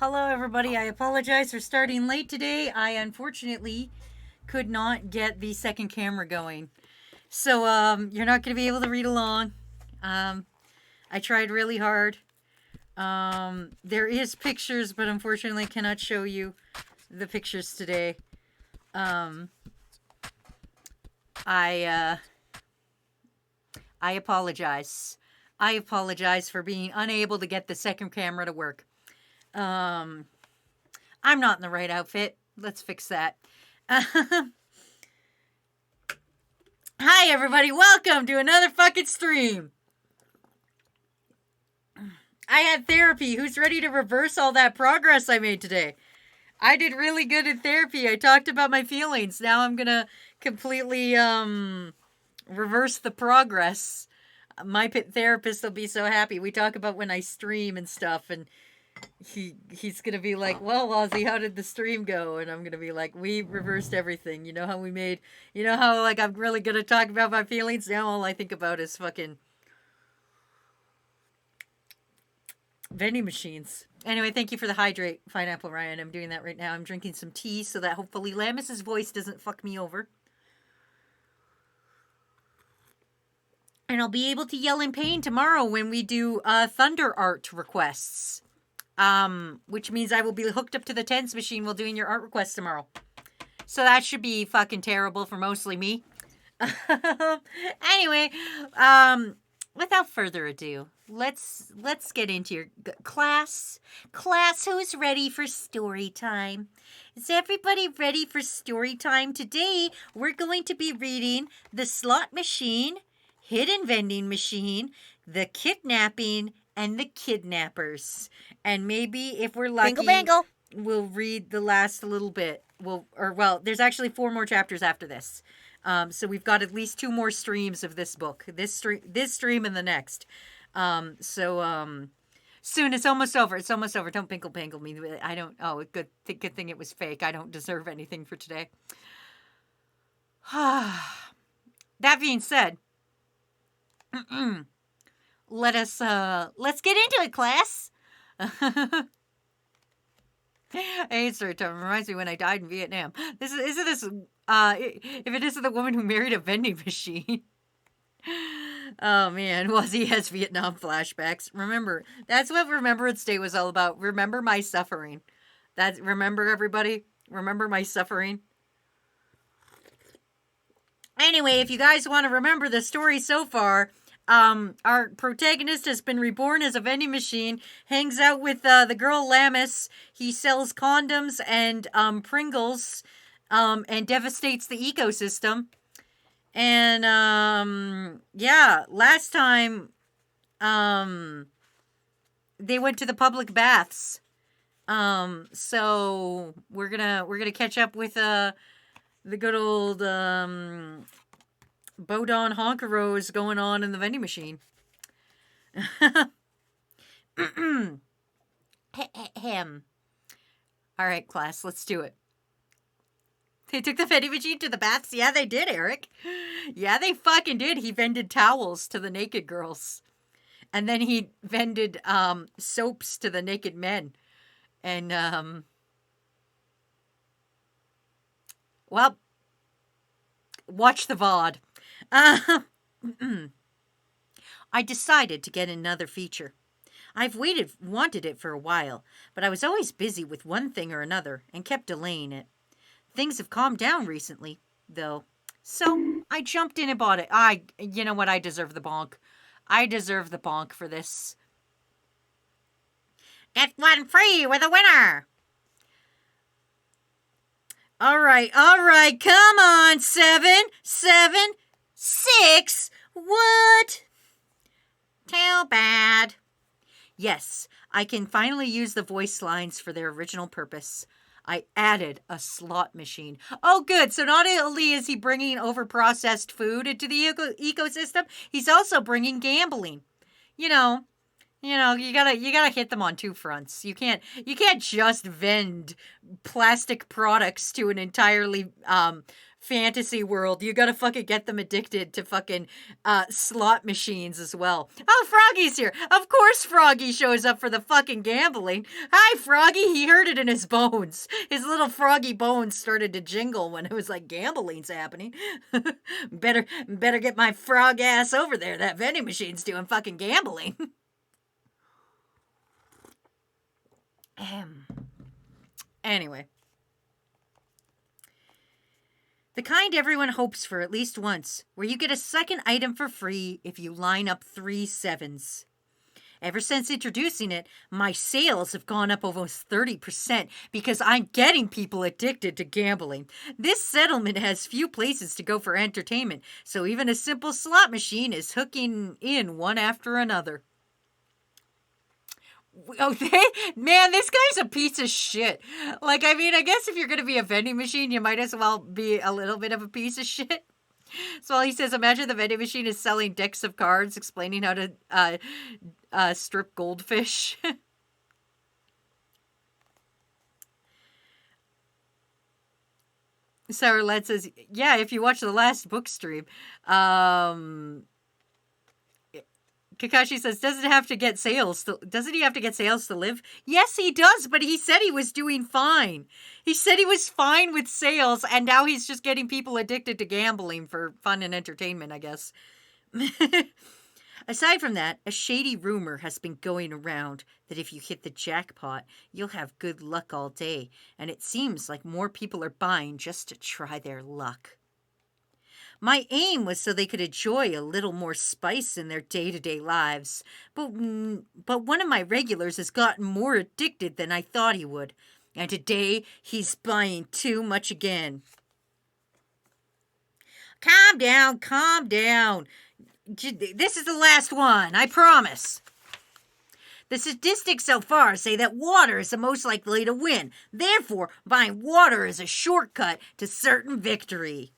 Hello, everybody. I apologize for starting late today. I unfortunately could not get the second camera going. So, you're not going to be able to read along. Um, I tried really hard. There is pictures, but unfortunately cannot show you the pictures today. Um, I, uh, I apologize. I apologize for being unable to get the second camera to work. Um, I'm not in the right outfit. Let's fix that. Hi, everybody. Welcome to another fucking stream. I had therapy. Who's ready to reverse all that progress I made today? I did really good in therapy. I talked about my feelings. Now I'm gonna completely reverse the progress. My therapist will be so happy. We talk about when I stream and stuff, and he's gonna be like, "Well, Wazzy, how did the stream go?" And I'm gonna be like, "We reversed everything. You know how we made. You know how like I'm really gonna talk about my feelings. Now all I think about is fucking vending machines." Anyway, thank you for the hydrate, Pineapple Ryan. I'm doing that right now. I'm drinking some tea so that hopefully Lamus's voice doesn't fuck me over. And I'll be able to yell in pain tomorrow when we do thunder art requests. Which means I will be hooked up to the TENS machine while doing your art requests tomorrow. So that should be fucking terrible for mostly me. Anyway, without further ado, let's get into your class. Class, who's ready for story time? Is everybody ready for story time? Today, we're going to be reading The Slot Machine, Hidden Vending Machine, The Kidnapping, and The Kidnappers. And maybe if we're lucky, Bingle bangle. we'll read the last little bit. There's actually 4 more chapters after this. So we've got at least 2 more streams of this book. This stream and the next. Soon it's almost over. It's almost over. Don't pinkle pangle me. I don't. Oh, good thing it was fake. I don't deserve anything for today. That being said, let's get into it, class. Hey, story time reminds me when I died in Vietnam. If it isn't the woman who married a vending machine. Oh man, Wazzy has Vietnam flashbacks. Remember, that's what Remembrance Day was all about. Remember my suffering. Remember everybody? Remember my suffering? Anyway, if you guys want to remember the story so far, our protagonist has been reborn as a vending machine, hangs out with the girl Lamus. He sells condoms and Pringles, and devastates the ecosystem. And last time they went to the public baths. So we're gonna catch up with the good old Bodon honkeros going on in the vending machine. Him. All right, class, let's do it. They took the vending machine to the baths? Yeah, they did, Eric. Yeah, they fucking did. He vended towels to the naked girls. And then he vended soaps to the naked men. And, well, watch the VOD. I decided to get another feature. I've wanted it for a while, but I was always busy with one thing or another and kept delaying it. Things have calmed down recently, though, so I jumped in and bought it. You know what? I deserve the bonk. I deserve the bonk for this. Get one free with a winner. All right, come on, 7, 6. What? Too bad. Yes, I can finally use the voice lines for their original purpose. I added a slot machine. Oh, good. So not only is he bringing overprocessed food into the ecosystem, he's also bringing gambling. You know, you gotta hit them on 2 fronts. You can't just vend plastic products to an entirely fantasy world. You gotta fucking get them addicted to fucking slot machines as well. Oh, Froggy's here. Of course Froggy shows up for the fucking gambling. Hi, Froggy. He heard it in his bones. His little froggy bones started to jingle when it was like gambling's happening. better get my frog ass over there. That vending machine's doing fucking gambling. Anyway. The kind everyone hopes for at least once, where you get a second item for free if you line up 3 sevens. Ever since introducing it, my sales have gone up almost 30% because I'm getting people addicted to gambling. This settlement has few places to go for entertainment, so even a simple slot machine is hooking in one after another. Okay, man, this guy's a piece of shit. Like, I mean, I guess if you're going to be a vending machine, you might as well be a little bit of a piece of shit. So he says, imagine the vending machine is selling decks of cards, explaining how to strip goldfish. Sarah Led says, yeah, if you watch the last book stream, Kakashi says, doesn't he have to get sales to live? Yes, he does, but he said he was doing fine. He said he was fine with sales, and now he's just getting people addicted to gambling for fun and entertainment, I guess. Aside from that, a shady rumor has been going around that if you hit the jackpot, you'll have good luck all day, and it seems like more people are buying just to try their luck. My aim was so they could enjoy a little more spice in their day-to-day lives. But one of my regulars has gotten more addicted than I thought he would. And today, he's buying too much again. Calm down, calm down. This is the last one, I promise. The statistics so far say that water is the most likely to win. Therefore, buying water is a shortcut to certain victory.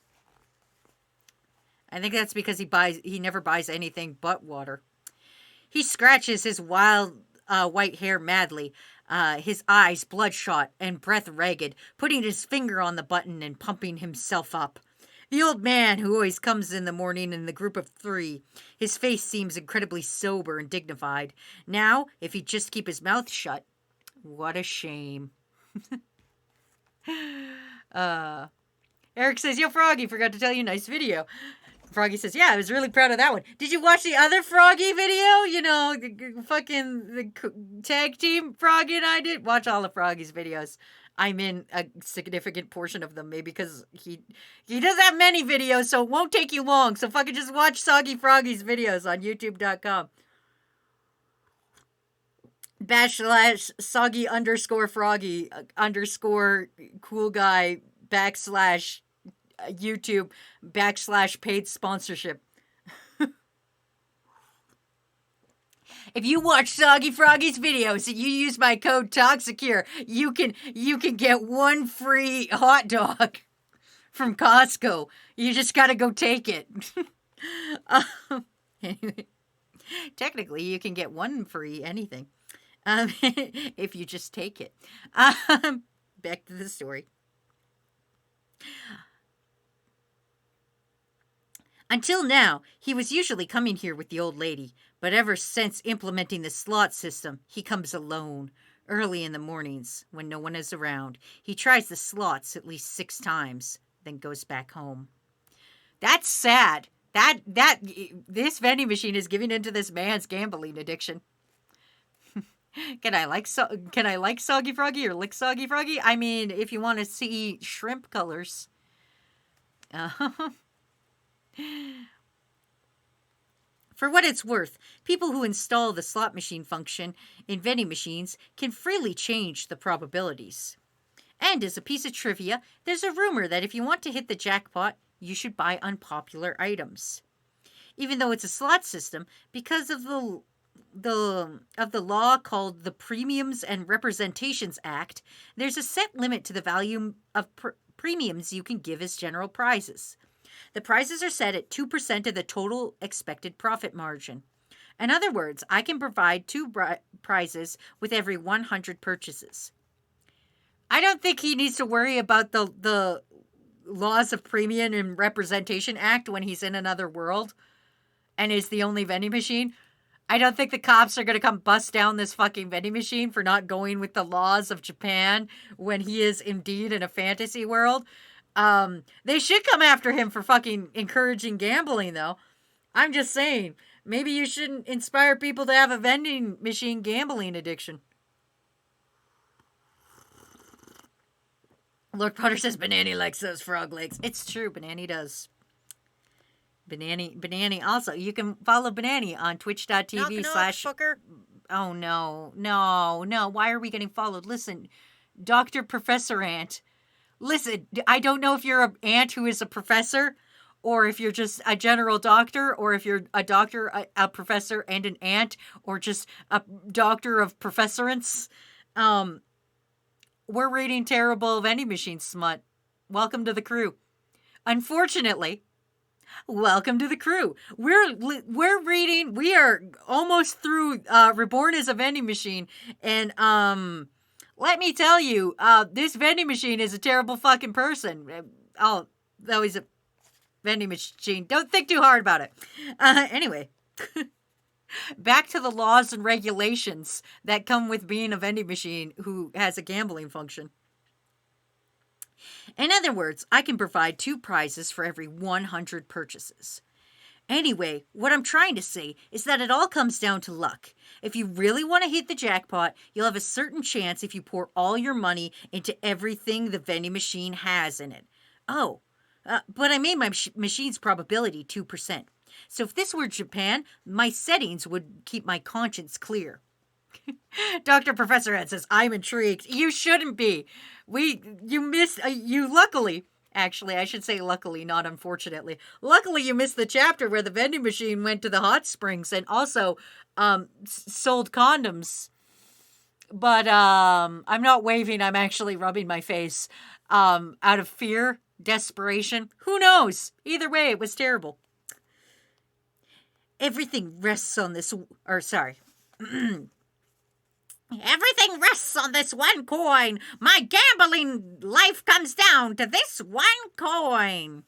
I think that's because he never buys anything but water. He scratches his wild white hair madly, his eyes bloodshot and breath ragged, putting his finger on the button and pumping himself up. The old man who always comes in the morning in the group of 3, his face seems incredibly sober and dignified. Now, if he'd just keep his mouth shut, what a shame. Eric says, yo, Froggy, forgot to tell you, nice video. Froggy says, yeah, I was really proud of that one. Did you watch the other Froggy video? You know, the tag team Froggy and I did? Watch all of Froggy's videos. I'm in a significant portion of them, maybe because he doesn't have many videos, so it won't take you long. So fucking just watch Soggy Froggy's videos on youtube.com. / Soggy _Froggy _ cool guy / YouTube / paid sponsorship. If you watch Soggy Froggy's videos and you use my code TalkSecure, you can get 1 free hot dog from Costco. You just gotta go take it. Anyway, technically, you can get 1 free anything if you just take it. Back to the story. Until now, he was usually coming here with the old lady, but ever since implementing the slot system, he comes alone, early in the mornings, when no one is around. He tries the slots at least 6 times, then goes back home. That's sad. This vending machine is giving into this man's gambling addiction. Can I like Soggy Froggy or lick Soggy Froggy? I mean, if you want to see shrimp colors. For what it's worth, people who install the slot machine function in vending machines can freely change the probabilities. And as a piece of trivia, there's a rumor that if you want to hit the jackpot, you should buy unpopular items. Even though it's a slot system, because of the law called the Premiums and Representations Act, there's a set limit to the value of premiums you can give as general prizes. The prizes are set at 2% of the total expected profit margin. In other words, I can provide 2 prizes with every 100 purchases. I don't think he needs to worry about the Laws of Premium and Representation Act when he's in another world and is the only vending machine. I don't think the cops are going to come bust down this fucking vending machine for not going with the laws of Japan when he is indeed in a fantasy world. They should come after him for fucking encouraging gambling, though. I'm just saying, maybe you shouldn't inspire people to have a vending machine gambling addiction. Lord Potter says Banani likes those frog legs. It's true, Banani does. Banani also. You can follow Banani on twitch.tv/ fucker. Oh, no. Why are we getting followed? Listen, Dr. Professor Ant. Listen, I don't know if you're an ant who is a professor, or if you're just a general doctor, or if you're a doctor, a professor, and an ant, or just a doctor of professorance. We're reading terrible vending machine smut. Welcome to the crew. Unfortunately, welcome to the crew. We're reading. We are almost through. Reborn is a vending machine, and let me tell you, this vending machine is a terrible fucking person. Oh, though he's a vending machine. Don't think too hard about it. Anyway, back to the laws and regulations that come with being a vending machine who has a gambling function. In other words, I can provide 2 prizes for every 100 purchases. Anyway, what I'm trying to say is that it all comes down to luck. If you really want to hit the jackpot, you'll have a certain chance if you pour all your money into everything the vending machine has in it. Oh, but I made my machine's probability 2%. So if this were Japan, my settings would keep my conscience clear. Dr. Professor Ed says, I'm intrigued. You shouldn't be. You luckily, actually, I should say luckily, not unfortunately. Luckily, you missed the chapter where the vending machine went to the hot springs and also sold condoms. But I'm not waving, I'm actually rubbing my face out of fear, desperation. Who knows? Either way, it was terrible. Everything rests on this, or sorry. Everything rests on this one coin. My gambling life comes down to this one coin.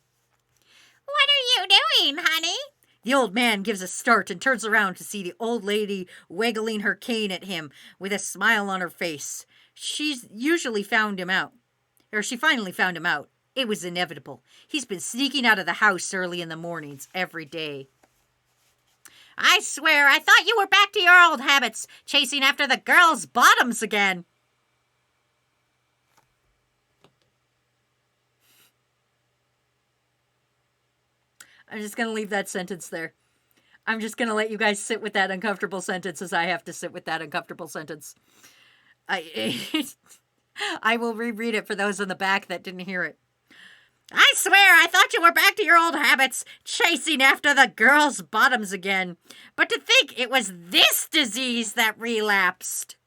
What are you doing, honey? The old man gives a start and turns around to see the old lady wiggling her cane at him with a smile on her face. She finally found him out. It was inevitable. He's been sneaking out of the house early in the mornings every day. I swear, I thought you were back to your old habits, chasing after the girls' bottoms again. I'm just going to leave that sentence there. I'm just going to let you guys sit with that uncomfortable sentence as I have to sit with that uncomfortable sentence. I will reread it for those in the back that didn't hear it. I swear, I thought you were back to your old habits, chasing after the girls' bottoms again. But to think it was this disease that relapsed.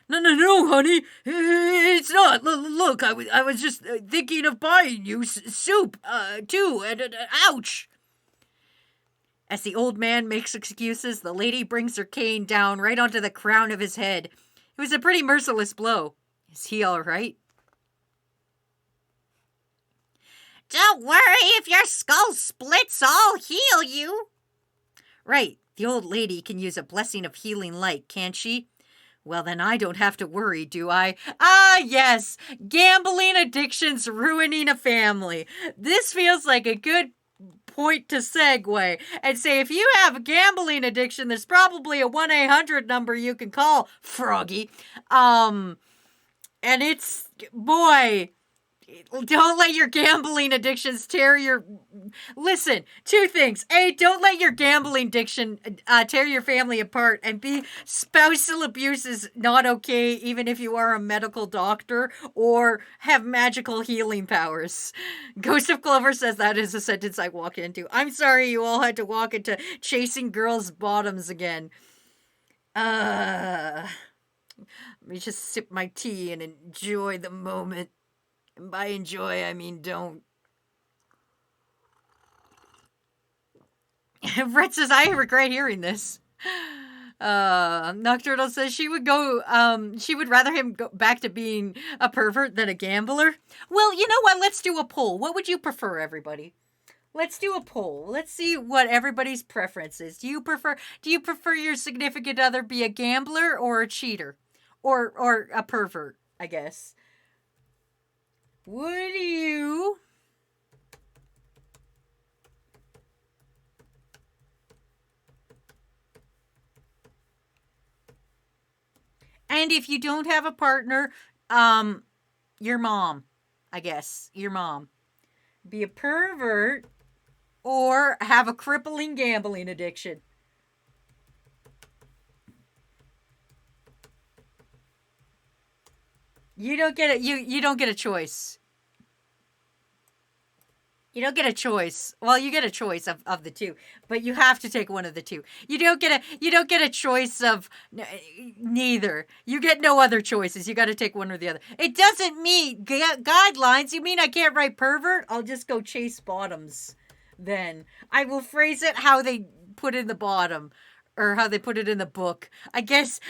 No, honey. It's not. Look, I was just thinking of buying you soup, too, and ouch. As the old man makes excuses, the lady brings her cane down right onto the crown of his head. It was a pretty merciless blow. Is he all right? Don't worry, if your skull splits, I'll heal you. Right, the old lady can use a blessing of healing light, can't she? Well, then I don't have to worry, do I? Ah, yes, gambling addiction's ruining a family. This feels like a good point to segue and say if you have a gambling addiction, there's probably a 1-800 number you can call, Froggy. And it's, boy... Don't let your gambling addictions tear your... Listen, 2 things. A, don't let your gambling addiction tear your family apart. And B, spousal abuse is not okay even if you are a medical doctor or have magical healing powers. Ghost of Clover says that is a sentence I walk into. I'm sorry you all had to walk into chasing girls' bottoms again. Let me just sip my tea and enjoy the moment. And by enjoy, I mean don't. Brett says, I regret hearing this. Nocturnal says she would go, she would rather him go back to being a pervert than a gambler. Well, you know what? Let's do a poll. What would you prefer, everybody? Let's do a poll. Let's see what everybody's preference is. Do you prefer your significant other be a gambler or a cheater? Or a pervert, I guess. Would you... And if you don't have a partner, your mom, I guess. Your mom. Be a pervert or have a crippling gambling addiction. You don't get it. You don't get a choice. You don't get a choice. Well, you get a choice of the two, but you have to take one of the two. You don't get a choice of neither. You get no other choices. You got to take one or the other. It doesn't meet guidelines. You mean I can't write pervert? I'll just go chase bottoms. Then I will phrase it how they put in the bottom. Or how they put it in the book. I guess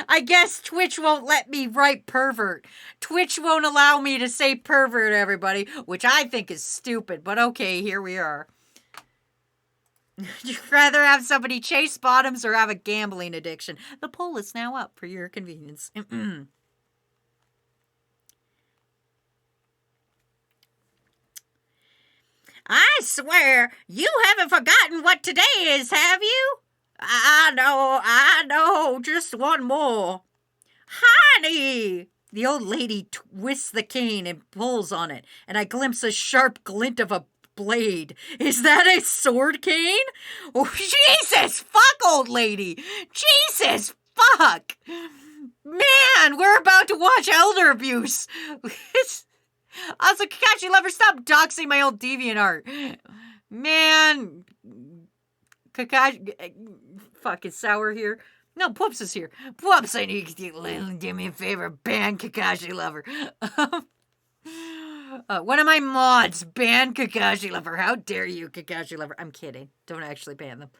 Twitch won't let me write pervert. Twitch won't allow me to say pervert, everybody, which I think is stupid, but okay, here we are. You'd rather have somebody chase bottoms or have a gambling addiction. The poll is now up for your convenience. I swear, you haven't forgotten what today is, have you? I know, just one more. Honey! The old lady twists the cane and pulls on it, and I glimpse a sharp glint of a blade. Is that a sword cane? Oh, Jesus, fuck, old lady! Jesus, fuck! Man, we're about to watch elder abuse. Also, Kakashi Lover, stop doxing my old DeviantArt. Man... Kakashi, fucking sour here. No, Poops is here. Poops, I need you to do me a favor. Ban Kakashi Lover. One of my mods, ban Kakashi Lover. How dare you, Kakashi Lover? I'm kidding. Don't actually ban them.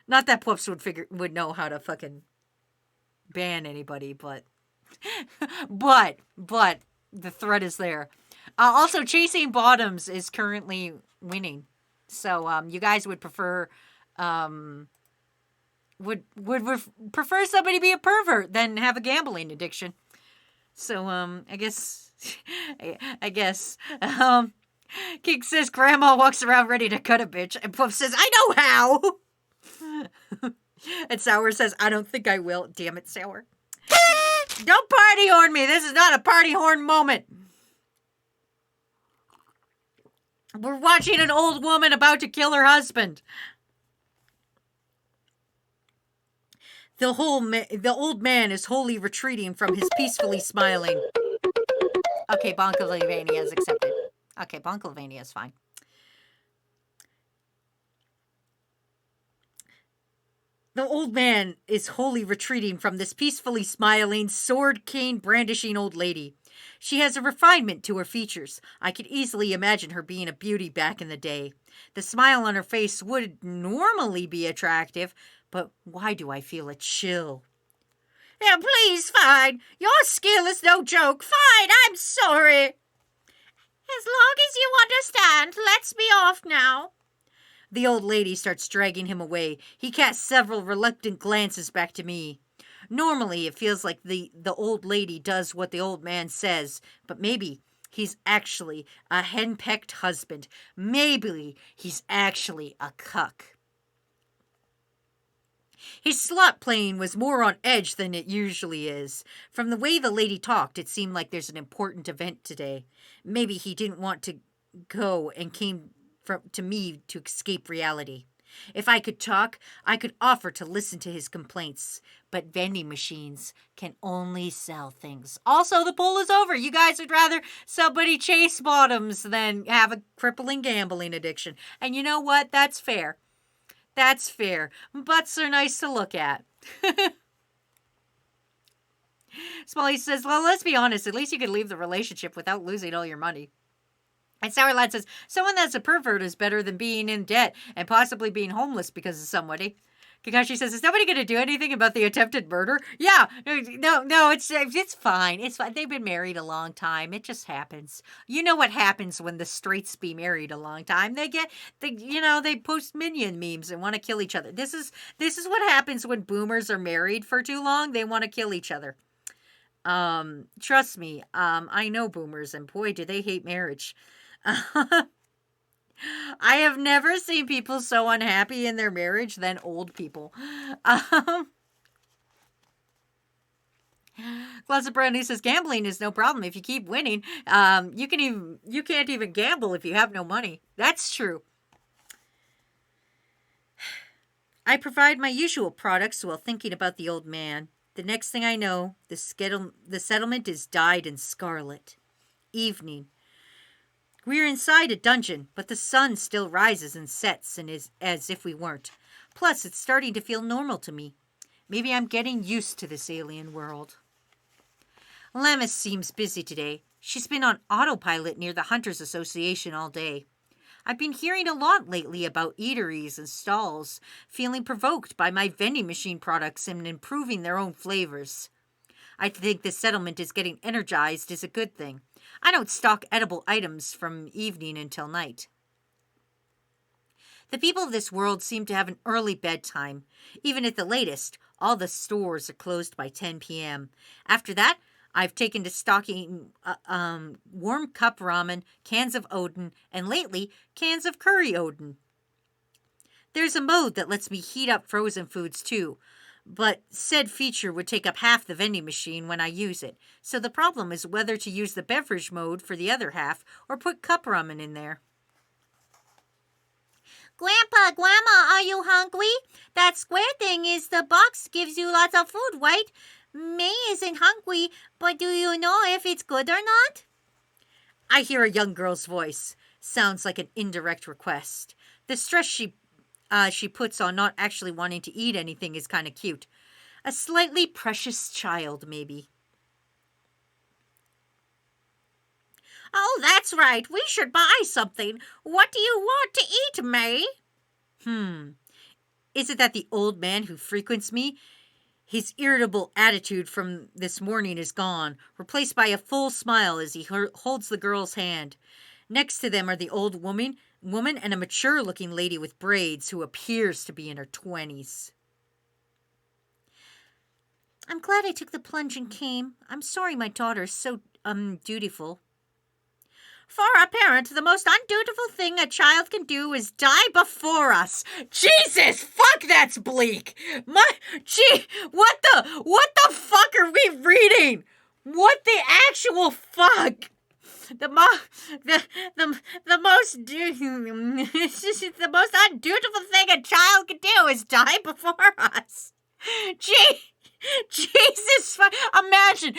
Not that Poops would know how to fucking ban anybody, but the threat is there. Also, Chasing Bottoms is currently winning. So, you guys would prefer... would prefer somebody be a pervert than have a gambling addiction. So, I guess, King says grandma walks around ready to cut a bitch, and Puff says, I know how! And Sour says, I don't think I will. Damn it, Sour. Don't party horn me! This is not a party horn moment! We're watching an old woman about to kill her husband. The old man is wholly retreating from his peacefully smiling. Okay, Bonkovania is accepted. Okay, Bonkovania is fine. The old man is wholly retreating from this peacefully smiling, sword cane brandishing old lady. She has a refinement to her features. I could easily imagine her being a beauty back in the day. The smile on her face would normally be attractive, but why do I feel a chill? Now, please, fine. Your skill is no joke. Fine, I'm sorry. As long as you understand, let's be off now. The old lady starts dragging him away. He casts several reluctant glances back to me. Normally, it feels like the old lady does what the old man says, but maybe he's actually a henpecked husband. Maybe he's actually a cuck. His slut playing was more on edge than it usually is. From the way the lady talked, it seemed like there's an important event today. Maybe he didn't want to go and came to me to escape reality. If I could talk, I could offer to listen to his complaints. But vending machines can only sell things. Also, the poll is over. You guys would rather somebody chase bottoms than have a crippling gambling addiction. And you know what? That's fair. That's fair. Butts are nice to look at. Smalley says, well, let's be honest. At least you could leave the relationship without losing all your money. And Sour Lad says, someone that's a pervert is better than being in debt and possibly being homeless because of somebody. Kakashi says, "Is nobody going to do anything about the attempted murder?" Yeah, no, it's fine. It's fine. They've been married a long time. It just happens. You know what happens when the straights be married a long time? They post minion memes and want to kill each other. This is what happens when boomers are married for too long. They want to kill each other. Trust me. I know boomers, and boy, do they hate marriage. I have never seen people so unhappy in their marriage than old people. Classic Brandy says gambling is no problem if you keep winning. You can't even gamble if you have no money. That's true. I provide my usual products while thinking about the old man. The next thing I know, the settlement is dyed in scarlet. Evening. We're inside a dungeon, but the sun still rises and sets and is as if we weren't. Plus, it's starting to feel normal to me. Maybe I'm getting used to this alien world. Lemmis seems busy today. She's been on autopilot near the Hunters Association all day. I've been hearing a lot lately about eateries and stalls, feeling provoked by my vending machine products and improving their own flavors. I think the settlement is getting energized is a good thing. I don't stock edible items from evening until night. The people of this world seem to have an early bedtime. Even at the latest, all the stores are closed by 10 p.m. After that, I've taken to stocking warm cup ramen, cans of Odin, and lately, cans of curry Odin. There's a mode that lets me heat up frozen foods too, but said feature would take up half the vending machine when I use it, so the problem is whether to use the beverage mode for the other half or put cup ramen in there. Grandpa, Grandma, are you hungry? That square thing is the box gives you lots of food, right? May isn't hungry, but do you know if it's good or not? I hear a young girl's voice. Sounds like an indirect request. The stress she puts on not actually wanting to eat anything is kind of cute. A slightly precious child, maybe. Oh, that's right. We should buy something. What do you want to eat, May? Is it that the old man who frequents me? His irritable attitude from this morning is gone, replaced by a full smile as he holds the girl's hand. Next to them are the old woman and a mature-looking lady with braids who appears to be in her 20s. I'm glad I took the plunge and came. I'm sorry my daughter's so, dutiful. For a parent, the most undutiful thing a child can do is die before us. Jesus, fuck, that's bleak. What the fuck are we reading? What the actual fuck? The most undutiful thing a child can do is die before us. Jesus, imagine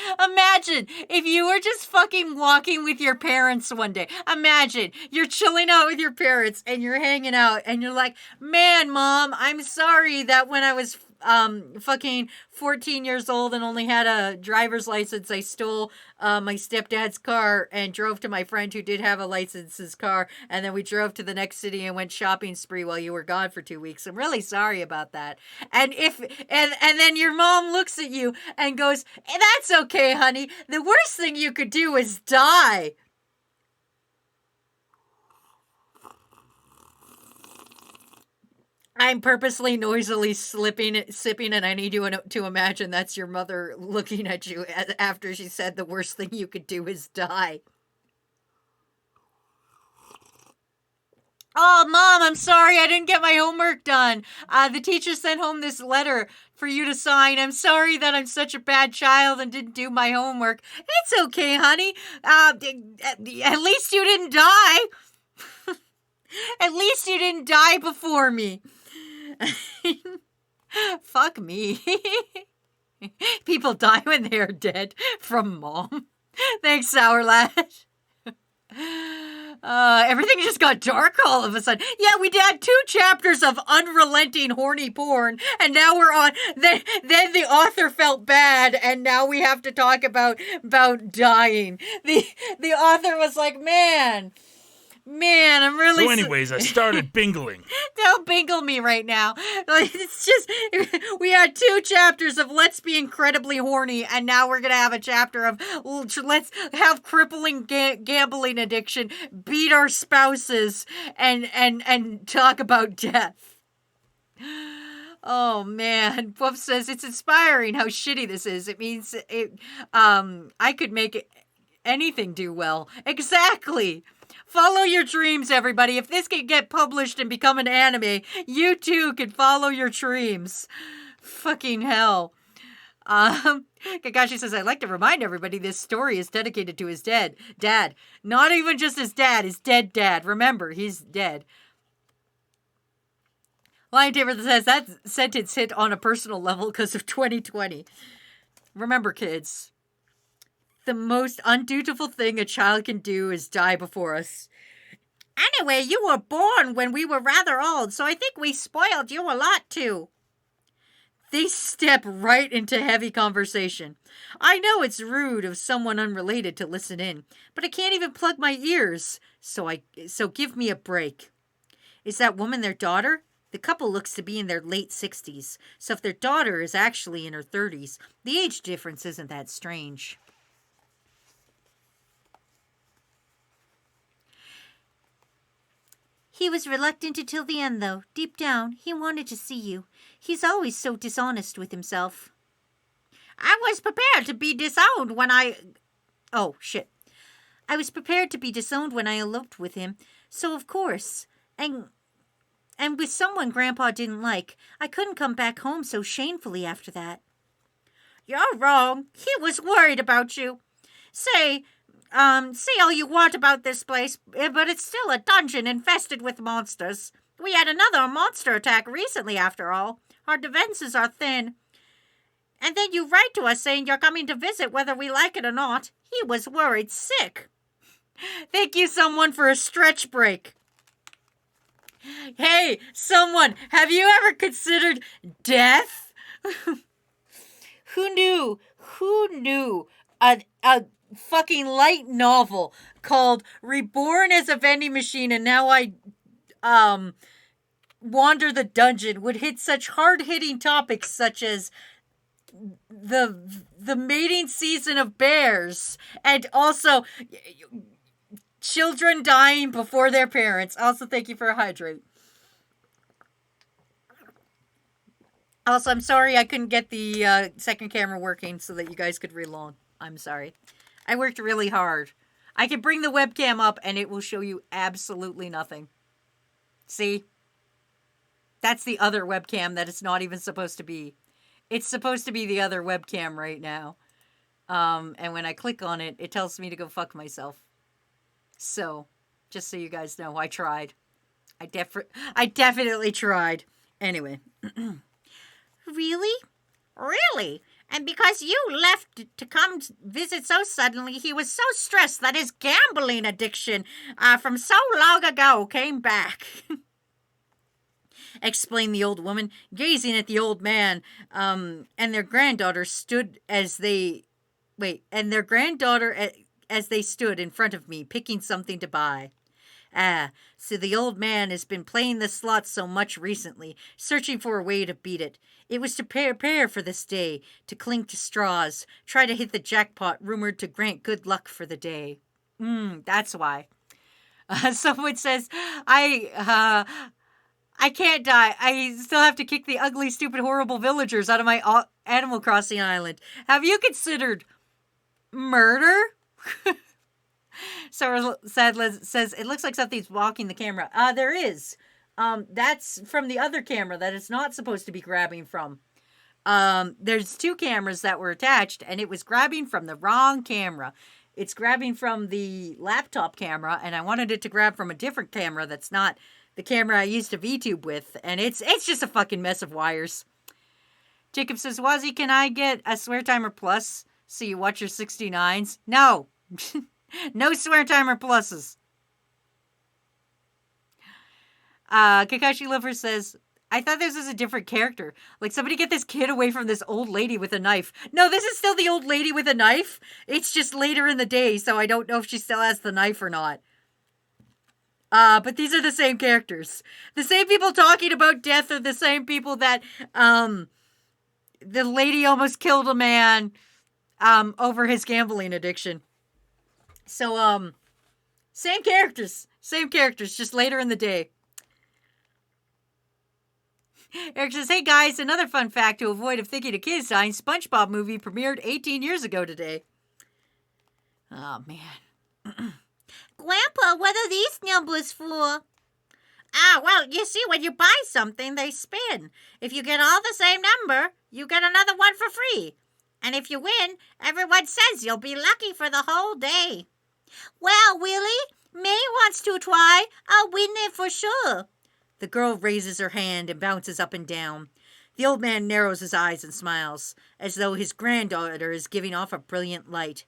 if you were just fucking walking with your parents one day. Imagine you're chilling out with your parents and you're hanging out and you're like, man, Mom, I'm sorry that when I was fucking 14 years old and only had a driver's license, I stole my stepdad's car and drove to my friend who did have a licensed car, and then we drove to the next city and went shopping spree while you were gone for 2 weeks. I'm really sorry about that. And then your mom looks at you and goes, that's okay, honey. The worst thing you could do is die. I'm purposely noisily sipping, and I need you to imagine that's your mother looking at you after she said the worst thing you could do is die. Oh, Mom, I'm sorry I didn't get my homework done. The teacher sent home this letter for you to sign. I'm sorry that I'm such a bad child and didn't do my homework. It's okay, honey. At least you didn't die. At least you didn't die before me. Fuck me. People die when they are dead from Mom. Thanks, Sour Lash. Everything just got dark all of a sudden. Yeah, we had 2 chapters of unrelenting horny porn, and now we're on. Then the author felt bad, and now we have to talk about dying. The author was like, man, Man, I'm really... So anyways, I started bingling. Don't bingle me right now. Like, it's just... We had 2 chapters of let's be incredibly horny, and now we're gonna have a chapter of let's have crippling gambling addiction, beat our spouses, and talk about death. Oh man, Wolf says it's inspiring how shitty this is. It means I could make anything do well. Exactly. Follow your dreams, everybody. If this can get published and become an anime, you too can follow your dreams. Fucking hell. Kakashi says, I'd like to remind everybody this story is dedicated to his dad. Not even just his dad, his dead dad. Remember, he's dead. Lion Tamer says that sentence hit on a personal level because of 2020. Remember, kids, the most undutiful thing a child can do is die before us. Anyway, you were born when we were rather old, so I think we spoiled you a lot too. They step right into heavy conversation. I know it's rude of someone unrelated to listen in, but I can't even plug my ears, so give me a break. Is that woman their daughter? The couple looks to be in their late 60s, so if their daughter is actually in her 30s, the age difference isn't that strange. He was reluctant until the end, though. Deep down, he wanted to see you. He's always so dishonest with himself. I was prepared to be disowned when I... Oh, shit. I was prepared to be disowned when I eloped with him, so of course. And with someone Grandpa didn't like, I couldn't come back home so shamefully after that. You're wrong. He was worried about you. Say all you want about this place, but it's still a dungeon infested with monsters. We had another monster attack recently, after all. Our defenses are thin. And then you write to us saying you're coming to visit whether we like it or not. He was worried sick. Thank you, someone, for a stretch break. Hey, someone, have you ever considered death? Who knew a fucking light novel called Reborn as a Vending Machine and Now I Wander the Dungeon would hit such hard-hitting topics such as the mating season of bears and also children dying before their parents. Also, thank you for a hydrate. Also, I'm sorry I couldn't get the second camera working so that you guys could read along. I'm sorry. I worked really hard. I can bring the webcam up and it will show you absolutely nothing. See? That's the other webcam that it's not even supposed to be. It's supposed to be the other webcam right now. And when I click on it, it tells me to go fuck myself. So, just so you guys know, I tried. I definitely tried. Anyway. Really? Really? And because you left to come visit so suddenly, he was so stressed that his gambling addiction from so long ago came back. Explained the old woman, gazing at the old man, and their granddaughter stood as they... and their granddaughter as they stood in front of me, picking something to buy. So the old man has been playing the slots so much recently, searching for a way to beat it. It was to prepare for this day, to cling to straws, try to hit the jackpot rumored to grant good luck for the day. That's why. Someone says, I can't die. I still have to kick the ugly, stupid, horrible villagers out of my Animal Crossing island. Have you considered murder? Sarah Sadler says, it looks like something's blocking the camera. There is. That's from the other camera that it's not supposed to be grabbing from. There's 2 cameras that were attached, and it was grabbing from the wrong camera. It's grabbing from the laptop camera, and I wanted it to grab from a different camera that's not the camera I used to VTube with, and it's just a fucking mess of wires. Jacob says, Wazzy, can I get a Swear Timer Plus so you watch your 69s? No. No Swear Timer Pluses. Kakashi Lover says, I thought this was a different character. Like, somebody get this kid away from this old lady with a knife. No, this is still the old lady with a knife. It's just later in the day, so I don't know if she still has the knife or not. But these are the same characters. The same people talking about death are the same people that the lady almost killed a man over his gambling addiction. So same characters, just later in the day. Eric says, "Hey guys, another fun fact to avoid if thinking of kids dying. SpongeBob movie premiered 18 years ago today." Oh man. Grandpa, what are these numbers for? Ah, well, you see, when you buy something, they spin. If you get all the same number, you get another one for free. And if you win, everyone says you'll be lucky for the whole day. Well, Willie, May wants to try. I'll win it for sure. The girl raises her hand and bounces up and down. The old man narrows his eyes and smiles, as though his granddaughter is giving off a brilliant light.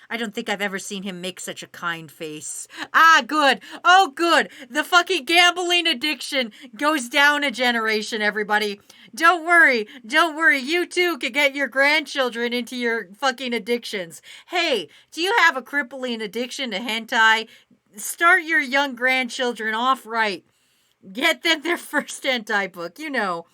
I don't think I've ever seen him make such a kind face. Ah, good. Oh, good. The fucking gambling addiction goes down a generation, everybody. Don't worry. You too can get your grandchildren into your fucking addictions. Hey, do you have a crippling addiction to hentai? Start your young grandchildren off right. Get them their first hentai book, you know.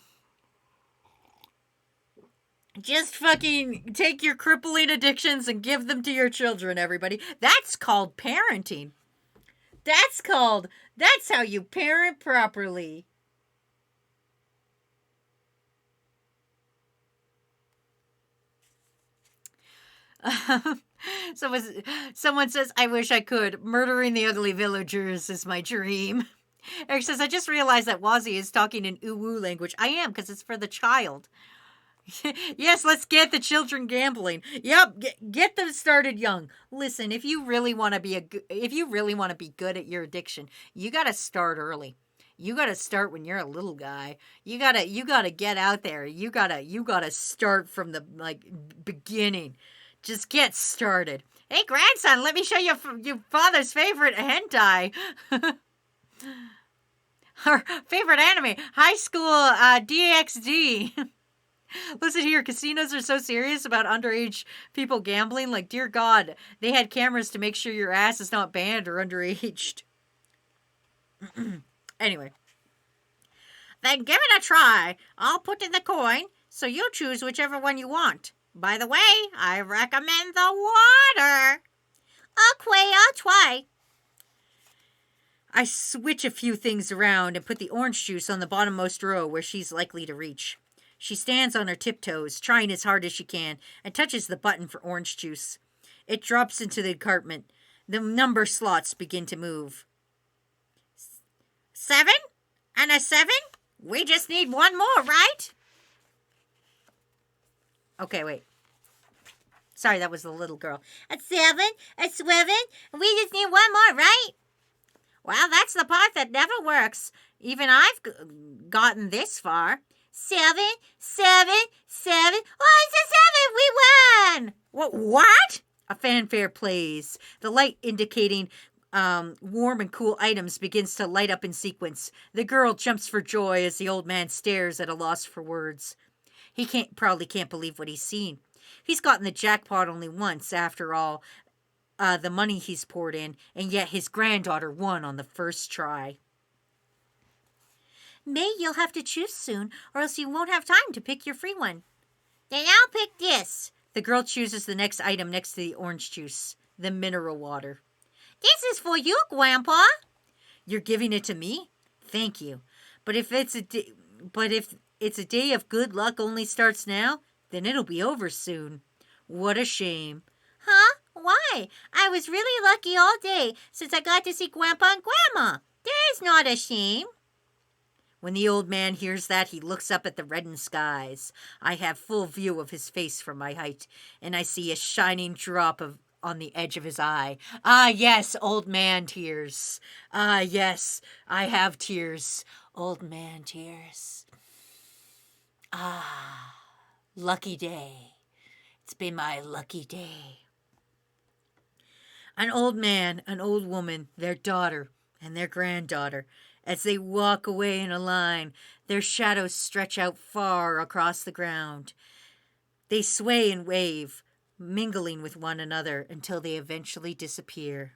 Just fucking take your crippling addictions and give them to your children, everybody. That's called parenting. That's how you parent properly. Someone says, "I wish I could. Murdering the ugly villagers is my dream." Eric says, "I just realized that Wazzy is talking in uwu language." I am, because it's for the child. Yes, let's get the children gambling. Yep, get them started young. Listen, if you really want to be good at your addiction, you got to start early. You got to start when you're a little guy. You got to get out there. You got to start from the beginning. Just get started. Hey, grandson, let me show you your father's favorite hentai. Her favorite anime, High School DxD. Listen here, casinos are so serious about underage people gambling. Like, dear God, they had cameras to make sure your ass is not banned or underaged. Anyway. Then give it a try. I'll put in the coin, so you choose whichever one you want. By the way, I recommend the water. Okay, I'll try. I switch a few things around and put the orange juice on the bottommost row where she's likely to reach. She stands on her tiptoes, trying as hard as she can, and touches the button for orange juice. It drops into the compartment. The number slots begin to move. 7? And a 7? We just need one more, right? Okay, wait. Sorry, that was the little girl. A 7? A 7? We just need one more, right? Well, that's the part that never works. Even I've gotten this far. 7, 7, 7. Oh, it's a 7! We won! What? A fanfare plays. The light indicating warm and cool items begins to light up in sequence. The girl jumps for joy as the old man stares at a loss for words. He probably can't believe what he's seen. He's gotten the jackpot only once, after all, the money he's poured in, and yet his granddaughter won on the first try. May, you'll have to choose soon, or else you won't have time to pick your free one. Then I'll pick this. The girl chooses the next item next to the orange juice, the mineral water. This is for you, Grandpa. You're giving it to me? Thank you. But if it's a day of good luck only starts now, then it'll be over soon. What a shame. Huh? Why? I was really lucky all day since I got to see Grandpa and Grandma. There's not a shame. When the old man hears that, he looks up at the reddened skies. I have full view of his face from my height, and I see a shining drop on the edge of his eye. Ah, yes, old man tears. Ah, yes, I have tears. Old man tears. Ah, lucky day. It's been my lucky day. An old man, an old woman, their daughter, and their granddaughter. As they walk away in a line, their shadows stretch out far across the ground. They sway and wave, mingling with one another until they eventually disappear.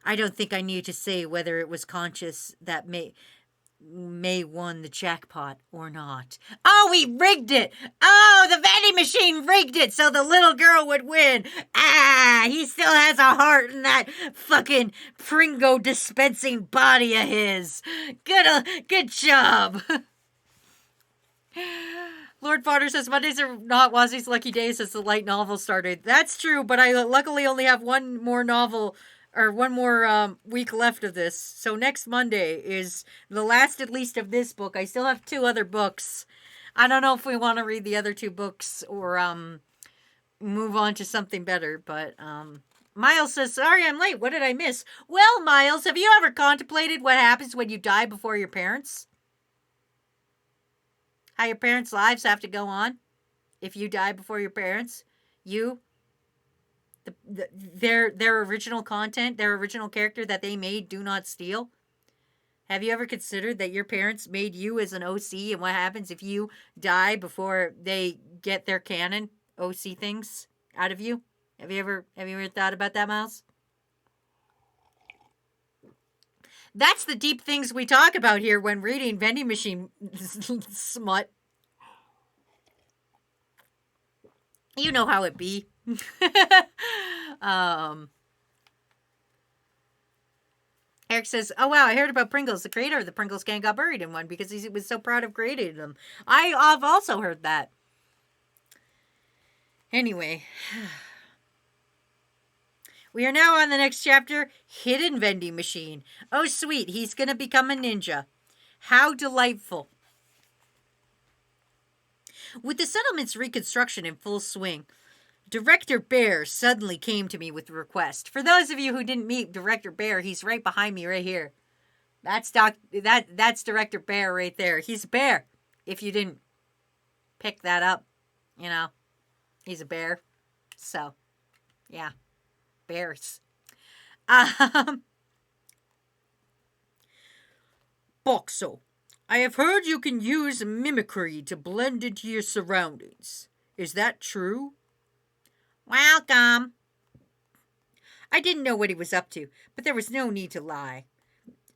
I don't think I need to say whether it was conscious that May won the jackpot or not. Oh, we rigged it! Oh, the vending machine rigged it so the little girl would win. Ah, he still has a heart in that fucking Pringo dispensing body of his. Good job. Lord Potter says Mondays are not Wazzy's lucky days since the light novel started. That's true, but I luckily only have one more week left of this. So next Monday is the last, at least, of this book. I still have 2 other books. I don't know if we want to read the other 2 books or move on to something better. But Miles says, sorry I'm late. What did I miss? Well, Miles, have you ever contemplated what happens when you die before your parents? How your parents' lives have to go on if you die before your parents? Their original content, their original character that they made, do not steal. Have you ever considered that your parents made you as an OC, and what happens if you die before they get their canon OC things out of you? Have you ever thought about that, Miles? That's the deep things we talk about here when reading Vending Machine smut. You know how it be. Eric says, oh wow, I heard about Pringles. The creator of the Pringles gang got buried in one because he was so proud of creating them. I've also heard that. Anyway. We are now on the next chapter, Hidden Vending Machine. Oh sweet, he's going to become a ninja. How delightful. With the settlement's reconstruction in full swing, Director Bear suddenly came to me with a request. For those of you who didn't meet Director Bear, he's right behind me right here. That's Director Bear right there. He's a bear. If you didn't pick that up, he's a bear. So, yeah. Bears. Boxo, I have heard you can use mimicry to blend into your surroundings. Is that true? Welcome. I didn't know what he was up to, but there was no need to lie.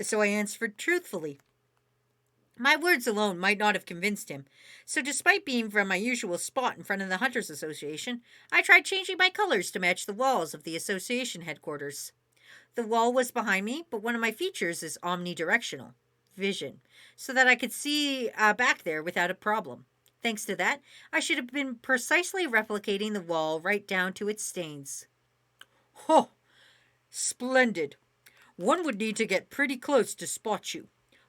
So I answered truthfully. My words alone might not have convinced him, so despite being from my usual spot in front of the Hunters Association, I tried changing my colors to match the walls of the association headquarters. The wall was behind me, but one of my features is omnidirectional vision, so that I could see back there without a problem. Thanks to that, I should have been precisely replicating the wall right down to its stains. Oh, splendid. One would need to get pretty close to spot you.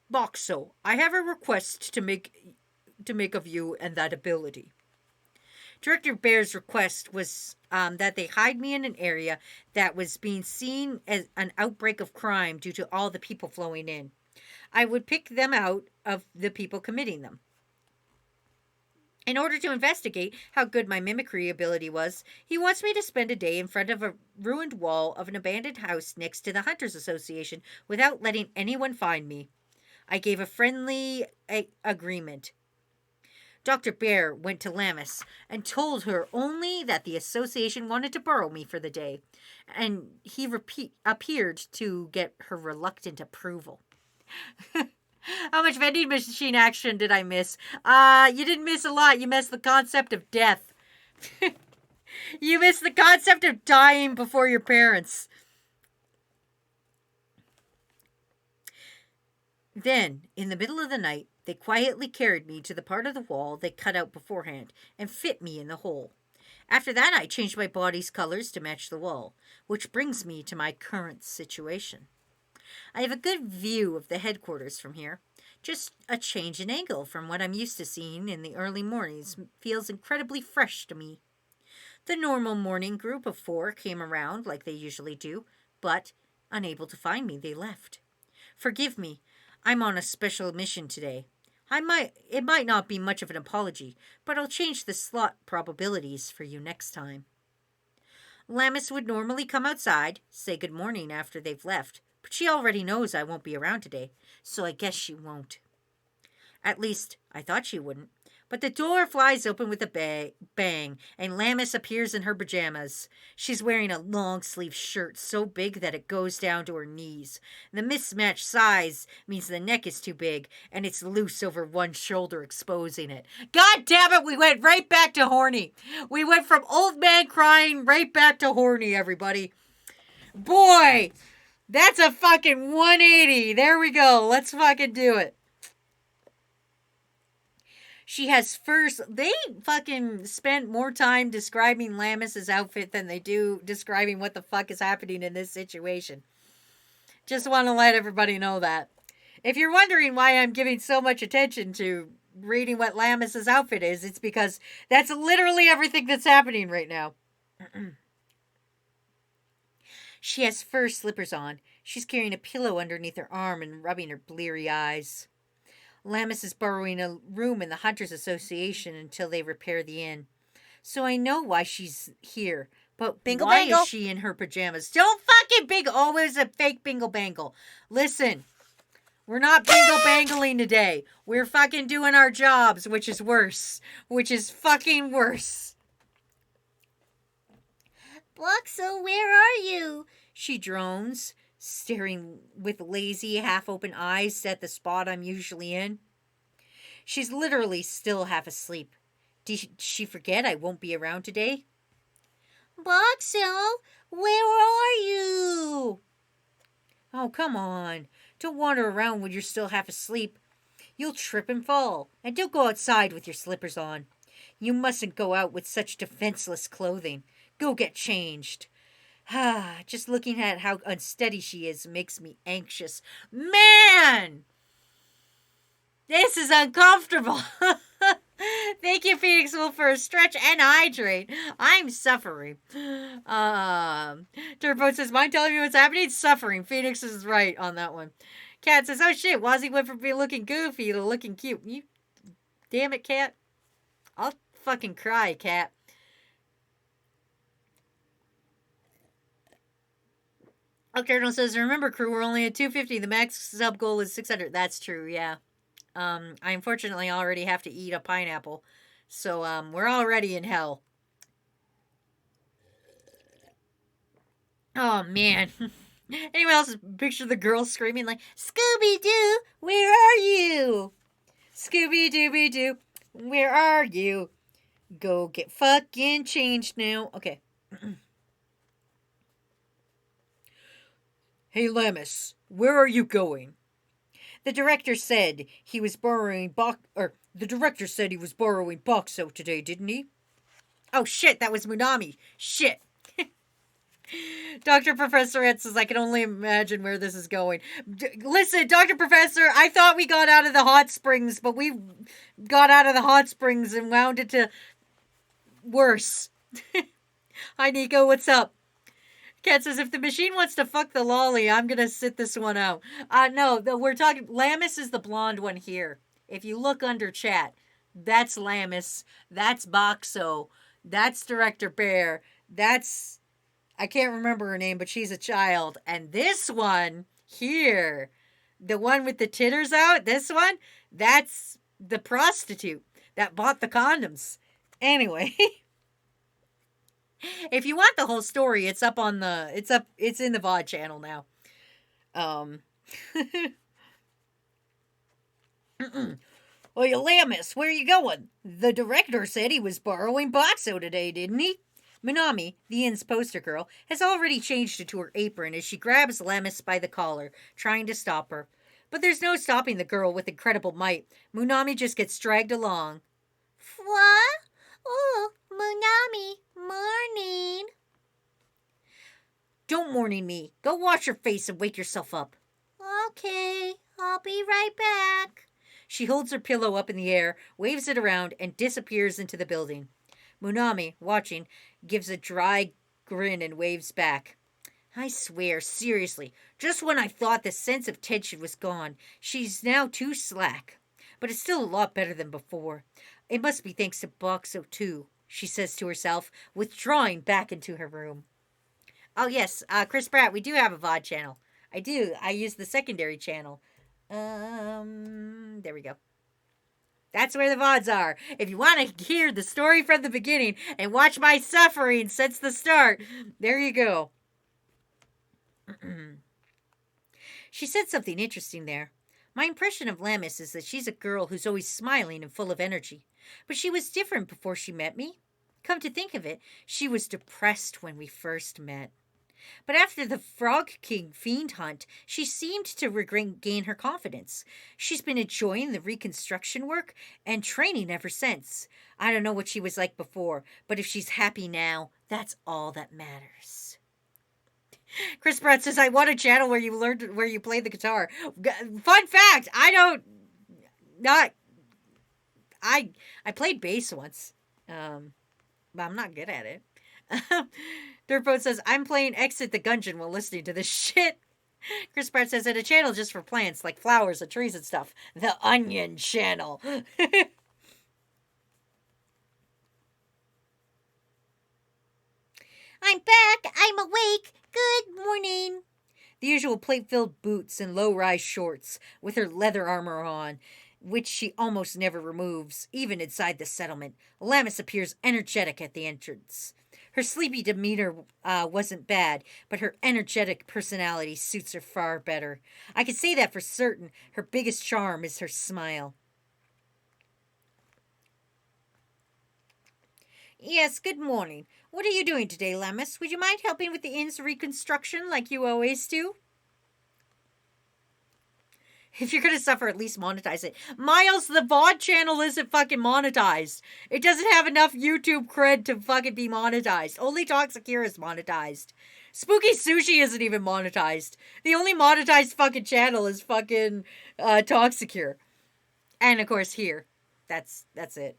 Boxo, I have a request to make of you and that ability. Director Bear's request was that they hide me in an area that was being seen as an outbreak of crime due to all the people flowing in. I would pick them out of the people committing them. In order to investigate how good my mimicry ability was, he wants me to spend a day in front of a ruined wall of an abandoned house next to the Hunters Association without letting anyone find me. I gave a friendly agreement. Dr. Bear went to Lammas and told her only that the association wanted to borrow me for the day, and he appeared to get her reluctant approval. How much vending machine action did I miss? You didn't miss a lot. You missed the concept of death. You missed the concept of dying before your parents. Then, in the middle of the night, they quietly carried me to the part of the wall they cut out beforehand and fit me in the hole. After that, I changed my body's colors to match the wall, which brings me to my current situation. I have a good view of the headquarters from here. Just a change in angle from what I'm used to seeing in the early mornings feels incredibly fresh to me. The normal morning group of 4 came around like they usually do, but, unable to find me, they left. Forgive me. I'm on a special mission today. It might not be much of an apology, but I'll change the slot probabilities for you next time. Lammas would normally come outside, say good morning after they've left, but she already knows I won't be around today, so I guess she won't. At least, I thought she wouldn't, But the door flies open with a bang, and Lammis appears in her pajamas. She's wearing a long-sleeved shirt so big that it goes down to her knees. The mismatched size means the neck is too big, and it's loose over one shoulder, exposing it. God damn it, we went right back to horny. We went from old man crying right back to horny, everybody. Boy, that's a fucking 180. There we go. Let's fucking do it. She has first. They fucking spent more time describing Lammis's outfit than they do describing what the fuck is happening in this situation. Just want to let everybody know that. If you're wondering why I'm giving so much attention to reading what Lammis's outfit is, it's because that's literally everything that's happening right now. She has fur slippers on. She's carrying a pillow underneath her arm and rubbing her bleary eyes. Lammis is borrowing a room in the Hunters Association until they repair the inn. So I know why she's here. But Bingle why bangle. is she in her pajamas? Don't fucking bingle. Always a fake bingle bangle. Listen, we're not bingle bangling today. We're fucking doing our jobs, which is worse. Which is fucking worse. Boxo, where are you? She drones, staring with lazy, half-open eyes at the spot I'm usually in. She's literally still half asleep. Did she forget I won't be around today? Boxo, where are you? Oh, come on. Don't wander around when you're still half asleep. You'll trip and fall. And don't go outside with your slippers on. You mustn't go out with such defenseless clothing. Go get changed. Just looking at how unsteady she is makes me anxious. Man! This is uncomfortable. Thank you, Phoenix Wolf, for a stretch and hydrate. I'm suffering. Turbo says, mind telling me what's happening? Suffering. Phoenix is right on that one. Cat says, oh shit, Wazzy went from being looking goofy to looking cute. You, damn it, Cat. I'll fucking cry, Cat. Octardinal says, remember, crew, we're only at 250. The max sub goal is 600. That's true, yeah. I unfortunately already have to eat a pineapple. So, we're already in hell. Oh, man. Anyone else picture the girl screaming like, Scooby-Doo, where are you? Scooby-Dooby-Doo, where are you? Go get fucking changed now. Okay. Hey, Lammis, where are you going? The director said he was borrowing Boxo today, didn't he? Oh shit, that was Munami. Shit. Dr. Professor Ed says, I can only imagine where this is going. Listen, Dr. Professor, I thought we got out of the hot springs, but we got out of the hot springs and wound it to worse. Hi, Nico, what's up? Cat says, if the machine wants to fuck the lolly, I'm going to sit this one out. No, we're talking, Lammis is the blonde one here. If you look under chat, that's Lammis, that's Boxo, that's Director Bear, that's, I can't remember her name, but she's a child. And this one here, the one with the titters out, this one, that's the prostitute that bought the condoms. Anyway. If you want the whole story, it's up on the it's in the VOD channel now. Well, you Lammis, where are you going? The director said he was borrowing Boxo today, didn't he? Minami, the inn's poster girl, has already changed into her apron as she grabs Lammis by the collar, trying to stop her. But there's no stopping the girl with incredible might. Munami just gets dragged along. What? Oh, Munami, morning. Don't morning me. Go wash your face and wake yourself up. Okay, I'll be right back. She holds her pillow up in the air, waves it around, and disappears into the building. Munami, watching, gives a dry grin and waves back. I swear, seriously, just when I thought the sense of tension was gone, she's now too slack. But it's still a lot better than before. It must be thanks to Boxo too, she says to herself, withdrawing back into her room. Oh yes, Chris Pratt, we do have a VOD channel. I do. I use the secondary channel. There we go. That's where the VODs are. If you want to hear the story from the beginning and watch my suffering since the start, there you go. She said something interesting there. My impression of Lammis is that she's a girl who's always smiling and full of energy. But she was different before she met me. Come to think of it, she was depressed when we first met. But after the Frog King fiend hunt, she seemed to regain her confidence. She's been enjoying the reconstruction work and training ever since. I don't know what she was like before, but if she's happy now, that's all that matters. Chris Pratt says, I want a channel where you play the guitar. Fun fact, I played bass once. But I'm not good at it. Dirtboat says, I'm playing Exit the Gungeon while listening to this shit. Chris Pratt says, at a channel just for plants, like flowers and trees and stuff. The Onion Channel. I'm back. I'm awake. Good morning. The usual plate-filled boots and low-rise shorts with her leather armor on, which she almost never removes, even inside the settlement. Lammis appears energetic at the entrance. Her sleepy demeanor wasn't bad, but her energetic personality suits her far better. I can say that for certain. Her biggest charm is her smile. Yes, good morning. What are you doing today, Lammis? Would you mind helping with the inn's reconstruction like you always do? If you're going to suffer, at least monetize it. Miles, the VOD channel isn't fucking monetized. It doesn't have enough YouTube cred to fucking be monetized. Only Toxicure is monetized. Spooky Sushi isn't even monetized. The only monetized fucking channel is fucking Toxicure. And, of course, here. That's it.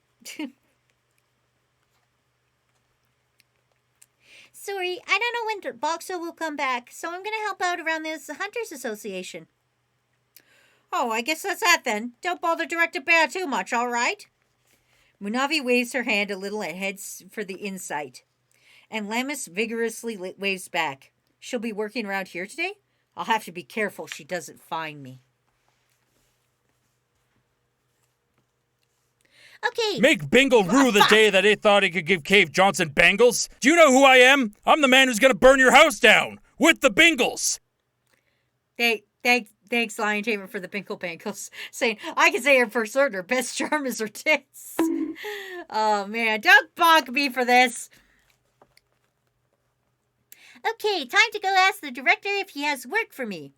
Sorry, I don't know when Boxo will come back, so I'm going to help out around this Hunters Association. Oh, I guess that's that then. Don't bother Director Bear too much, all right? Munavi waves her hand a little and heads for the insight. And Lammis vigorously waves back. She'll be working around here today? I'll have to be careful she doesn't find me. Okay. Make Bingle rue the day that it thought he could give Cave Johnson bangles. Do you know who I am? I'm the man who's gonna burn your house down with the Bingles. Thanks, Lion Tamer, for the Binkle Bangles. Saying, I can say her for certain, her best charm is her tits. Oh, man, don't bonk me for this. Okay, time to go ask the director if he has work for me.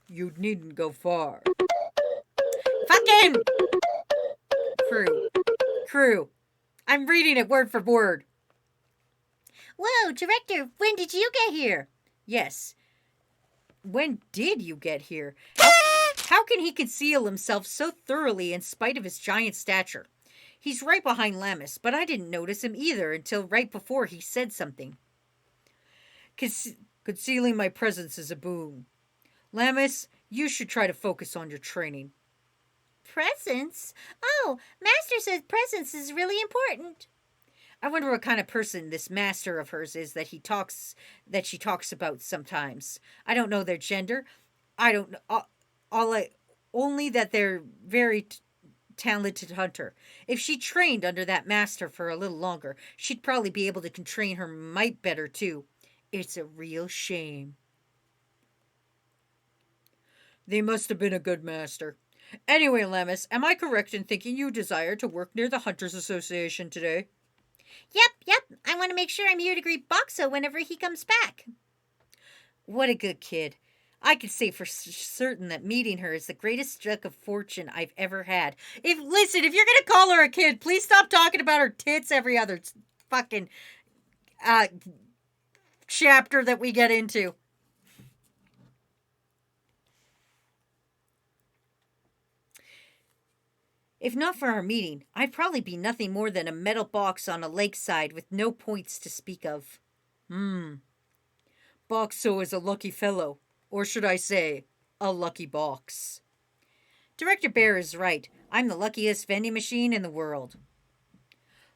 You needn't go far. Fucking! Crew. I'm reading it word for word. Whoa, director, when did you get here? Yes. When did you get here? How can he conceal himself so thoroughly in spite of his giant stature? He's right behind Lammis, but I didn't notice him either until right before he said something. Concealing my presence is a boon. Lammis, you should try to focus on your training. Presence? Oh, Master says presence is really important. I wonder what kind of person this master of hers is that she talks about sometimes. I don't know their gender. I don't know. Only that they're very talented hunter. If she trained under that master for a little longer, she'd probably be able to train her might better too. It's a real shame. They must have been a good master. Anyway, Lammis, am I correct in thinking you desire to work near the Hunters Association today? Yep. I want to make sure I'm here to greet Boxo whenever he comes back. What a good kid. I could say for certain that meeting her is the greatest stroke of fortune I've ever had. If you're going to call her a kid, please stop talking about her tits every other fucking chapter that we get into. If not for our meeting, I'd probably be nothing more than a metal box on a lakeside with no points to speak of. Boxo is a lucky fellow. Or should I say, a lucky box. Director Bear is right. I'm the luckiest vending machine in the world.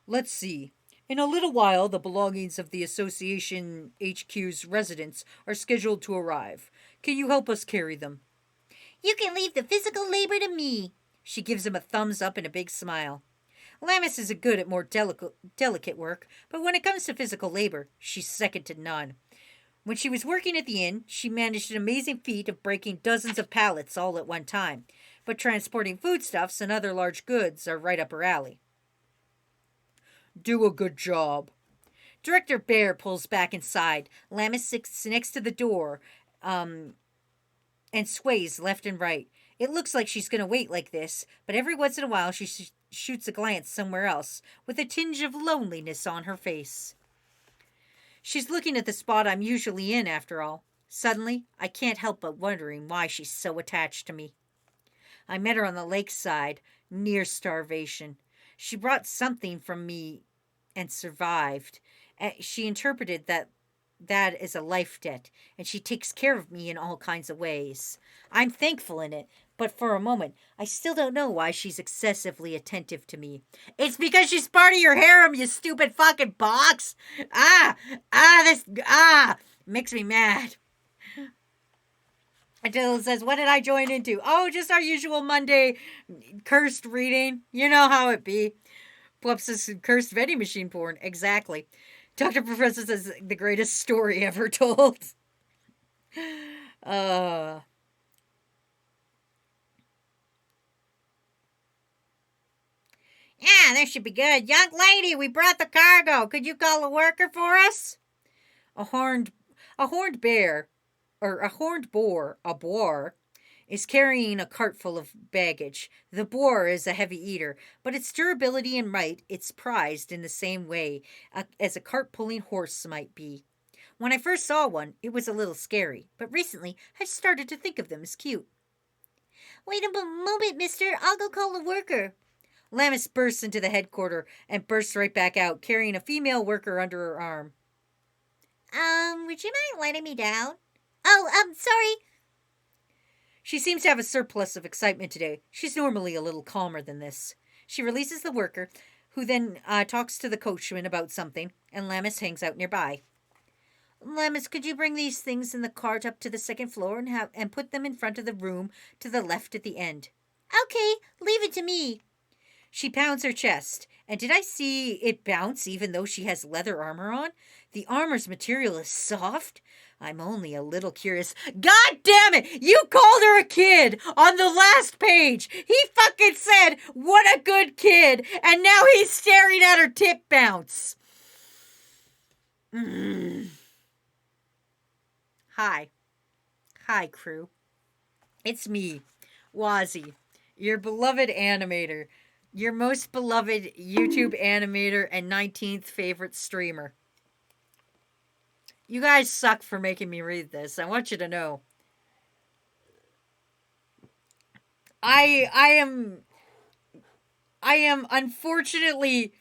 Let's see. In a little while, the belongings of the Association HQ's residents are scheduled to arrive. Can you help us carry them? You can leave the physical labor to me. She gives him a thumbs up and a big smile. Lammis is good at more delicate work, but when it comes to physical labor, she's second to none. When she was working at the inn, she managed an amazing feat of breaking dozens of pallets all at one time, but transporting foodstuffs and other large goods are right up her alley. Do a good job. Director Bear pulls back inside. Lammis sits next to the door and sways left and right. It looks like she's going to wait like this, but every once in a while she shoots a glance somewhere else, with a tinge of loneliness on her face. She's looking at the spot I'm usually in, after all. Suddenly, I can't help but wondering why she's so attached to me. I met her on the lakeside, near starvation. She brought something from me and survived. She interpreted that as a life debt, and she takes care of me in all kinds of ways. I'm thankful in it, but for a moment, I still don't know why she's excessively attentive to me. It's because she's part of your harem, you stupid fucking box! This makes me mad. Attila says, what did I join into? Oh, just our usual Monday cursed reading. You know how it be. Plup says, cursed vending machine porn. Exactly. Dr. Professor says, the greatest story ever told. Yeah, this should be good. Young lady, we brought the cargo. Could you call a worker for us? A horned boar, is carrying a cart full of baggage. The boar is a heavy eater, but its durability and might it's prized in the same way as a cart-pulling horse might be. When I first saw one, it was a little scary, but recently I've started to think of them as cute. Wait a moment, mister. I'll go call a worker. Lammis bursts into the headquarters and bursts right back out, carrying a female worker under her arm. Would you mind letting me down? Oh, sorry. She seems to have a surplus of excitement today. She's normally a little calmer than this. She releases the worker, who then talks to the coachman about something, and Lammis hangs out nearby. Lammis, could you bring these things in the cart up to the second floor and put them in front of the room to the left at the end? Okay, leave it to me. She pounds her chest, and did I see it bounce even though she has leather armor on? The armor's material is soft. I'm only a little curious. God damn it! You called her a kid on the last page! He fucking said, what a good kid! And now he's staring at her tip bounce! Hi, crew. It's me, Wazzy, your beloved animator. Your most beloved YouTube animator and 19th favorite streamer. You guys suck for making me read this. I want you to know. I am unfortunately,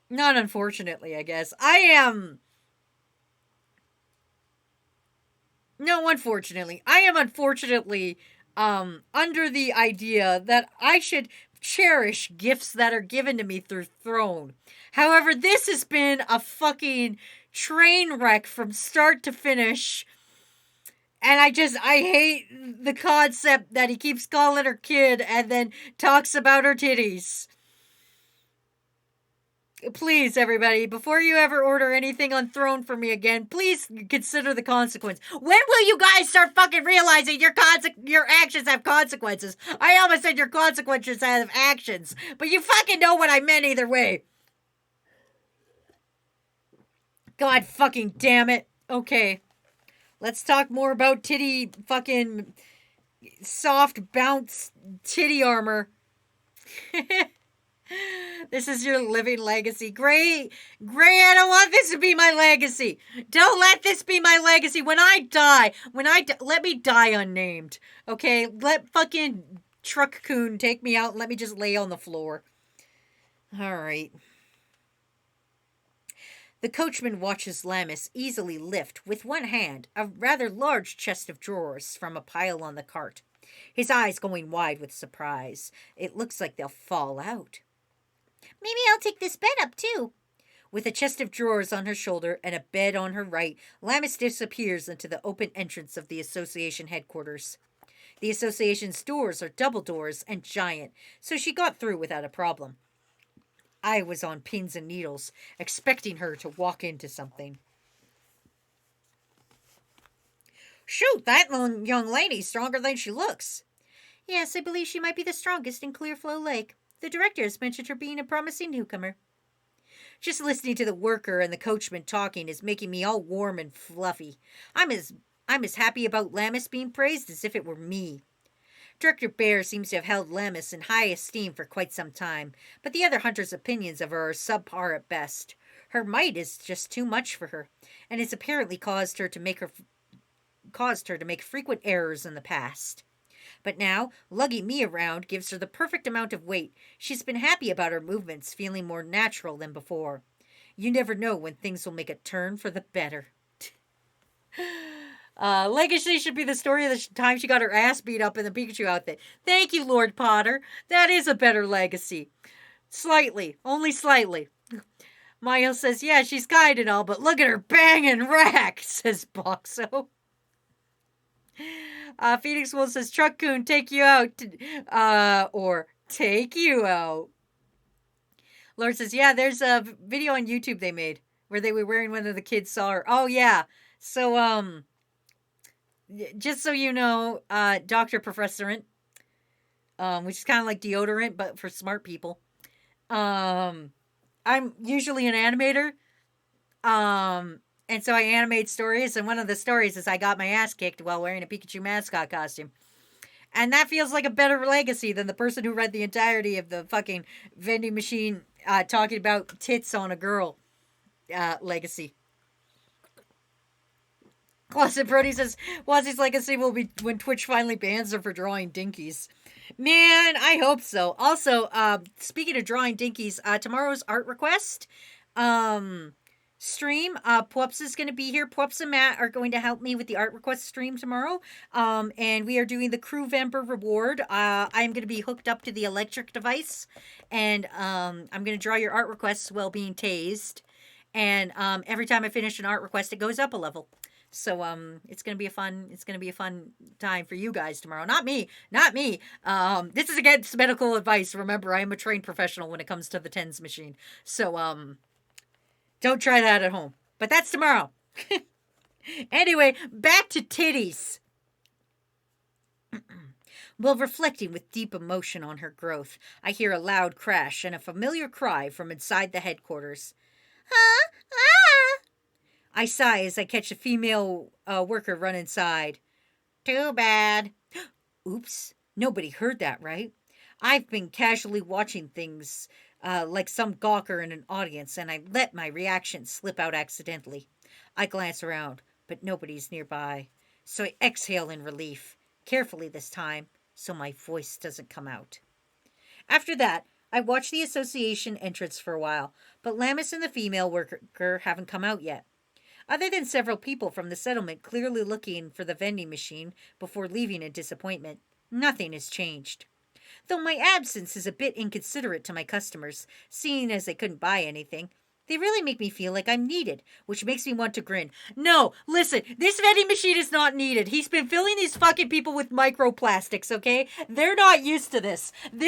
not unfortunately, I guess. Unfortunately. I am unfortunately under the idea that I should cherish gifts that are given to me through Throne. However, this has been a fucking train wreck from start to finish. And I hate the concept that he keeps calling her kid and then talks about her titties. Please, everybody, before you ever order anything on Throne for me again, please consider the consequence. When will you guys start fucking realizing your actions have consequences? I almost said your consequences have actions, but you fucking know what I meant either way. God fucking damn it. Okay. Let's talk more about titty fucking soft bounce titty armor. This is your living legacy. Gray, I don't want this to be my legacy. Don't let this be my legacy. When I die, let me die unnamed. Okay? Let fucking Truck Coon take me out and let me just lay on the floor. Alright. The coachman watches Lammis easily lift, with one hand, a rather large chest of drawers from a pile on the cart. His eyes going wide with surprise. It looks like they'll fall out. Maybe I'll take this bed up, too. With a chest of drawers on her shoulder and a bed on her right, Lammis disappears into the open entrance of the association headquarters. The association's doors are double doors and giant, so she got through without a problem. I was on pins and needles, expecting her to walk into something. Shoot, that young lady's stronger than she looks. Yes, I believe she might be the strongest in Clearflow Lake. The director has mentioned her being a promising newcomer. Just listening to the worker and the coachman talking is making me all warm and fluffy. I'm as happy about Lammas being praised as if it were me. Director Bear seems to have held Lammas in high esteem for quite some time, but the other hunters' opinions of her are subpar at best. Her might is just too much for her, and it's apparently caused her to make frequent errors in the past. But now, lugging me around gives her the perfect amount of weight. She's been happy about her movements, feeling more natural than before. You never know when things will make a turn for the better. Legacy should be the story of the time she got her ass beat up in the Pikachu outfit. Thank you, Lord Potter. That is a better legacy. Slightly. Only slightly. Mayo says, yeah, she's kind and all, but look at her banging rack, says Boxo. Phoenix Wolf says, Truck Coon, take you out. Or take you out. Lord says, yeah, there's a video on YouTube they made where they were wearing one of the kids saw her. Oh, yeah. So, just so you know, Dr. Professorant, which is kind of like deodorant, but for smart people. I'm usually an animator. And so I animate stories, and one of the stories is I got my ass kicked while wearing a Pikachu mascot costume. And that feels like a better legacy than the person who read the entirety of the fucking vending machine talking about tits on a girl legacy. Closet Brody says, Wazzy's legacy will be when Twitch finally bans her for drawing dinkies. Man, I hope so. Also, speaking of drawing dinkies, tomorrow's art request stream, Pwups is going to be here. Pwups and Matt are going to help me with the art request stream tomorrow. And we are doing the Crew Vamper reward. I'm going to be hooked up to the electric device, and I'm going to draw your art requests while being tased. And every time I finish an art request, it goes up a level. So it's gonna be a fun time for you guys tomorrow. Not me. This is against medical advice. Remember, I am a trained professional when it comes to the TENS machine. So don't try that at home. But that's tomorrow. Anyway, back to titties. While reflecting with deep emotion on her growth, I hear a loud crash and a familiar cry from inside the headquarters. Huh? Ah! I sigh as I catch a female worker run inside. Too bad. Oops, nobody heard that, right? I've been casually watching things like some gawker in an audience, and I let my reaction slip out accidentally. I glance around, but nobody's nearby, so I exhale in relief, carefully this time, so my voice doesn't come out. After that, I watch the association entrance for a while, but Lammas and the female worker haven't come out yet. Other than several people from the settlement clearly looking for the vending machine before leaving in disappointment, nothing has changed. Though my absence is a bit inconsiderate to my customers, seeing as they couldn't buy anything, they really make me feel like I'm needed, which makes me want to grin. No, listen, this vending machine is not needed. He's been filling these fucking people with microplastics, okay? They're not used to this. He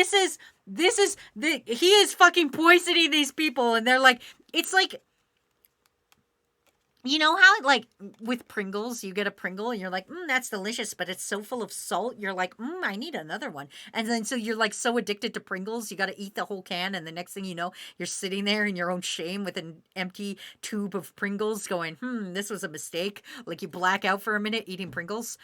is fucking poisoning these people, and they're like, it's like, you know how, like, with Pringles, you get a Pringle, and you're like, that's delicious, but it's so full of salt, you're like, I need another one. And then so you're, like, so addicted to Pringles, you gotta eat the whole can, and the next thing you know, you're sitting there in your own shame with an empty tube of Pringles going, this was a mistake. Like, you black out for a minute eating Pringles.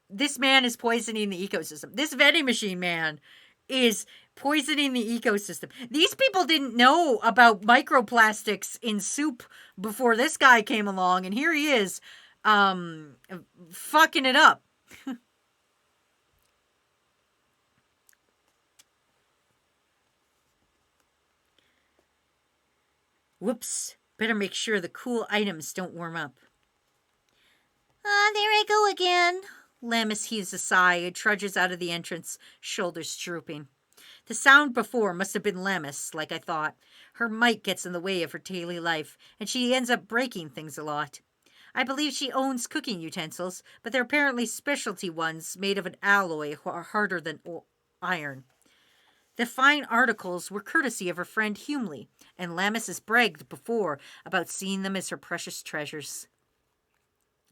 This man is poisoning the ecosystem. This vending machine man is poisoning the ecosystem. These people didn't know about microplastics in soup before this guy came along, and here he is fucking it up. Whoops. Better make sure the cool items don't warm up. There I go again. Lammas heaves a sigh and trudges out of the entrance, shoulders drooping. The sound before must have been Lammas, like I thought. Her might gets in the way of her daily life, and she ends up breaking things a lot. I believe she owns cooking utensils, but they're apparently specialty ones made of an alloy harder than iron. The fine articles were courtesy of her friend Humley, and Lammas has bragged before about seeing them as her precious treasures.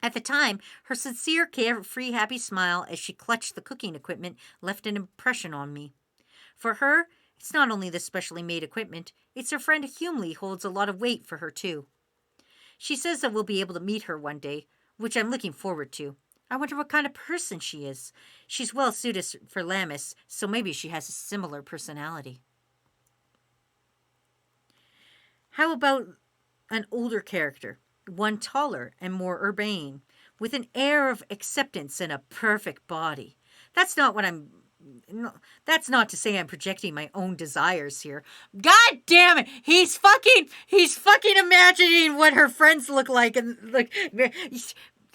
At the time, her sincere, carefree, happy smile as she clutched the cooking equipment left an impression on me. For her, it's not only the specially made equipment, it's her friend Humley holds a lot of weight for her, too. She says that we'll be able to meet her one day, which I'm looking forward to. I wonder what kind of person she is. She's well suited for Lammas, so maybe she has a similar personality. How about an older character, one taller and more urbane, with an air of acceptance and a perfect body? That's not to say I'm projecting my own desires here. God damn it! He's fucking imagining what her friends look like, and like,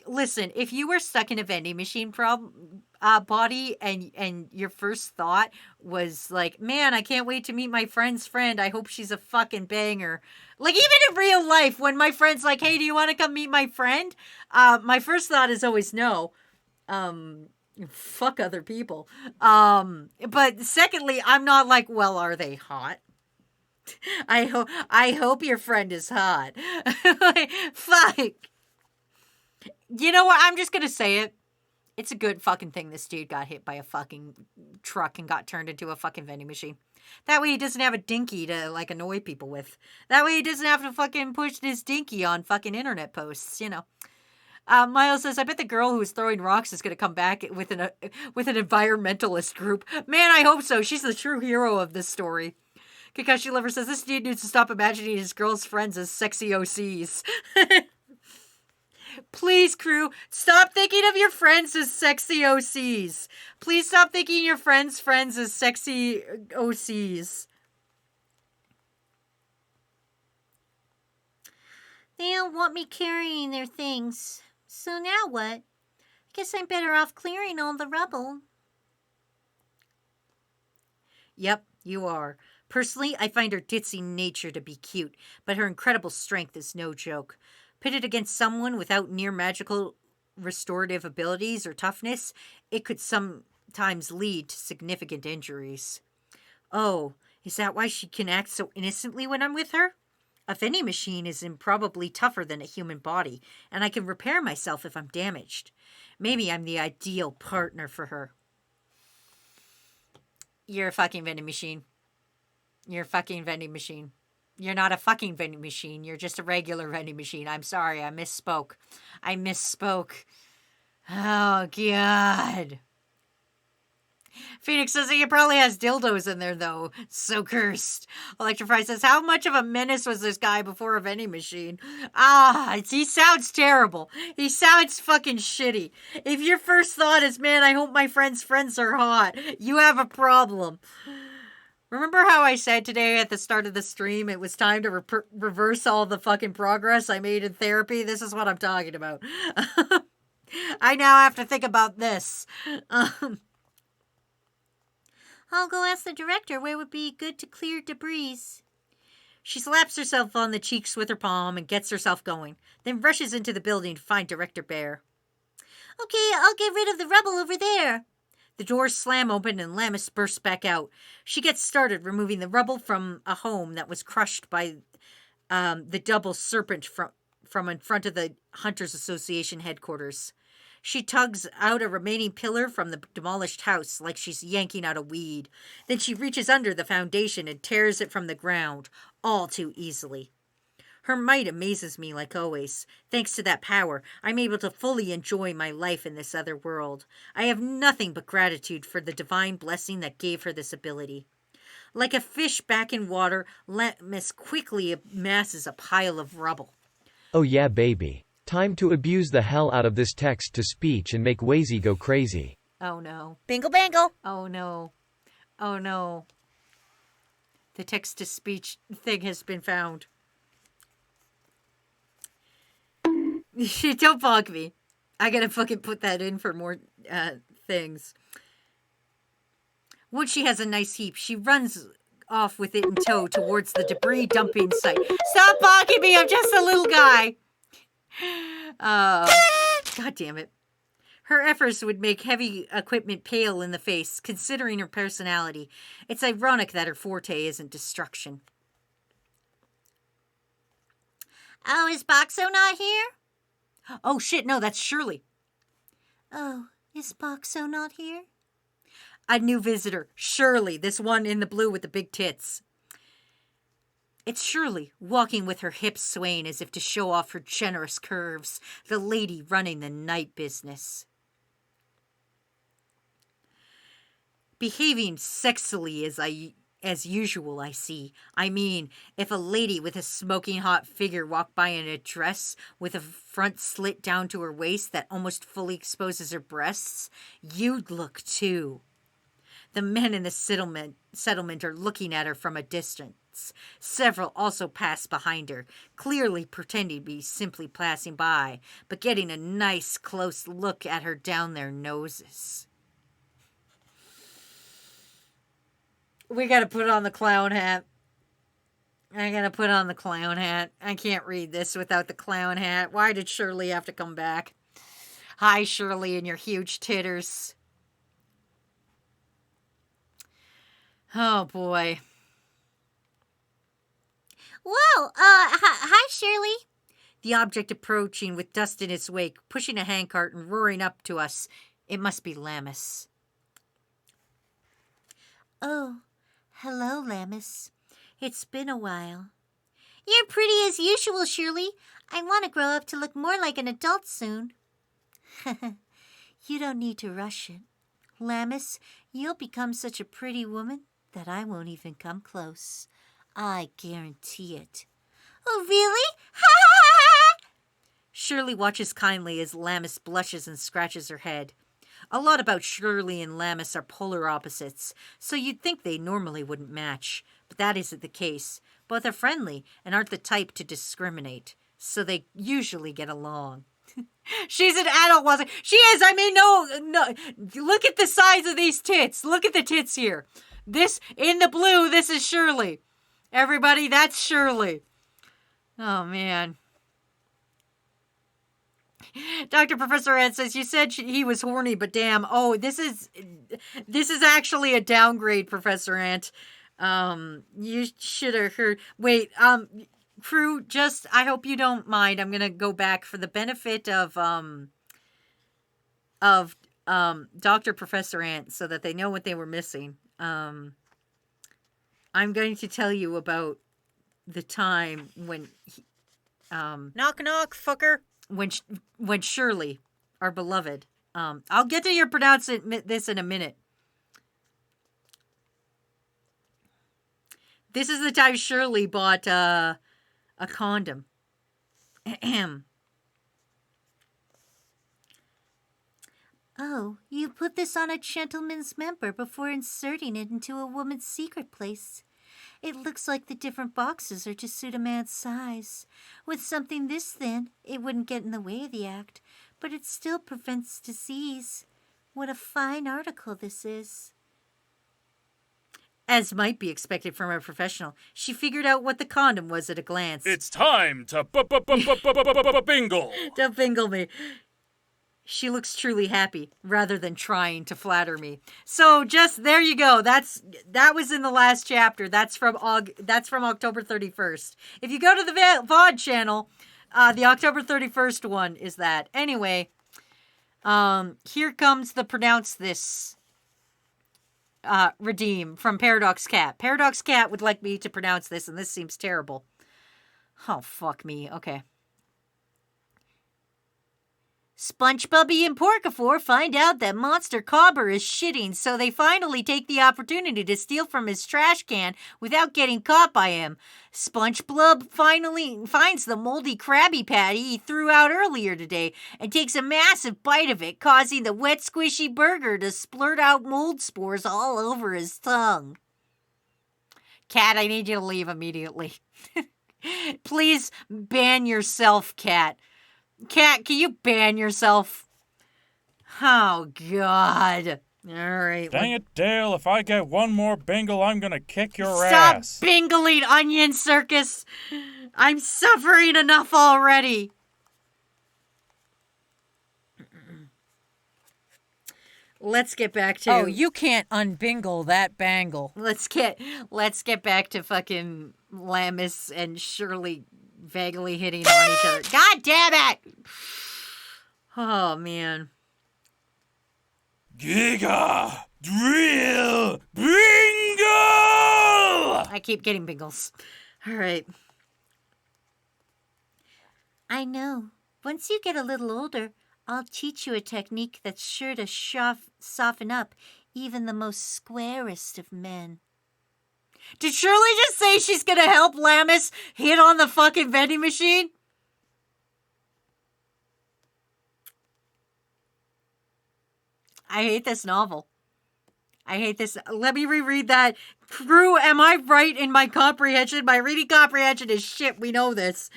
listen, if you were stuck in a vending machine body and your first thought was like, man, I can't wait to meet my friend's friend. I hope she's a fucking banger. Like, even in real life, when my friend's like, hey, do you want to come meet my friend? My first thought is always no. Fuck other people. But secondly, I'm not like, well, are they hot? I hope your friend is hot. Like, fuck. You know what? I'm just gonna say it. It's a good fucking thing this dude got hit by a fucking truck and got turned into a fucking vending machine. That way he doesn't have a dinky to, like, annoy people with. That way he doesn't have to fucking push his dinky on fucking internet posts, you know. Miles says, I bet the girl who was throwing rocks is going to come back with an environmentalist group. Man, I hope so. She's the true hero of this story. Kakashi Lover says, this dude needs to stop imagining his girl's friends as sexy OCs. Please, crew, stop thinking of your friends as sexy OCs. Please stop thinking your friends' friends as sexy OCs. They don't want me carrying their things. So now what? Guess I'm better off clearing all the rubble. Yep, you are. Personally, I find her ditzy nature to be cute, but her incredible strength is no joke. Pitted against someone without near magical restorative abilities or toughness, it could sometimes lead to significant injuries. Oh, is that why she can act so innocently when I'm with her? A vending machine is improbably tougher than a human body, and I can repair myself if I'm damaged. Maybe I'm the ideal partner for her. You're a fucking vending machine. You're a fucking vending machine. You're not a fucking vending machine. You're just a regular vending machine. I'm sorry. I misspoke. Oh, God. Phoenix says he probably has dildos in there, though. So cursed. Electrify says, how much of a menace was this guy before a vending machine? He sounds terrible. He sounds fucking shitty. If your first thought is, man, I hope my friend's friends are hot, you have a problem. Remember how I said today at the start of the stream it was time to reverse all the fucking progress I made in therapy? This is what I'm talking about. I now have to think about this. I'll go ask the director where would be good to clear debris. She slaps herself on the cheeks with her palm and gets herself going, then rushes into the building to find Director Bear. Okay, I'll get rid of the rubble over there. The doors slam open and Lammas bursts back out. She gets started removing the rubble from a home that was crushed by the double serpent from in front of the Hunters Association headquarters. She tugs out a remaining pillar from the demolished house like she's yanking out a weed. Then she reaches under the foundation and tears it from the ground, all too easily. Her might amazes me like always. Thanks to that power, I'm able to fully enjoy my life in this other world. I have nothing but gratitude for the divine blessing that gave her this ability. Like a fish back in water, Lammas quickly amasses a pile of rubble. Oh yeah, baby. Time to abuse the hell out of this text-to-speech and make Wazy go crazy. Oh no. Bingle bangle. Oh no. Oh no. The text-to-speech thing has been found. Don't bug me. I gotta fucking put that in for more things. Once she has a nice heap, she runs off with it in tow towards the debris dumping site. Stop bugging me, I'm just a little guy. God damn it. Her efforts would make heavy equipment pale in the face, considering her personality. It's ironic that her forte isn't destruction. Oh, is Boxo not here? Oh shit, no, that's Shirley. Oh, is Boxo not here? A new visitor, Shirley, this one in the blue with the big tits. It's Shirley, walking with her hips swaying as if to show off her generous curves, the lady running the night business. Behaving sexily as usual, I see. I mean, if a lady with a smoking hot figure walked by in a dress with a front slit down to her waist that almost fully exposes her breasts, you'd look too. The men in the settlement are looking at her from a distance. Several also pass behind her, clearly pretending to be simply passing by, but getting a nice close look at her down their noses. We gotta put on the clown hat. I gotta put on the clown hat. I can't read this without the clown hat. Why did Shirley have to come back? Hi, Shirley, and your huge titters. Oh, boy. Whoa, hi, Shirley. The object approaching with dust in its wake, pushing a handcart and roaring up to us. It must be Lammas. Oh, hello, Lammas. It's been a while. You're pretty as usual, Shirley. I want to grow up to look more like an adult soon. You don't need to rush it. Lammas, you'll become such a pretty woman that I won't even come close. I guarantee it. Oh, really? Shirley watches kindly as Lammas blushes and scratches her head. A lot about Shirley and Lammas are polar opposites, so you'd think they normally wouldn't match. But that isn't the case. Both are friendly and aren't the type to discriminate, so they usually get along. She's an adult, wasn't she? Is. I mean, no. Look at the size of these tits. Look at the tits here. This, in the blue, this is Shirley. Everybody, that's Shirley. Oh, man. Dr. Professor Ed says, you said he was horny, but damn. Oh, this is actually a downgrade, Professor Ant. You should have heard. Wait, crew, just, I hope you don't mind. I'm going to go back for the benefit of Dr. Professor Ant so that they know what they were missing. I'm going to tell you about the time when knock knock fucker, when Shirley, our beloved, I'll get to your pronouncing this in a minute. This is the time Shirley bought a condom. Oh, you put this on a gentleman's member before inserting it into a woman's secret place. It looks like the different boxes are to suit a man's size. With something this thin, it wouldn't get in the way of the act, but it still prevents disease. What a fine article this is. As might be expected from a professional, she figured out what the condom was at a glance. It's time to bingle. Don't bingle me. She looks truly happy, rather than trying to flatter me. So just there you go. That was in the last chapter. That's from October 31st. If you go to the VOD channel, the October 31st one is that. Anyway, here comes the pronounce this. Redeem from Paradox Cat. Paradox Cat would like me to pronounce this, and this seems terrible. Oh, fuck me. Okay. SpongeBubby and Porcafor find out that Monster Cobber is shitting, so they finally take the opportunity to steal from his trash can without getting caught by him. SpongeBlub finally finds the moldy Krabby Patty he threw out earlier today and takes a massive bite of it, causing the wet squishy burger to splurt out mold spores all over his tongue. Cat, I need you to leave immediately. Please ban yourself, Cat. Cat, can you ban yourself? Oh, God. All right. Dang it, Dale. If I get one more bingle, I'm going to kick your Stop ass. Stop bingling, Onion Circus. I'm suffering enough already. let's get back to. Oh, you can't unbingle that bangle. Let's get back to fucking Lamis and Shirley vaguely hitting on each other. God damn it! Oh man. Giga Drill Bingo! I keep getting bingles. All right. I know. Once you get a little older, I'll teach you a technique that's sure to soften up even the most squarest of men. Did Shirley just say she's gonna help Lamis hit on the fucking vending machine? I hate this novel. I hate this. Let me reread that. Crew, am I right in my comprehension? My reading comprehension is shit. We know this.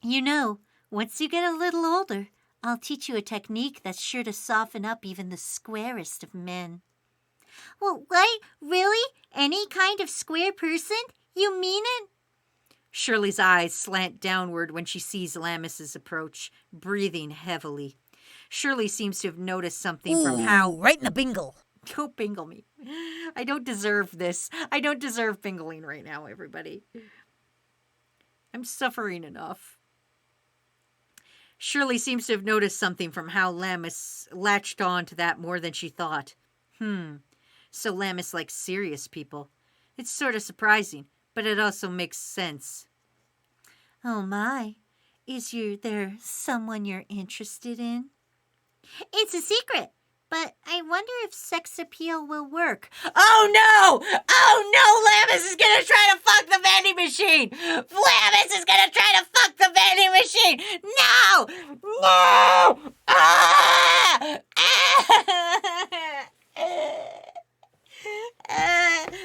You know, once you get a little older, I'll teach you a technique that's sure to soften up even the squarest of men. Well, what? Really? Any kind of square person? You mean it? Shirley's eyes slant downward when she sees Lamis's approach, breathing heavily. Shirley seems to have noticed something from how... right in the bingle. Don't bingle me. I don't deserve this. I don't deserve bingling right now, everybody. I'm suffering enough. Shirley seems to have noticed something from how Lamis latched on to that more than she thought. So Lamis likes serious people. It's sort of surprising, but it also makes sense. Oh my. Is there someone you're interested in? It's a secret, but I wonder if sex appeal will work. Oh no! Oh no! Lamis is gonna try to fuck the vending machine! Lamis is gonna try to fuck the vending machine! No! No! Ah!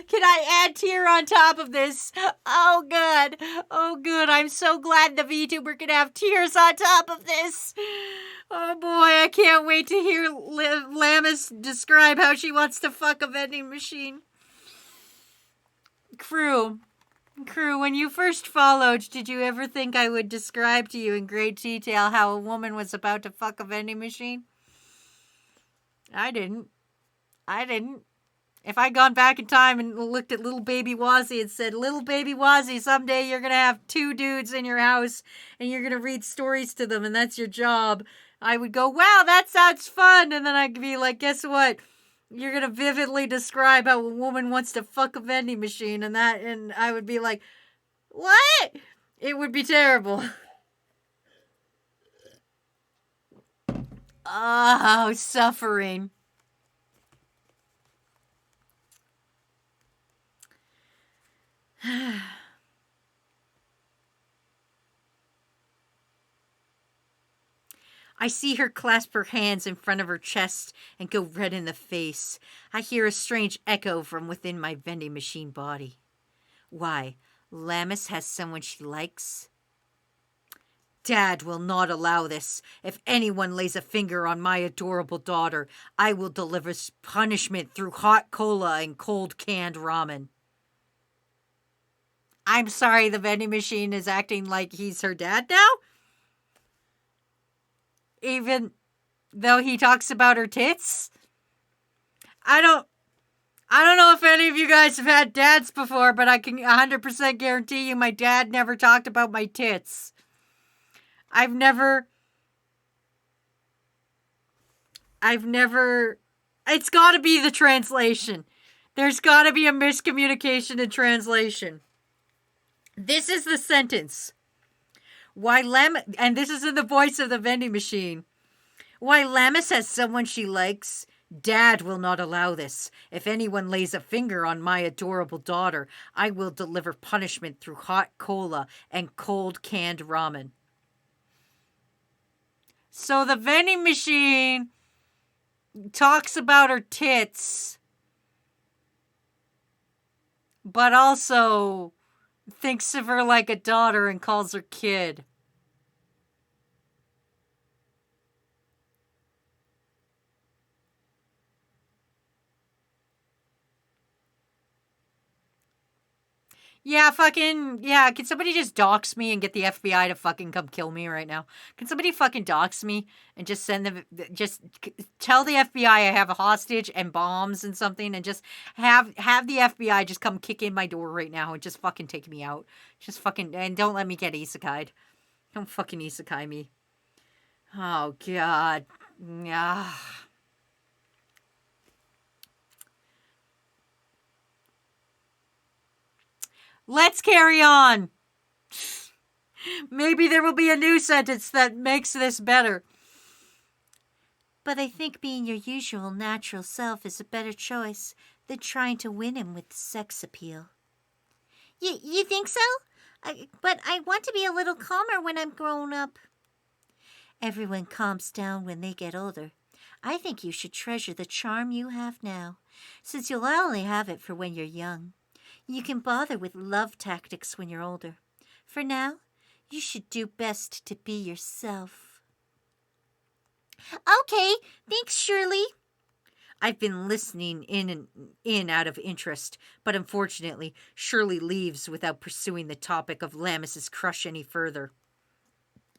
Can I add tear on top of this? Oh, good. Oh, good. I'm so glad the VTuber can have tears on top of this. Oh, boy. I can't wait to hear Lamis describe how she wants to fuck a vending machine. Crew, when you first followed, did you ever think I would describe to you in great detail how a woman was about to fuck a vending machine? I didn't. If I'd gone back in time and looked at little baby Wazzy and said, little baby Wazzy, someday you're going to have 2 dudes in your house and you're going to read stories to them and that's your job, I would go, wow, that sounds fun. And then I'd be like, guess what? You're going to vividly describe how a woman wants to fuck a vending machine and I would be like, what? It would be terrible. Oh, suffering. I see her clasp her hands in front of her chest and go red in the face. I hear a strange echo from within my vending machine body. Why, Lamis has someone she likes? Dad will not allow this. If anyone lays a finger on my adorable daughter, I will deliver punishment through hot cola and cold canned ramen. I'm sorry, the vending machine is acting like he's her dad now? Even though he talks about her tits? I don't know if any of you guys have had dads before, but I can 100% guarantee you my dad never talked about my tits. I've never, it's gotta be the translation. There's gotta be a miscommunication in translation. This is the sentence. And this is in the voice of the vending machine. Why Lamis has someone she likes. Dad will not allow this. If anyone lays a finger on my adorable daughter, I will deliver punishment through hot cola and cold canned ramen. So the vending machine talks about her tits, but also thinks of her like a daughter and calls her kid. Yeah, fucking, yeah, can somebody just dox me and get the FBI to fucking come kill me right now? Can somebody fucking dox me and just send them, tell the FBI I have a hostage and bombs and something, and just have the FBI just come kick in my door right now and just fucking take me out. Just fucking, and don't let me get isekai'd. Don't fucking isekai me. Oh, God. Yeah. Let's carry on. Maybe there will be a new sentence that makes this better. But I think being your usual natural self is a better choice than trying to win him with sex appeal. You think so? But I want to be a little calmer when I'm grown up. Everyone calms down when they get older. I think you should treasure the charm you have now, since you'll only have it for when you're young. You can bother with love tactics when you're older. For now, you should do best to be yourself. Okay, thanks, Shirley. I've been listening in out of interest, but unfortunately, Shirley leaves without pursuing the topic of Lammis's crush any further.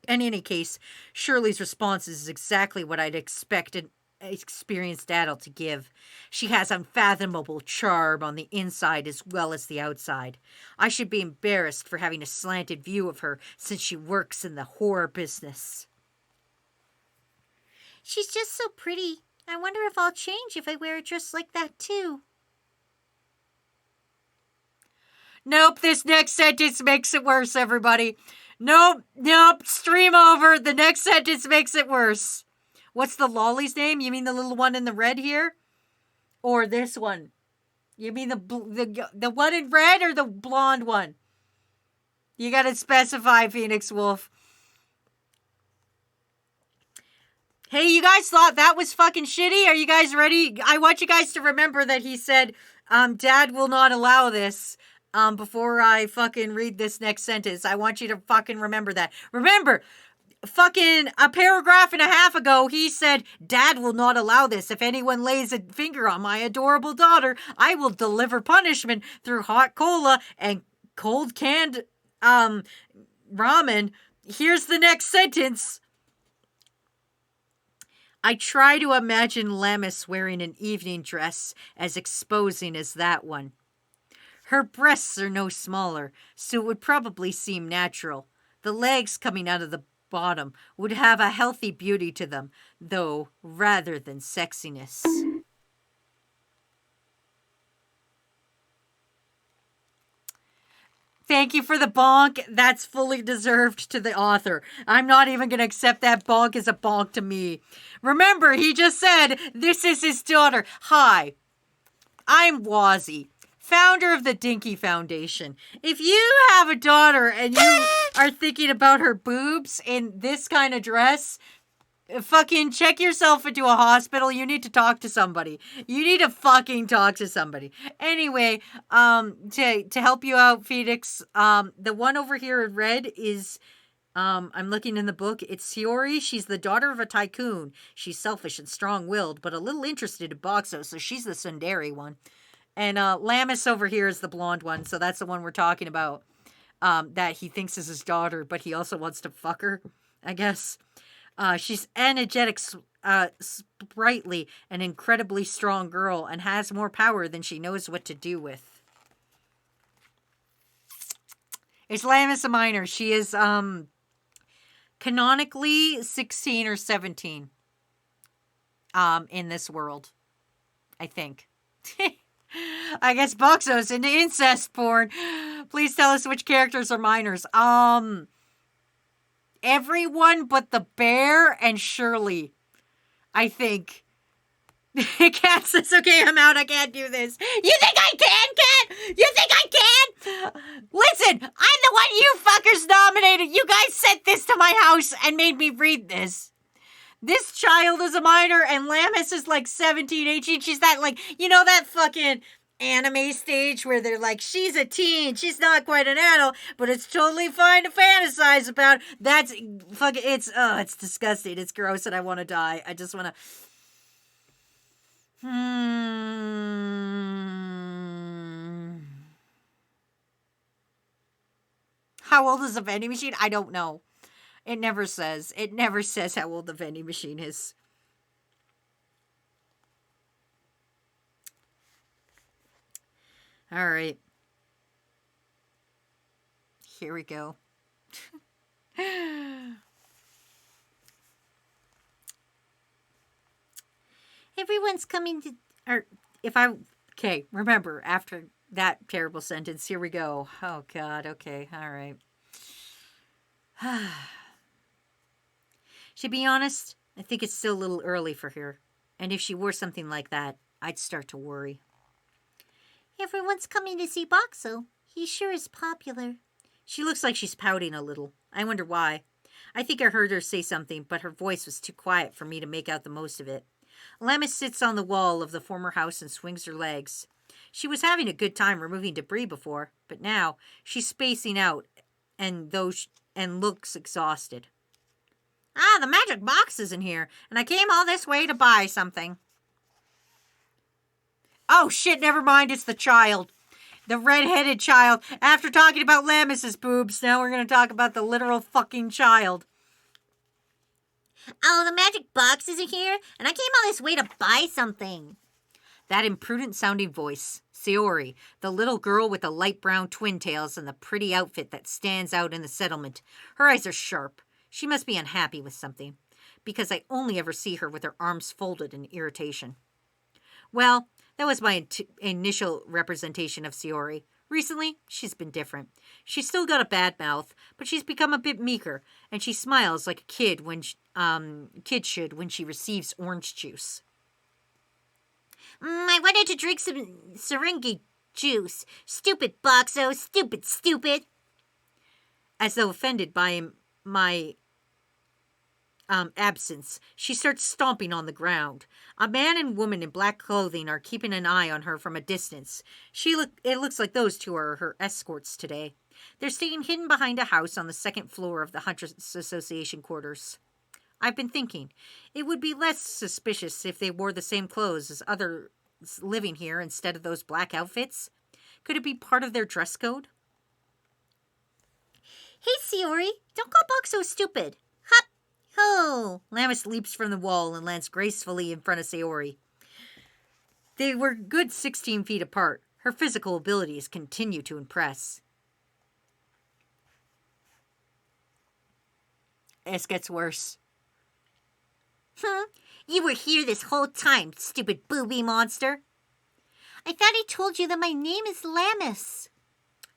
In any case, Shirley's response is exactly what I'd expect an experienced adult to give. She has unfathomable charm on the inside as well as the outside. I should be embarrassed for having a slanted view of her since she works in the horror business. She's just so pretty. I wonder if I'll change if I wear a dress like that too. Nope, this next sentence makes it worse, everybody. Nope, stream over. The next sentence makes it worse. What's the lolly's name? You mean the little one in the red here? Or this one? You mean the one in red or the blonde one? You gotta specify, Phoenix Wolf. Hey, you guys thought that was fucking shitty? Are you guys ready? I want you guys to remember that he said, Dad will not allow this. Before I fucking read this next sentence, I want you to fucking remember that. Remember, fucking a paragraph and a half ago, he said, Dad will not allow this. If anyone lays a finger on my adorable daughter, I will deliver punishment through hot cola and cold canned, ramen. Here's the next sentence. I try to imagine Lammis wearing an evening dress as exposing as that one. Her breasts are no smaller, so it would probably seem natural. The legs coming out of the bottom would have a healthy beauty to them, though, rather than sexiness. Thank you for the bonk. That's fully deserved to the author. I'm not even going to accept that bonk as a bonk to me. Remember, he just said, this is his daughter. Hi, I'm Wazzy, founder of the Dinky Foundation. If you have a daughter and you are thinking about her boobs in this kind of dress, fucking check yourself into a hospital. You need to talk to somebody. You need to fucking talk to somebody. Anyway, to help you out, Phoenix, the one over here in red is, I'm looking in the book. It's Shiori. She's the daughter of a tycoon. She's selfish and strong-willed, but a little interested in boxo, so she's the tsundere one. And Lammis over here is the blonde one, so that's the one we're talking about. That he thinks is his daughter, but he also wants to fuck her, I guess. She's energetic, sprightly, an incredibly strong girl, and has more power than she knows what to do with. Is Lammis a minor? She is canonically 16 or 17 in this world, I think. I guess Boxo's into incest porn. Please tell us which characters are minors. Everyone but the bear and Shirley, I think. Cat says, okay, I'm out. I can't do this. You think I can, Cat? You think I can? Listen, I'm the one you fuckers nominated. You guys sent this to my house and made me read this. This child is a minor and Lammis is like 17, 18. She's that like, you know that fucking anime stage where they're like, she's a teen, she's not quite an adult, but it's totally fine to fantasize about. That's fucking, it's disgusting. It's gross and I want to die. I just want to. How old is a vending machine? I don't know. It never says. It never says how old the vending machine is. All right. Here we go. Everyone's coming to. Or if I. Okay, remember, after that terrible sentence, here we go. Oh, God. Okay. All right. To be honest, I think it's still a little early for her. And if she wore something like that, I'd start to worry. Everyone's coming to see Boxo. He sure is popular. She looks like she's pouting a little. I wonder why. I think I heard her say something, but her voice was too quiet for me to make out the most of it. Lammis sits on the wall of the former house and swings her legs. She was having a good time removing debris before, but now she's spacing out and looks exhausted. Ah, the magic box isn't here, and I came all this way to buy something. Oh shit, never mind, it's the child. The red-headed child. After talking about Lammis's boobs, now we're going to talk about the literal fucking child. Oh, the magic box isn't here, and I came all this way to buy something. That imprudent-sounding voice. Sayori, the little girl with the light brown twin tails and the pretty outfit that stands out in the settlement. Her eyes are sharp. She must be unhappy with something, because I only ever see her with her arms folded in irritation. Well, that was my initial representation of Sayori. Recently, she's been different. She's still got a bad mouth, but she's become a bit meeker, and she smiles like a kid kid should when she receives orange juice. I wanted to drink some syringe juice. Stupid Boxo, stupid. As though offended by my absence, she starts stomping on the ground. A man and woman in black clothing are keeping an eye on her from a distance. It looks like those two are her escorts today. They're staying hidden behind a house on the second floor of the Hunters Association quarters. I've been thinking, it would be less suspicious if they wore the same clothes as others living here instead of those black outfits. Could it be part of their dress code? Hey, Sayori, don't call Boxo stupid. Hop, ho. Lammis leaps from the wall and lands gracefully in front of Sayori. They were good 16 feet apart. Her physical abilities continue to impress. This gets worse. You were here this whole time, stupid booby monster. I thought I told you that my name is Lammis.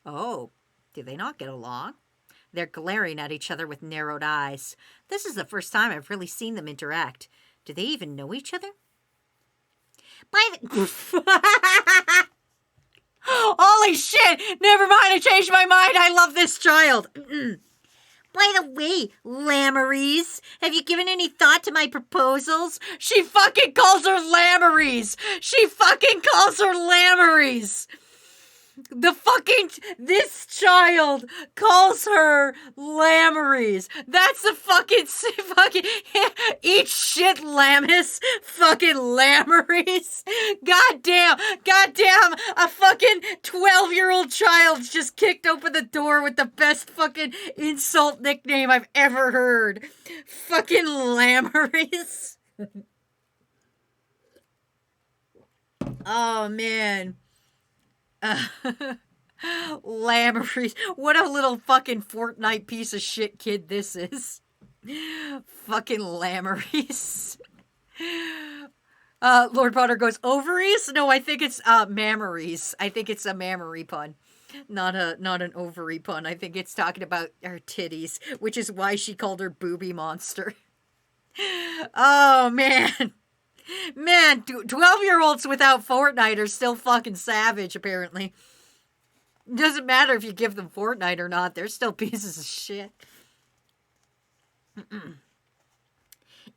Oh, do they not get along? They're glaring at each other with narrowed eyes. This is the first time I've really seen them interact. Do they even know each other? Holy shit! Never mind, I changed my mind. I love this child. By the way, Lammaries, have you given any thought to my proposals? She fucking calls her Lammaries. This child calls her Lammaries. That's the fucking, eat shit, Lammis. Fucking Lammaries. Goddamn, a fucking 12-year-old child just kicked open the door with the best fucking insult nickname I've ever heard. Fucking Lammaries. Oh, man. Lammaries. What a little fucking Fortnite piece of shit kid this is. Fucking Lammaries. Lord Potter goes, ovaries? No, I think it's mammaries. I think it's a mammary pun. Not an ovary pun. I think it's talking about her titties, which is why she called her booby monster. Oh, man. Man, 12-year-olds without Fortnite are still fucking savage, apparently. Doesn't matter if you give them Fortnite or not, they're still pieces of shit.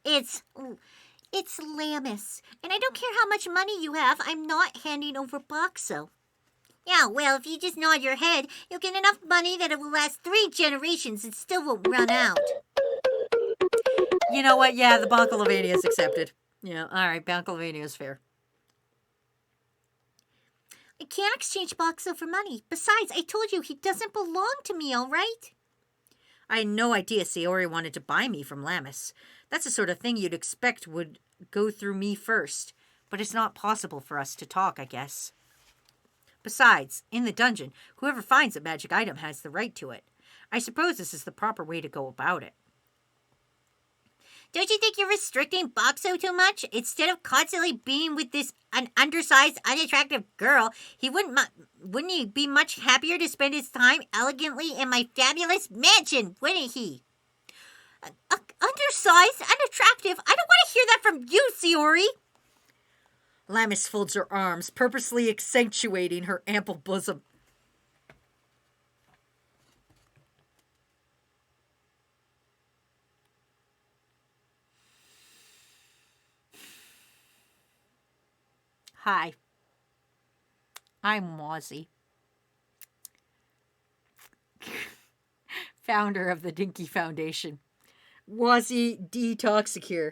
It's Lammis, and I don't care how much money you have, I'm not handing over Boxo. Yeah, well, if you just nod your head, you'll get enough money that it will last 3 generations and still won't run out. You know what? Yeah, the Bonkalovania is accepted. Yeah, alright, Bonkalovania is fair. I can't exchange Boxo for money. Besides, I told you he doesn't belong to me, all right? I had no idea Sayori wanted to buy me from Lamis. That's the sort of thing you'd expect would go through me first. But it's not possible for us to talk, I guess. Besides, in the dungeon, whoever finds a magic item has the right to it. I suppose this is the proper way to go about it. Don't you think you're restricting Boxo too much? Instead of constantly being with this undersized, unattractive girl, wouldn't he be much happier to spend his time elegantly in my fabulous mansion, wouldn't he? Undersized, unattractive? I don't want to hear that from you, Sayori. Lamis folds her arms, purposely accentuating her ample bosom. Hi, I'm Wazzy, founder of the Dinky Foundation. Wazzy Detoxicure,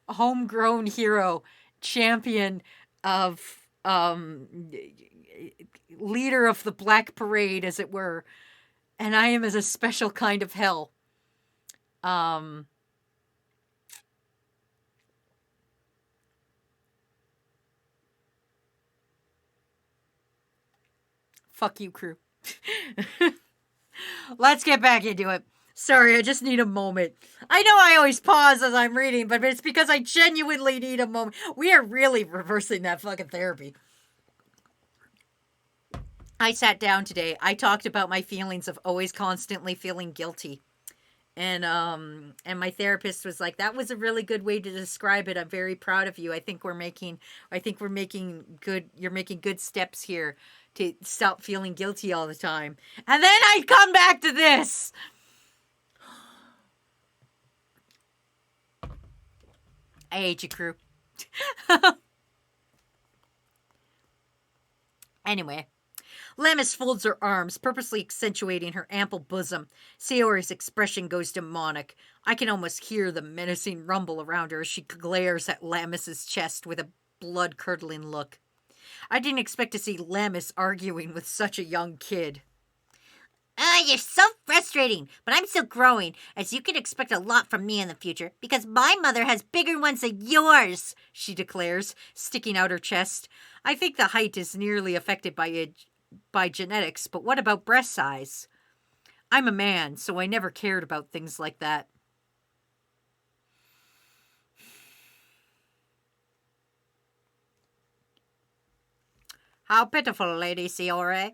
homegrown hero, champion of, leader of the Black Parade, as it were, and I am as a special kind of hell. Fuck you, crew. Let's get back into it. Sorry, I just need a moment. I know I always pause as I'm reading, but it's because I genuinely need a moment. We are really reversing that fucking therapy. I sat down today. I talked about my feelings of always constantly feeling guilty. And my therapist was like, that was a really good way to describe it. I'm very proud of you. I think we're making good steps here to stop feeling guilty all the time. And then I come back to this. I hate you, crew. Anyway, Lamis folds her arms, purposely accentuating her ample bosom. Sayori's expression goes demonic. I can almost hear the menacing rumble around her as she glares at Lamis's chest with a blood-curdling look. I didn't expect to see Lamis arguing with such a young kid. You're so frustrating, but I'm still growing, as you can expect a lot from me in the future, because my mother has bigger ones than yours, she declares, sticking out her chest. I think the height is nearly affected by genetics, but what about breast size? I'm a man, so I never cared about things like that. How pitiful, Lady Sayori.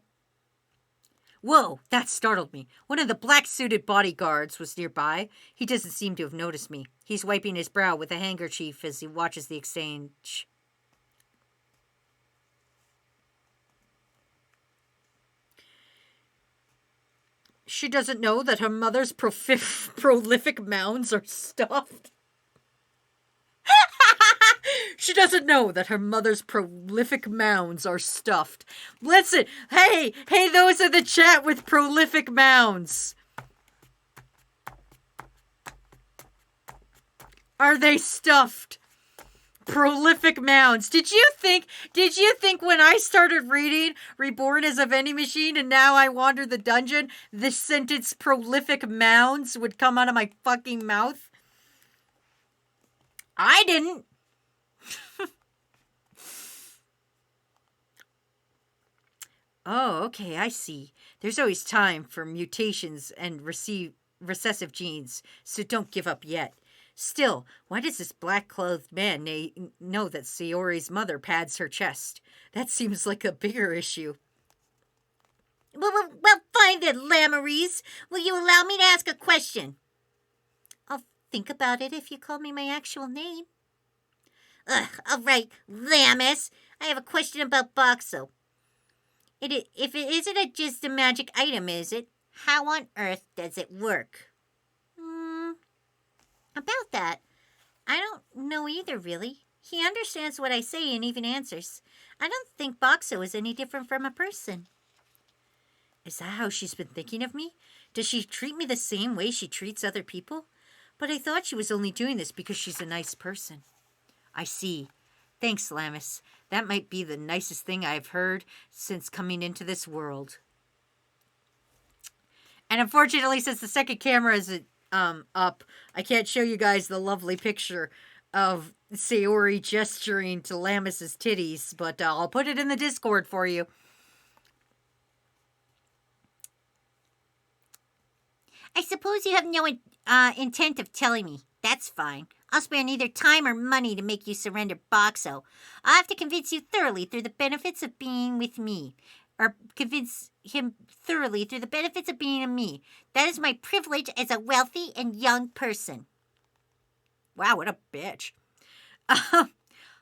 Whoa, that startled me. One of the black-suited bodyguards was nearby. He doesn't seem to have noticed me. He's wiping his brow with a handkerchief as he watches the exchange. She doesn't know that her mother's prolific mounds are stuffed. She doesn't know that her mother's prolific mounds are stuffed. Listen, hey, those in the chat with prolific mounds. Are they stuffed? Prolific mounds. Did you think when I started reading Reborn as a Vending Machine and now I wander the dungeon, this sentence prolific mounds would come out of my fucking mouth? I didn't. Oh, okay, I see. There's always time for mutations and recessive genes, so don't give up yet. Still, why does this black-clothed man know that Sayori's mother pads her chest? That seems like a bigger issue. Well, fine then, Lammaries. Will you allow me to ask a question? I'll think about it if you call me my actual name. All right, Lammis. I have a question about Boxo. If it isn't just a magic item, is it? How on earth does it work? About that, I don't know either, really. He understands what I say and even answers. I don't think Boxo is any different from a person. Is that how she's been thinking of me? Does she treat me the same way she treats other people? But I thought she was only doing this because she's a nice person. I see. Thanks, Lamis. That might be the nicest thing I've heard since coming into this world. And unfortunately, since the second camera is up, I can't show you guys the lovely picture of Sayori gesturing to Lammis's titties, but I'll put it in the Discord for you. I suppose you have no intent of telling me. That's fine. I'll spare neither time or money to make you surrender Boxo. I'll have to convince you thoroughly through the benefits of being with me. Or convince him thoroughly through the benefits of being a me. That is my privilege as a wealthy and young person. Wow, what a bitch.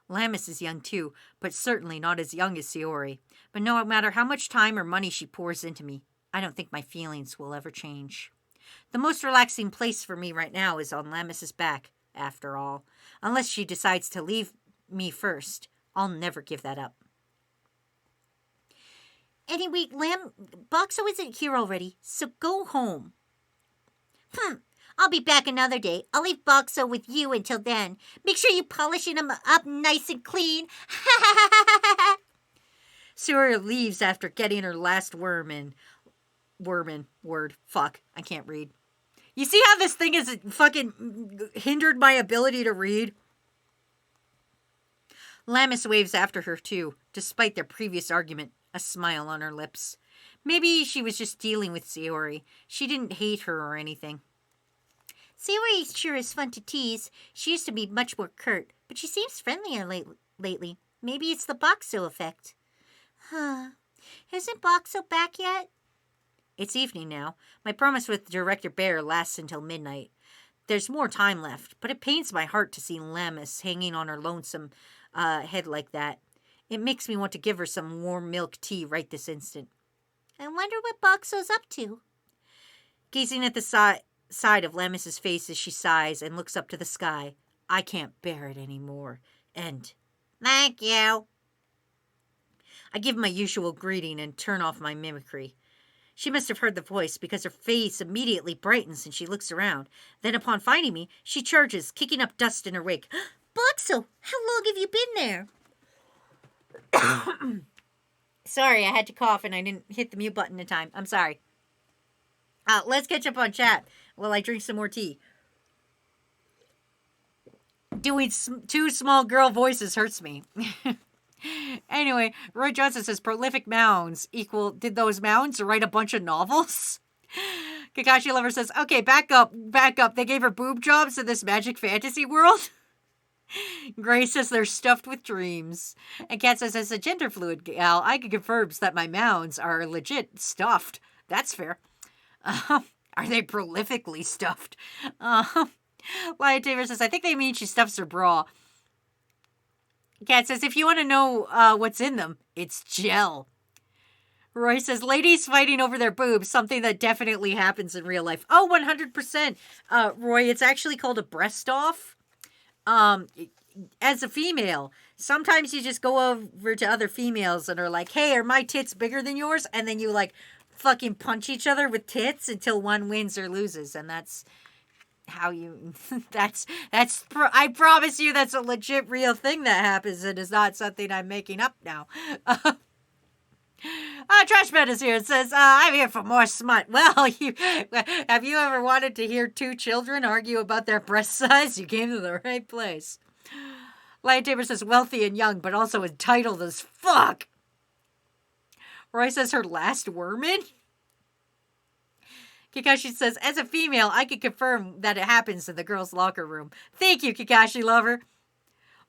Lammis is young too, but certainly not as young as Sayori. But no matter how much time or money she pours into me, I don't think my feelings will ever change. The most relaxing place for me right now is on Lammis's back, after all. Unless she decides to leave me first, I'll never give that up. Anyway, Boxo isn't here already, so go home. I'll be back another day. I'll leave Boxo with you until then. Make sure you polishing him up nice and clean. Sayori leaves after getting her last Fuck, I can't read. You see how this thing is fucking hindered my ability to read? Lammis waves after her too, despite their previous argument, a smile on her lips. Maybe she was just dealing with Sayori. She didn't hate her or anything. Sayori sure is fun to tease. She used to be much more curt, but she seems friendlier lately. Maybe it's the Boxo effect. Isn't Boxo back yet? It's evening now. My promise with Director Bear lasts until midnight. There's more time left, but it pains my heart to see Lammis hanging on her lonesome head like that. It makes me want to give her some warm milk tea right this instant. I wonder what Boxo's up to. Gazing at the side of Lammis's face as she sighs and looks up to the sky, I can't bear it anymore. And thank you. I give my usual greeting and turn off my mimicry. She must have heard the voice because her face immediately brightens and she looks around. Then upon finding me, she charges, kicking up dust in her wake. Boxo, how long have you been there? Sorry, I had to cough and I didn't hit the mute button in time. I'm sorry. Let's catch up on chat while I drink some more tea. Doing two small girl voices hurts me. Anyway, Roy Johnson says prolific mounds equal, did those mounds write a bunch of novels? Kakashi Lover says, okay, back up. They gave her boob jobs in this magic fantasy world? Gray says they're stuffed with dreams. And Kat says, as a gender fluid gal, I can confirm that my mounds are legit stuffed. That's fair. Are they prolifically stuffed? Lion Tamer says, I think they mean she stuffs her bra. Kat says, if you want to know what's in them, it's gel. Roy says, ladies fighting over their boobs, something that definitely happens in real life. Oh, 100%. Roy, it's actually called a breast off. As a female, sometimes you just go over to other females and are like, hey, are my tits bigger than yours? And then you like fucking punch each other with tits until one wins or loses. And that's how you, I promise you that's a legit real thing that happens. It is not something I'm making up now. Trashman is here. It says, I'm here for more smut. Well, have you ever wanted to hear two children argue about their breast size? You came to the right place. Lion Tamer says, wealthy and young, but also entitled as fuck. Roy says, her last wormin? Kakashi says, as a female, I can confirm that it happens in the girls' locker room. Thank you, Kakashi Lover.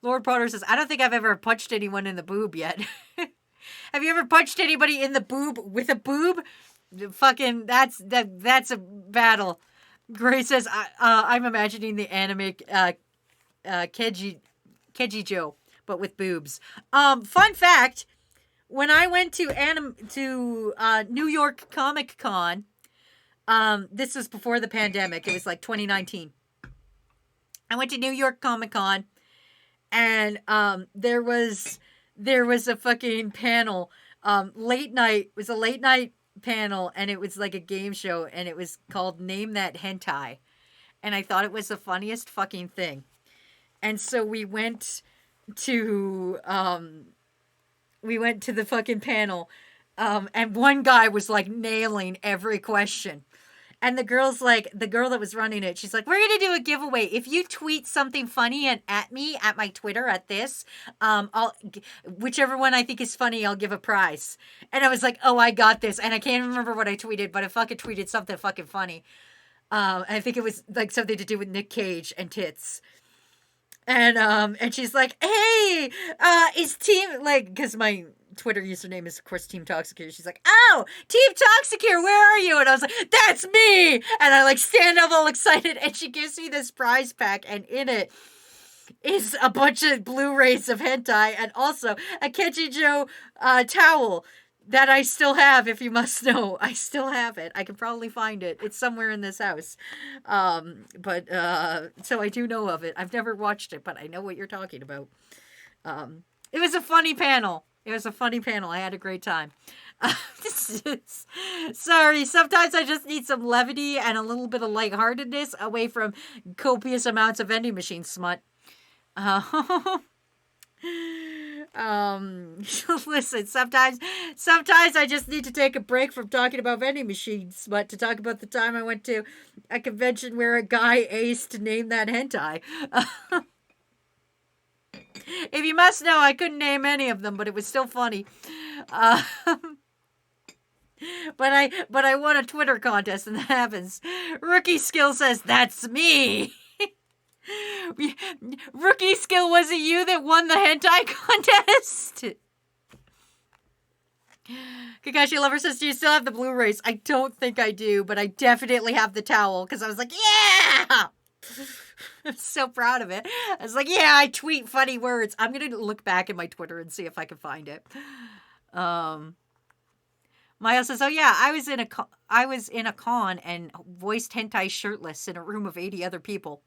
Lord Potter says, I don't think I've ever punched anyone in the boob yet. Have you ever punched anybody in the boob with a boob? Fucking, that's a battle. Gray says, I'm imagining the anime Keiji Joe, but with boobs. Fun fact, when I went to New York Comic Con, this was before the pandemic. It was like 2019. I went to New York Comic Con, and there was a fucking panel. Late night. It was a late night panel, and it was like a game show, and it was called Name That Hentai. And I thought it was the funniest fucking thing. And so we went to we went to the fucking panel, and one guy was like nailing every question. And the girl that was running it, she's like, we're going to do a giveaway. If you tweet something funny and at me, at my Twitter, at this, whichever one I think is funny, I'll give a prize. And I was like, oh, I got this. And I can't remember what I tweeted, but I fucking tweeted something fucking funny. I think it was like something to do with Nick Cage and tits. And she's like, hey, is team, like, because my Twitter username is, of course, Team Toxicure. She's like, oh, Team Toxicure, where are you? And I was like, that's me! And I, like, stand up all excited, and she gives me this prize pack, and in it is a bunch of Blu-rays of hentai, and also a Kenji Joe towel that I still have, if you must know. I still have it. I can probably find it. It's somewhere in this house. So I do know of it. I've never watched it, but I know what you're talking about. It was a funny panel. I had a great time. Sorry, sometimes I just need some levity and a little bit of lightheartedness away from copious amounts of vending machine smut. Listen, sometimes I just need to take a break from talking about vending machines, but to talk about the time I went to a convention where a guy aced to name that hentai. If you must know, I couldn't name any of them, but it was still funny. But I won a Twitter contest, and that happens. Rookie Skill says, that's me. Rookie Skill, was it you that won the hentai contest? Kakashi Lover says, do you still have the Blu-rays? I don't think I do, but I definitely have the towel, because I was like, yeah! I'm so proud of it. I was like, yeah, I tweet funny words. I'm going to look back at my Twitter and see if I can find it. Maya says, oh yeah, I was in a con and voiced hentai shirtless in a room of 80 other people.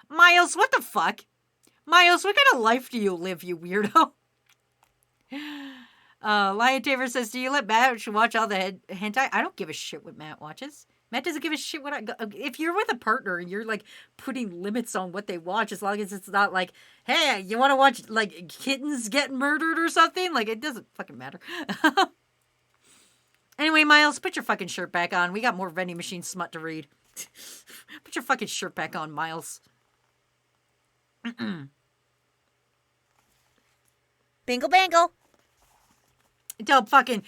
Miles, what the fuck? Miles, what kind of life do you live, you weirdo? Lion Taver says, do you let Matt watch all the hentai? I don't give a shit what Matt watches. Matt doesn't give a shit what if you're with a partner and you're like putting limits on what they watch, as long as it's not like, hey, you want to watch like kittens get murdered or something? Like, it doesn't fucking matter. Anyway, Miles, put your fucking shirt back on. We got more vending machine smut to read. Put your fucking shirt back on, Miles. Bingle bangle. Don't fucking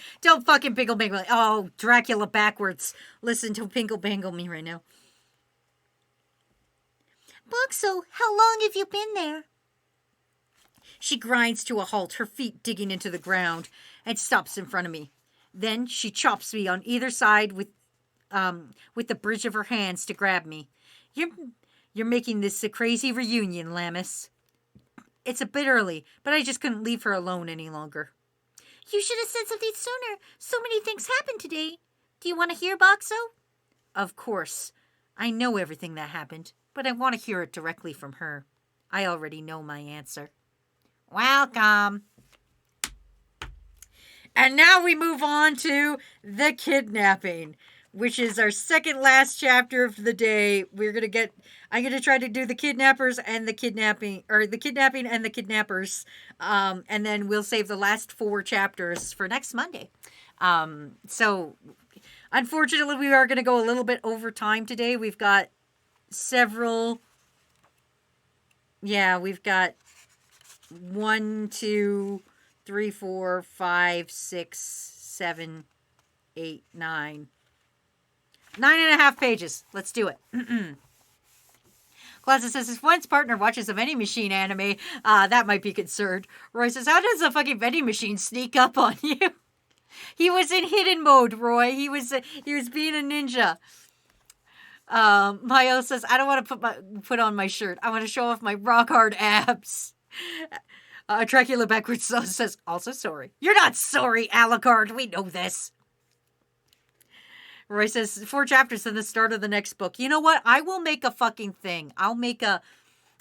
bingle bangle. Oh, Dracula backwards. Listen to bingle bangle me right now. Boxo, how long have you been there? She grinds to a halt, her feet digging into the ground, and stops in front of me. Then she chops me on either side with the bridge of her hands to grab me. You're making this a crazy reunion, Lammis. It's a bit early, but I just couldn't leave her alone any longer. You should have said something sooner. So many things happened today. Do you want to hear, Boxo? Of course. I know everything that happened, but I want to hear it directly from her. I already know my answer. Welcome. And now we move on to the kidnapping, which is our second last chapter of the day. I'm going to try to do the kidnappers and the kidnapping, or the kidnapping and the kidnappers. And then we'll save the last 4 chapters for next Monday. So unfortunately, we are going to go a little bit over time today. We've got we've got 1, 2, 3, 4, 5, 6, 7, 8, 9. 9.5 pages. Let's do it. Clausen says, if one's partner watches a vending machine anime, that might be concerned. Roy says, how does a fucking vending machine sneak up on you? He was in hidden mode, Roy. He was being a ninja. Mayo says, I don't want to put on my shirt. I want to show off my rock hard abs. Dracula backwards says, also sorry. You're not sorry, Alucard. We know this. Roy says, 4 chapters in the start of the next book. You know what? I will make a fucking thing.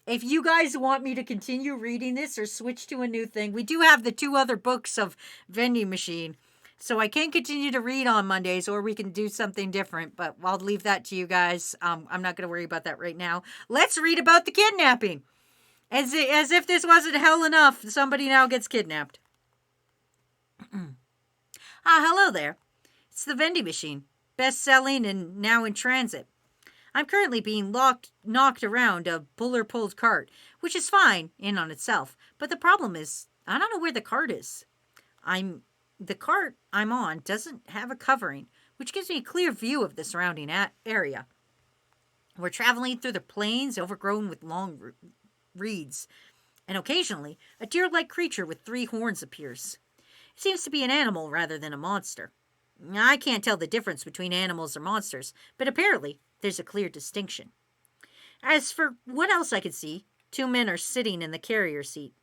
If you guys want me to continue reading this or switch to a new thing, we do have the 2 other books of Vending Machine. So I can continue to read on Mondays, or we can do something different, but I'll leave that to you guys. I'm not going to worry about that right now. Let's read about the kidnapping. As if this wasn't hell enough, somebody now gets kidnapped. Hello there. It's the vending machine, best-selling and now in transit. I'm currently being knocked around a puller-pulled cart, which is fine in on itself. But the problem is, I don't know where the cart is. The cart I'm on doesn't have a covering, which gives me a clear view of the surrounding area. We're traveling through the plains overgrown with long reeds, and occasionally a deer-like creature with 3 horns appears. It seems to be an animal rather than a monster. I can't tell the difference between animals or monsters, but apparently there's a clear distinction. As for what else I can see, 2 men are sitting in the carrier seat.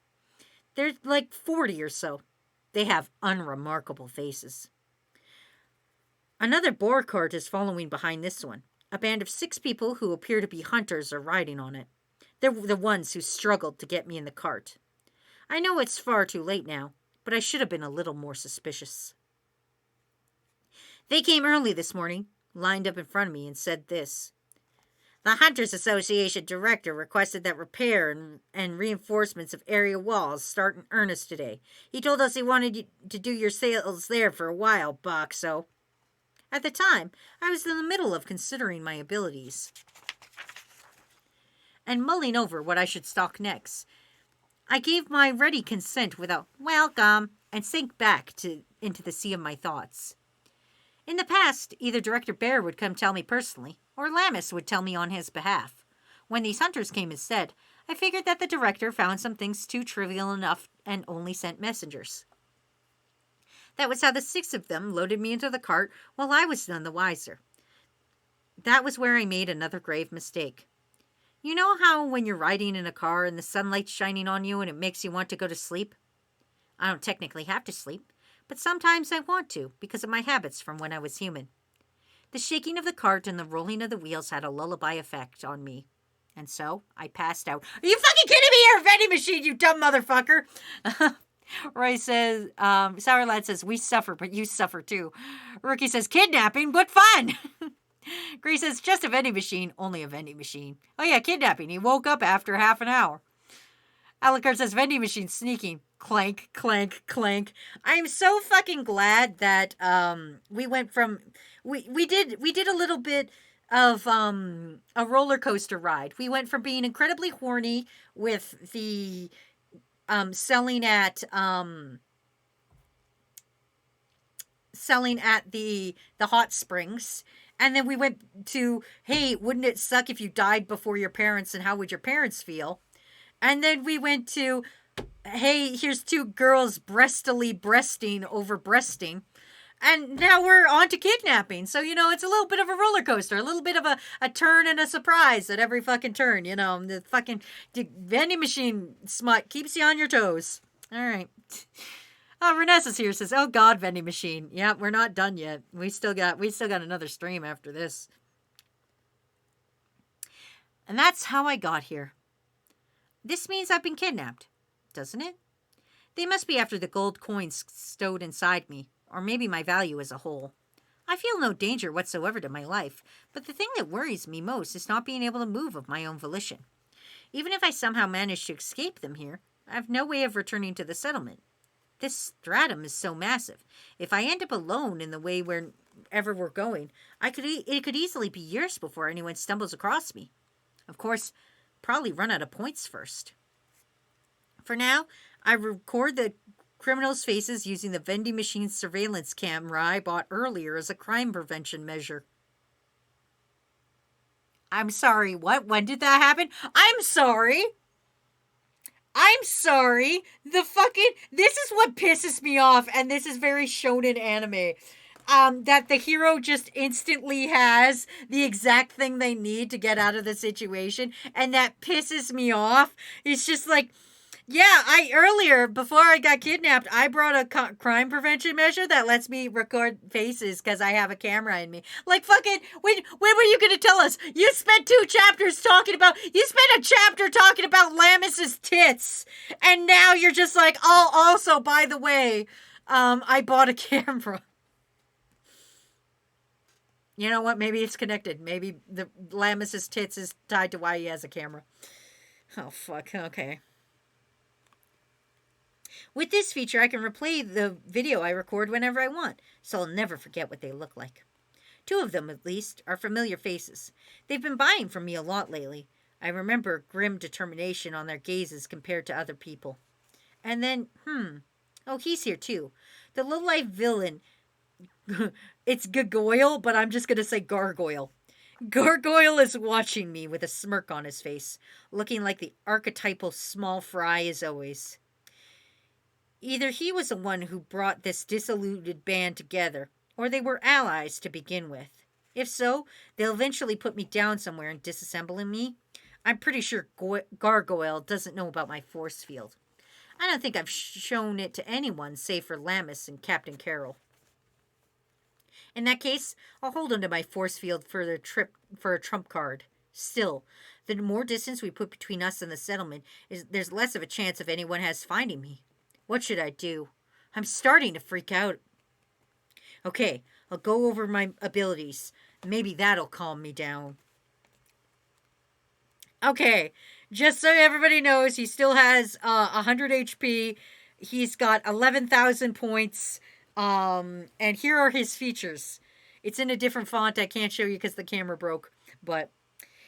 They're like 40 or so. They have unremarkable faces. Another boar cart is following behind this one. A band of 6 people who appear to be hunters are riding on it. They're the ones who struggled to get me in the cart. I know it's far too late now, but I should have been a little more suspicious. They came early this morning, lined up in front of me, and said this. The Hunters Association director requested that repair and reinforcements of area walls start in earnest today. He told us he wanted you to do your sales there for a while, Buck, so... At the time, I was in the middle of considering my abilities and mulling over what I should stock next. I gave my ready consent without welcome and sank back into the sea of my thoughts. In the past, either Director Bear would come tell me personally, or Lammus would tell me on his behalf. When these hunters came instead, I figured that the director found some things too trivial enough and only sent messengers. That was how the 6 of them loaded me into the cart while I was none the wiser. That was where I made another grave mistake. You know how when you're riding in a car and the sunlight's shining on you and it makes you want to go to sleep? I don't technically have to sleep, but sometimes I want to because of my habits from when I was human. The shaking of the cart and the rolling of the wheels had a lullaby effect on me. And so I passed out. Are you fucking kidding me? You're a vending machine, you dumb motherfucker. Roy says, Sour Lad says, we suffer, but you suffer too. Rookie says, kidnapping, but fun. Grace says, just a vending machine, only a vending machine. Oh yeah, kidnapping. He woke up after half an hour. Alucard says, vending machine sneaking. Clank, clank, clank. I'm so fucking glad that we went from we did a little bit of a roller coaster ride. We went from being incredibly horny with the selling at the hot springs. And then we went to, hey, wouldn't it suck if you died before your parents and how would your parents feel? And then we went to, hey, here's 2 girls breasting over breasting. And now we're on to kidnapping. So, it's a little bit of a roller coaster, a little bit of a turn and a surprise at every fucking turn. The fucking vending machine smut keeps you on your toes. All right. Oh, Renessa's here, says, oh God, vending machine. Yeah, we're not done yet. We still got another stream after this. And that's how I got here. This means I've been kidnapped, doesn't it? They must be after the gold coins stowed inside me, or maybe my value as a whole. I feel no danger whatsoever to my life, but the thing that worries me most is not being able to move of my own volition. Even if I somehow manage to escape them here, I have no way of returning to the settlement. This stratum is so massive. If I end up alone in the way wherever we're going, it could easily be years before anyone stumbles across me. Of course, probably run out of points first. For now, I record the criminals' faces using the vending machine surveillance camera I bought earlier as a crime prevention measure. I'm sorry, what? When did that happen? I'm sorry! This is what pisses me off, and this is very shonen anime. That the hero just instantly has the exact thing they need to get out of the situation, and that pisses me off. It's just like, yeah, earlier, before I got kidnapped, I brought a crime prevention measure that lets me record faces because I have a camera in me. Like, fucking, when were you going to tell us? You spent a chapter talking about Lammus's tits, and now you're just like, oh, also, by the way, I bought a camera. You know what? Maybe it's connected. Maybe the Lammus's tits is tied to why he has a camera. Oh, fuck. Okay. With this feature, I can replay the video I record whenever I want, so I'll never forget what they look like. Two of them, at least, are familiar faces. They've been buying from me a lot lately. I remember grim determination on their gazes compared to other people. And then, oh, he's here too. The low-life villain. It's Gargoyle, but I'm just gonna say Gargoyle. Gargoyle is watching me with a smirk on his face, looking like the archetypal small fry as always. Either he was the one who brought this disillusioned band together, or they were allies to begin with. If so, they'll eventually put me down somewhere and disassemble me. I'm pretty sure Gargoyle doesn't know about my force field. I don't think I've shown it to anyone save for Lammas and Captain Carroll. In that case, I'll hold onto my force field for a trump card. Still, the more distance we put between us and the settlement, there's less of a chance of anyone finding me. What should I do? I'm starting to freak out. Okay, I'll go over my abilities. Maybe that'll calm me down. Okay, just so everybody knows, he still has 100 HP. He's got 11,000 points. And here are his features. It's in a different font. I can't show you because the camera broke. But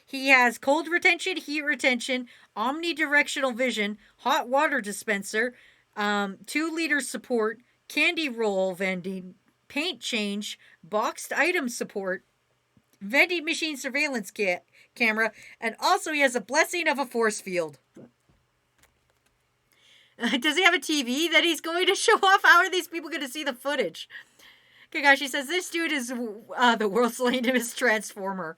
he has cold retention, heat retention, omnidirectional vision, hot water dispenser, 2-liter support, candy roll vending, paint change, boxed item support, vending machine surveillance camera, and also he has a blessing of a force field. Does he have a TV that he's going to show off? How are these people going to see the footage? Kagashi says, this dude is the world's lamest transformer.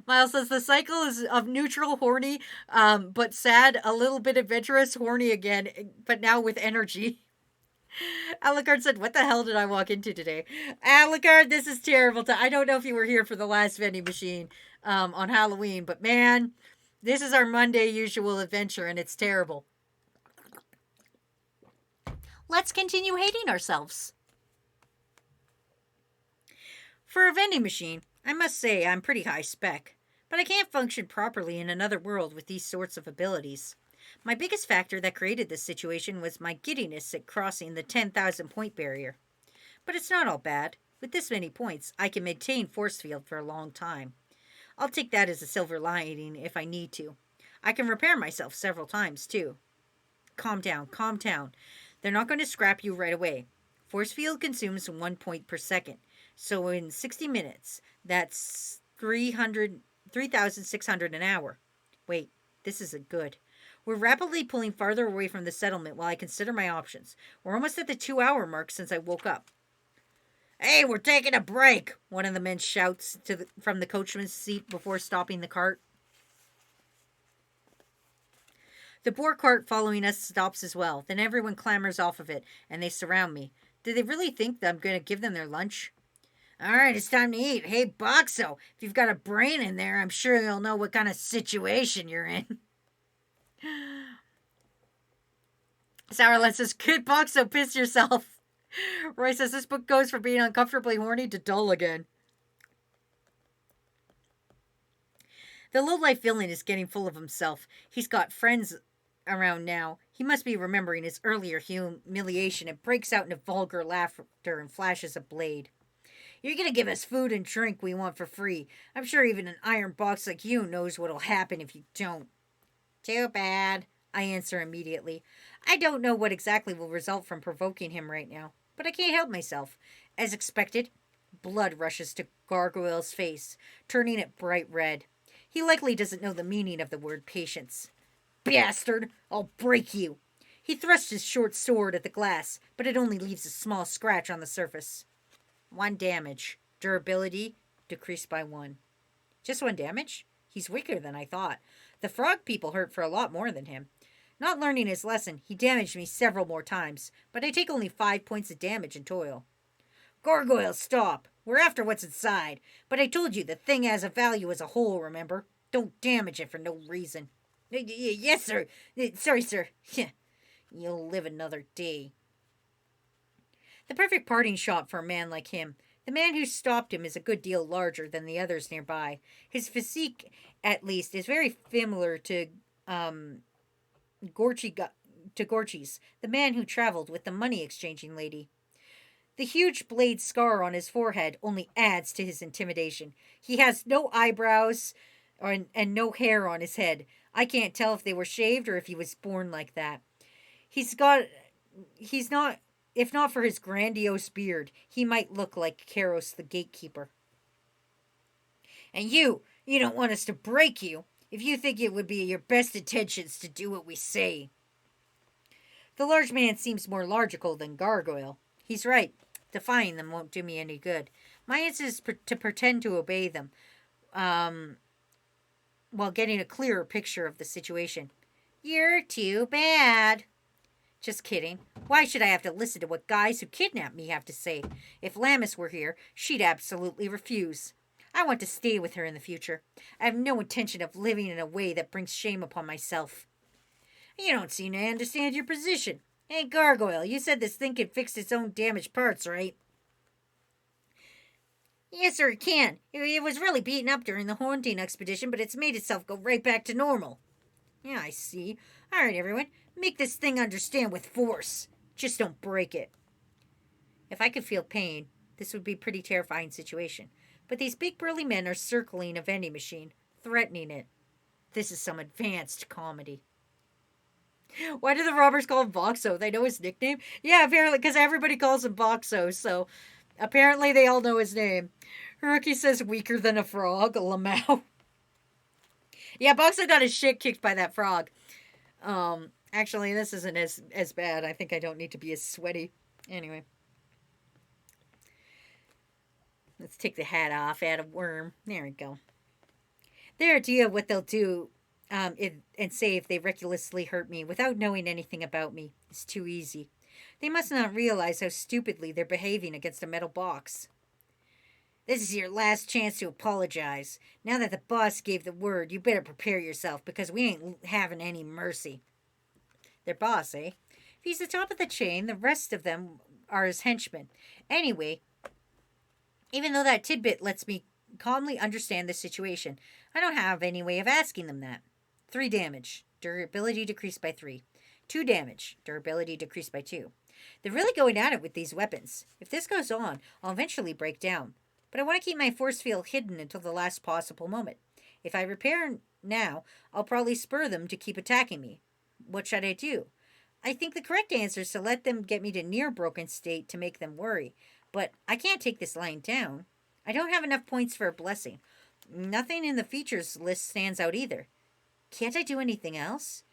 Miles says, the cycle is of neutral, horny, but sad, a little bit adventurous, horny again, but now with energy. Alucard said, what the hell did I walk into today? Alucard, this is terrible. I don't know if you were here for the last vending machine on Halloween, but man, this is our Monday usual adventure, and it's terrible. Let's continue hating ourselves. For a vending machine, I must say I'm pretty high spec, but I can't function properly in another world with these sorts of abilities. My biggest factor that created this situation was my giddiness at crossing the 10,000 point barrier. But it's not all bad. With this many points, I can maintain force field for a long time. I'll take that as a silver lining if I need to. I can repair myself several times, too. Calm down, calm down. They're not going to scrap you right away. Force field consumes 1 point per second. So in 60 minutes, that's 3,600 an hour. Wait, this isn't good. We're rapidly pulling farther away from the settlement while I consider my options. We're almost at the 2-hour mark since I woke up. Hey, we're taking a break, one of the men shouts from the coachman's seat before stopping the cart. The boar cart following us stops as well. Then everyone clambers off of it, and they surround me. Do they really think that I'm going to give them their lunch? All right, it's time to eat. Hey, Boxo, if you've got a brain in there, I'm sure you'll know what kind of situation you're in. Sourlet says, good Boxo, piss yourself. Roy says, this book goes from being uncomfortably horny to dull again. The low-life villain is getting full of himself. He's got friends around now. He must be remembering his earlier humiliation and breaks out into vulgar laughter and flashes a blade. You're gonna give us food and drink we want for free. I'm sure even an iron box like you knows what'll happen if you don't. Too bad, I answer immediately. I don't know what exactly will result from provoking him right now, but I can't help myself. As expected, blood rushes to Gargoyle's face, turning it bright red. He likely doesn't know the meaning of the word patience. Bastard! I'll break you! He thrusts his short sword at the glass, but it only leaves a small scratch on the surface. 1 damage. Durability decreased by 1. Just 1 damage? He's weaker than I thought. The frog people hurt for a lot more than him. Not learning his lesson, he damaged me several more times, but I take only 5 points of damage in total. Gargoyle, stop! We're after what's inside, but I told you the thing has a value as a whole, remember? Don't damage it for no reason. Yes, sir. Sorry, sir. You'll live another day. The perfect parting shot for a man like him. The man who stopped him is a good deal larger than the others nearby. His physique, at least, is very similar to Gorchie's, the man who traveled with the money exchanging lady. The huge blade scar on his forehead only adds to his intimidation. He has no eyebrows and no hair on his head. I can't tell if they were shaved or if he was born like that. He's not, if not for his grandiose beard, he might look like Karos the gatekeeper. And you don't want us to break you if you think it would be your best intentions to do what we say. The large man seems more logical than Gargoyle. He's right. Defying them won't do me any good. My answer is to pretend to obey them, while getting a clearer picture of the situation. You're too bad. Just kidding. Why should I have to listen to what guys who kidnapped me have to say? If Lammis were here, she'd absolutely refuse. I want to stay with her in the future. I have no intention of living in a way that brings shame upon myself. You don't seem to understand your position. Hey, Gargoyle, you said this thing can fix its own damaged parts, right? Yes, sir, it can. It was really beaten up during the haunting expedition, but it's made itself go right back to normal. Yeah, I see. All right, everyone. Make this thing understand with force. Just don't break it. If I could feel pain, this would be a pretty terrifying situation. But these big burly men are circling a vending machine, threatening it. This is some advanced comedy. Why do the robbers call him Voxo? They know his nickname? Yeah, apparently, because everybody calls him Voxo, so apparently they all know his name. Rookie says weaker than a frog, Lamau. Yeah, Voxo got his shit kicked by that frog. Actually, this isn't as bad. I think I don't need to be as sweaty. Anyway. Let's take the hat off, add a worm. There we go. Their idea of what they'll do and say if they recklessly hurt me without knowing anything about me is too easy. They must not realize how stupidly they're behaving against a metal box. This is your last chance to apologize. Now that the boss gave the word, you better prepare yourself because we ain't having any mercy. Their boss, eh? If he's the top of the chain, the rest of them are his henchmen. Anyway, even though that tidbit lets me calmly understand the situation, I don't have any way of asking them that. 3 damage. Durability decreased by 3. 2 damage. Durability decreased by 2. They're really going at it with these weapons. If this goes on, I'll eventually break down. But I want to keep my force field hidden until the last possible moment. If I repair now, I'll probably spur them to keep attacking me. What should I do? I think the correct answer is to let them get me to near broken state to make them worry. But I can't take this lying down. I don't have enough points for a blessing. Nothing in the features list stands out either. Can't I do anything else?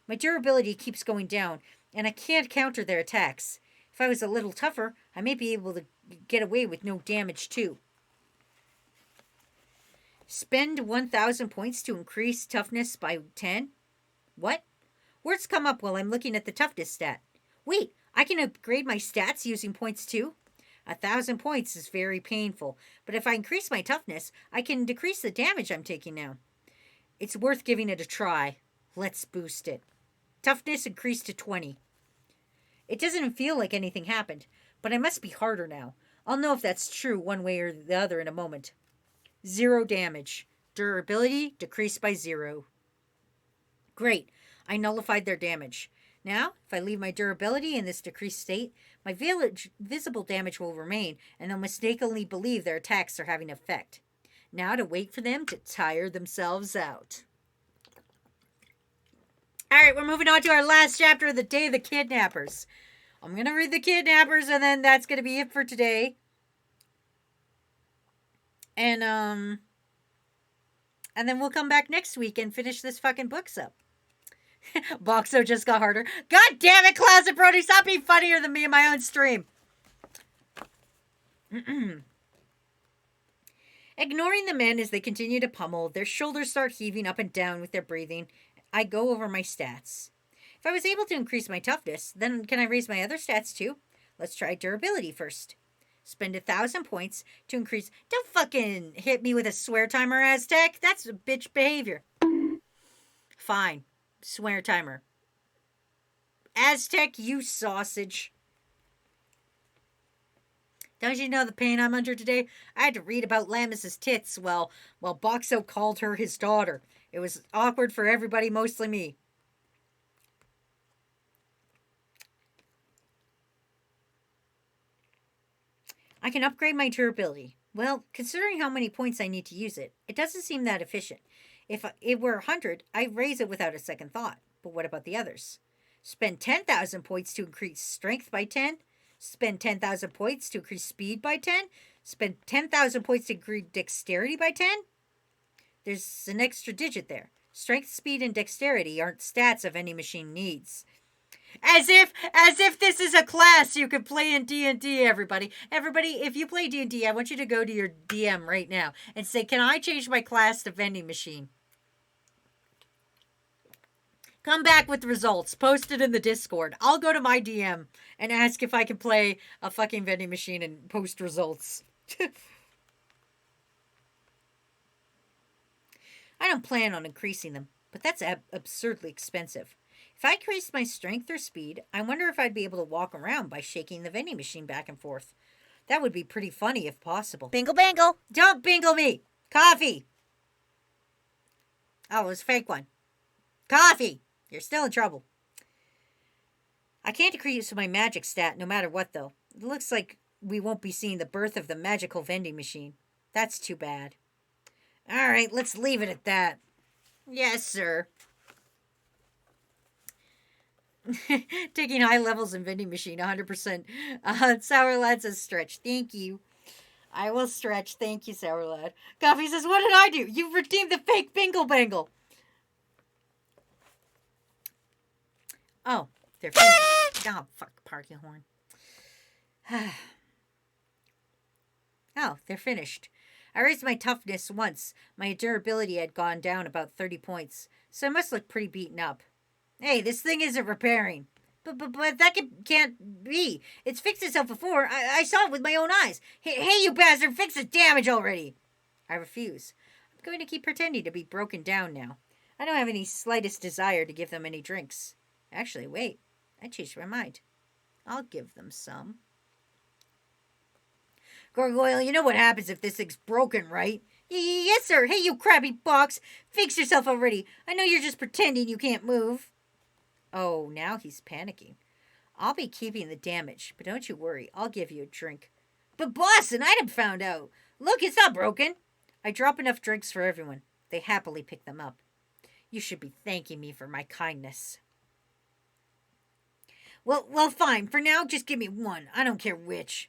My durability keeps going down, and I can't counter their attacks. If I was a little tougher, I may be able to get away with no damage too. Spend 1,000 points to increase toughness by 10? What? Words come up while I'm looking at the toughness stat. Wait, I can upgrade my stats using points too? 1,000 points is very painful, but if I increase my toughness, I can decrease the damage I'm taking now. It's worth giving it a try. Let's boost it. Toughness increased to 20. It doesn't feel like anything happened, but I must be harder now. I'll know if that's true one way or the other in a moment. 0 damage. Durability decreased by 0. Great. I nullified their damage. Now, if I leave my durability in this decreased state, my visible damage will remain, and they'll mistakenly believe their attacks are having effect. Now to wait for them to tire themselves out. Alright, we're moving on to our last chapter of the day, the kidnappers. I'm going to read the kidnappers, and then that's going to be it for today. And then we'll come back next week and finish this fucking books up. Boxo just got harder. God damn it, Closet Brody, stop being funnier than me in my own stream. Ignoring the men as they continue to pummel, their shoulders start heaving up and down with their breathing. I go over my stats. If I was able to increase my toughness, then can I raise my other stats too? Let's try durability first. Spend 1,000 points to increase. Don't fucking hit me with a swear timer, Aztec. That's bitch behavior. Fine. Swear timer. Aztec, you sausage. Don't you know the pain I'm under today? I had to read about Lammis's tits while Boxo called her his daughter. It was awkward for everybody, mostly me. I can upgrade my durability. Well, considering how many points I need to use it, it doesn't seem that efficient. If it were 100, I'd raise it without a second thought. But what about the others? Spend 10,000 points to increase strength by 10? Spend 10,000 points to increase speed by 10? Spend 10,000 points to increase dexterity by 10? There's an extra digit there. Strength, speed, and dexterity aren't stats a vending machine needs. As if this is a class you could play in D&D, everybody. Everybody, if you play D&D, I want you to go to your DM right now and say, can I change my class to vending machine? Come back with the results. Post it in the Discord. I'll go to my DM and ask if I can play a fucking vending machine and post results. I don't plan on increasing them, but that's absurdly expensive. If I increased my strength or speed, I wonder if I'd be able to walk around by shaking the vending machine back and forth. That would be pretty funny if possible. Bingle bangle. Don't bingle me! Coffee! Oh, it was a fake one. Coffee! You're still in trouble. I can't decrease my magic stat no matter what, though. It looks like we won't be seeing the birth of the magical vending machine. That's too bad. Alright, let's leave it at that. Yes, sir. Taking high levels in vending machine, 100%. Sour Lad says stretch. Thank you. I will stretch. Thank you, Sour Lad. Coffee says, what did I do? You redeemed the fake bingle bangle. Oh, they're finished. Oh, fuck, parking horn. Oh, they're finished. I raised my toughness once. My durability had gone down about 30 points, so I must look pretty beaten up. Hey, this thing isn't repairing. But that can't be. It's fixed itself before. I saw it with my own eyes. Hey, you bastard, fix the damage already. I refuse. I'm going to keep pretending to be broken down now. I don't have any slightest desire to give them any drinks. Actually, wait. I changed my mind. I'll give them some. Gargoyle, you know what happens if this thing's broken, right? Yes, sir. Hey, you crabby box. Fix yourself already. I know you're just pretending you can't move. Oh, now he's panicking. I'll be keeping the damage, but don't you worry. I'll give you a drink. But boss, an item found out. Look, it's not broken. I drop enough drinks for everyone. They happily pick them up. You should be thanking me for my kindness. Well, fine. For now, just give me one. I don't care which.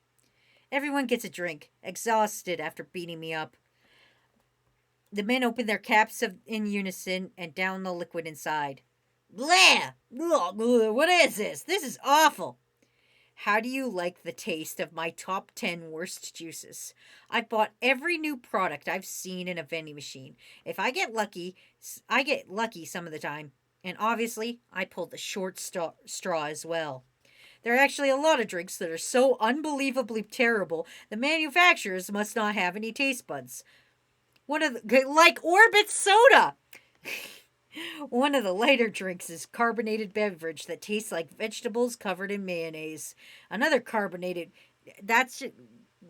Everyone gets a drink, exhausted after beating me up. The men open their caps in unison and down the liquid inside. Blah! What is this? This is awful. How do you like the taste of my top 10 worst juices? I've bought every new product I've seen in a vending machine. If I get lucky, I get lucky some of the time. And obviously, I pulled the short straw as well. There are actually a lot of drinks that are so unbelievably terrible, the manufacturers must not have any taste buds. Like Orbit Soda! One of the lighter drinks is carbonated beverage that tastes like vegetables covered in mayonnaise. Another carbonated...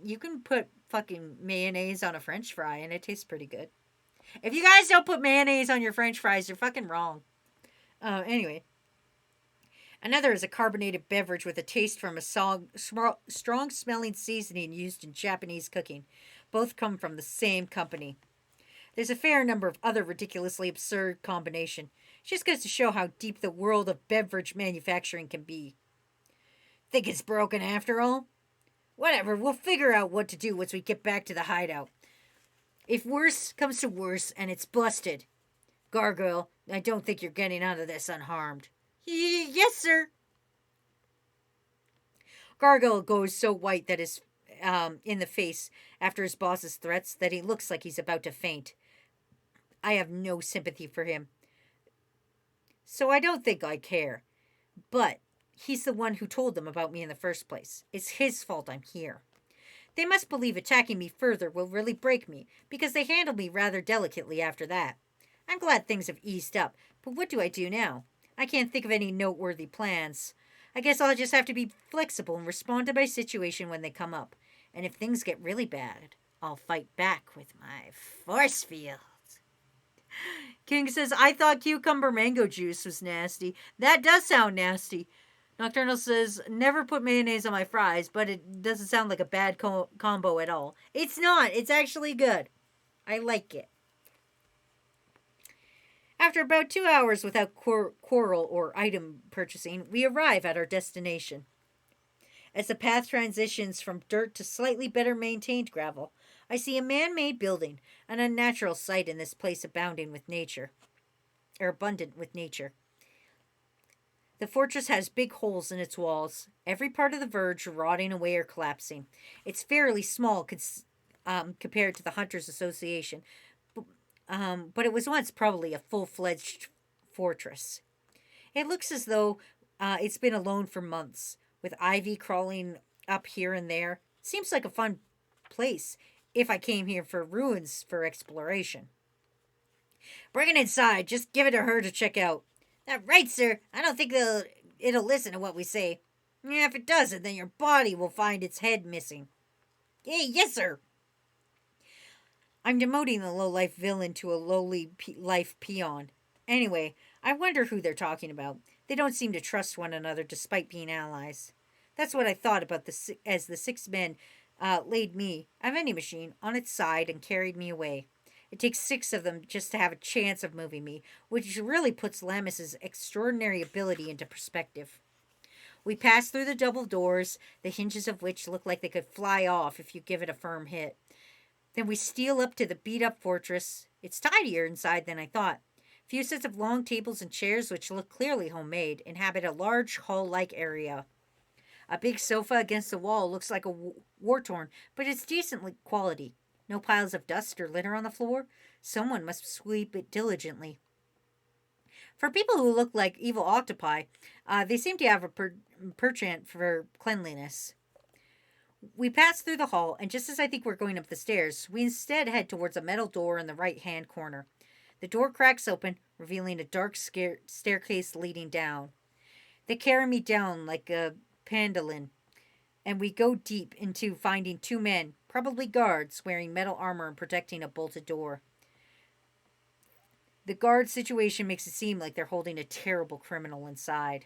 You can put fucking mayonnaise on a french fry and it tastes pretty good. If you guys don't put mayonnaise on your french fries, you're fucking wrong. Anyway. Another is a carbonated beverage with a taste from a strong-smelling seasoning used in Japanese cooking. Both come from the same company. There's a fair number of other ridiculously absurd combinations. It just goes to show how deep the world of beverage manufacturing can be. Think it's broken after all? Whatever, we'll figure out what to do once we get back to the hideout. If worse comes to worse and it's busted. Gargoyle, I don't think you're getting out of this unharmed. Yes, sir. Gargoyle goes so white that his in the face after his boss's threats that he looks like he's about to faint. I have no sympathy for him, so I don't think I care. But he's the one who told them about me in the first place. It's his fault I'm here. They must believe attacking me further will really break me, because they handled me rather delicately after that. I'm glad things have eased up, but what do I do now? I can't think of any noteworthy plans. I guess I'll just have to be flexible and respond to my situation when they come up. And if things get really bad, I'll fight back with my force field. King says, I thought cucumber mango juice was nasty. That does sound nasty. Nocturnal says, never put mayonnaise on my fries, but it doesn't sound like a bad combo at all. It's not. It's actually good. I like it. After about 2 hours without quarrel or item purchasing, we arrive at our destination. As the path transitions from dirt to slightly better maintained gravel, I see a man-made building, an unnatural sight in this place abundant with nature. The fortress has big holes in its walls, every part of the verge rotting away or collapsing. It's fairly small compared to the Hunters Association, but it was once probably a full-fledged fortress. It looks as though it's been alone for months, with ivy crawling up here and there. Seems like a fun place if I came here for ruins for exploration. Bring it inside. Just give it to her to check out. That's right, sir. I don't think it'll listen to what we say. Yeah, if it doesn't, then your body will find its head missing. Hey, yes, sir. I'm demoting the low-life villain to a lowly-life peon. Anyway, I wonder who they're talking about. They don't seem to trust one another despite being allies. That's what I thought about as the 6 men laid me, a vending machine, on its side and carried me away. It takes 6 of them just to have a chance of moving me, which really puts Lammis's extraordinary ability into perspective. We pass through the double doors, the hinges of which look like they could fly off if you give it a firm hit. Then we steal up to the beat-up fortress. It's tidier inside than I thought. Few sets of long tables and chairs, which look clearly homemade, inhabit a large hall-like area. A big sofa against the wall looks like a war-torn, but it's decent quality. No piles of dust or litter on the floor. Someone must sweep it diligently. For people who look like evil octopi, they seem to have a penchant for cleanliness. We pass through the hall, and just as I think we're going up the stairs, we instead head towards a metal door in the right-hand corner. The door cracks open, revealing a dark staircase leading down. They carry me down like a pendulum, and we go deep into finding 2 men, probably guards, wearing metal armor and protecting a bolted door. The guard situation makes it seem like they're holding a terrible criminal inside.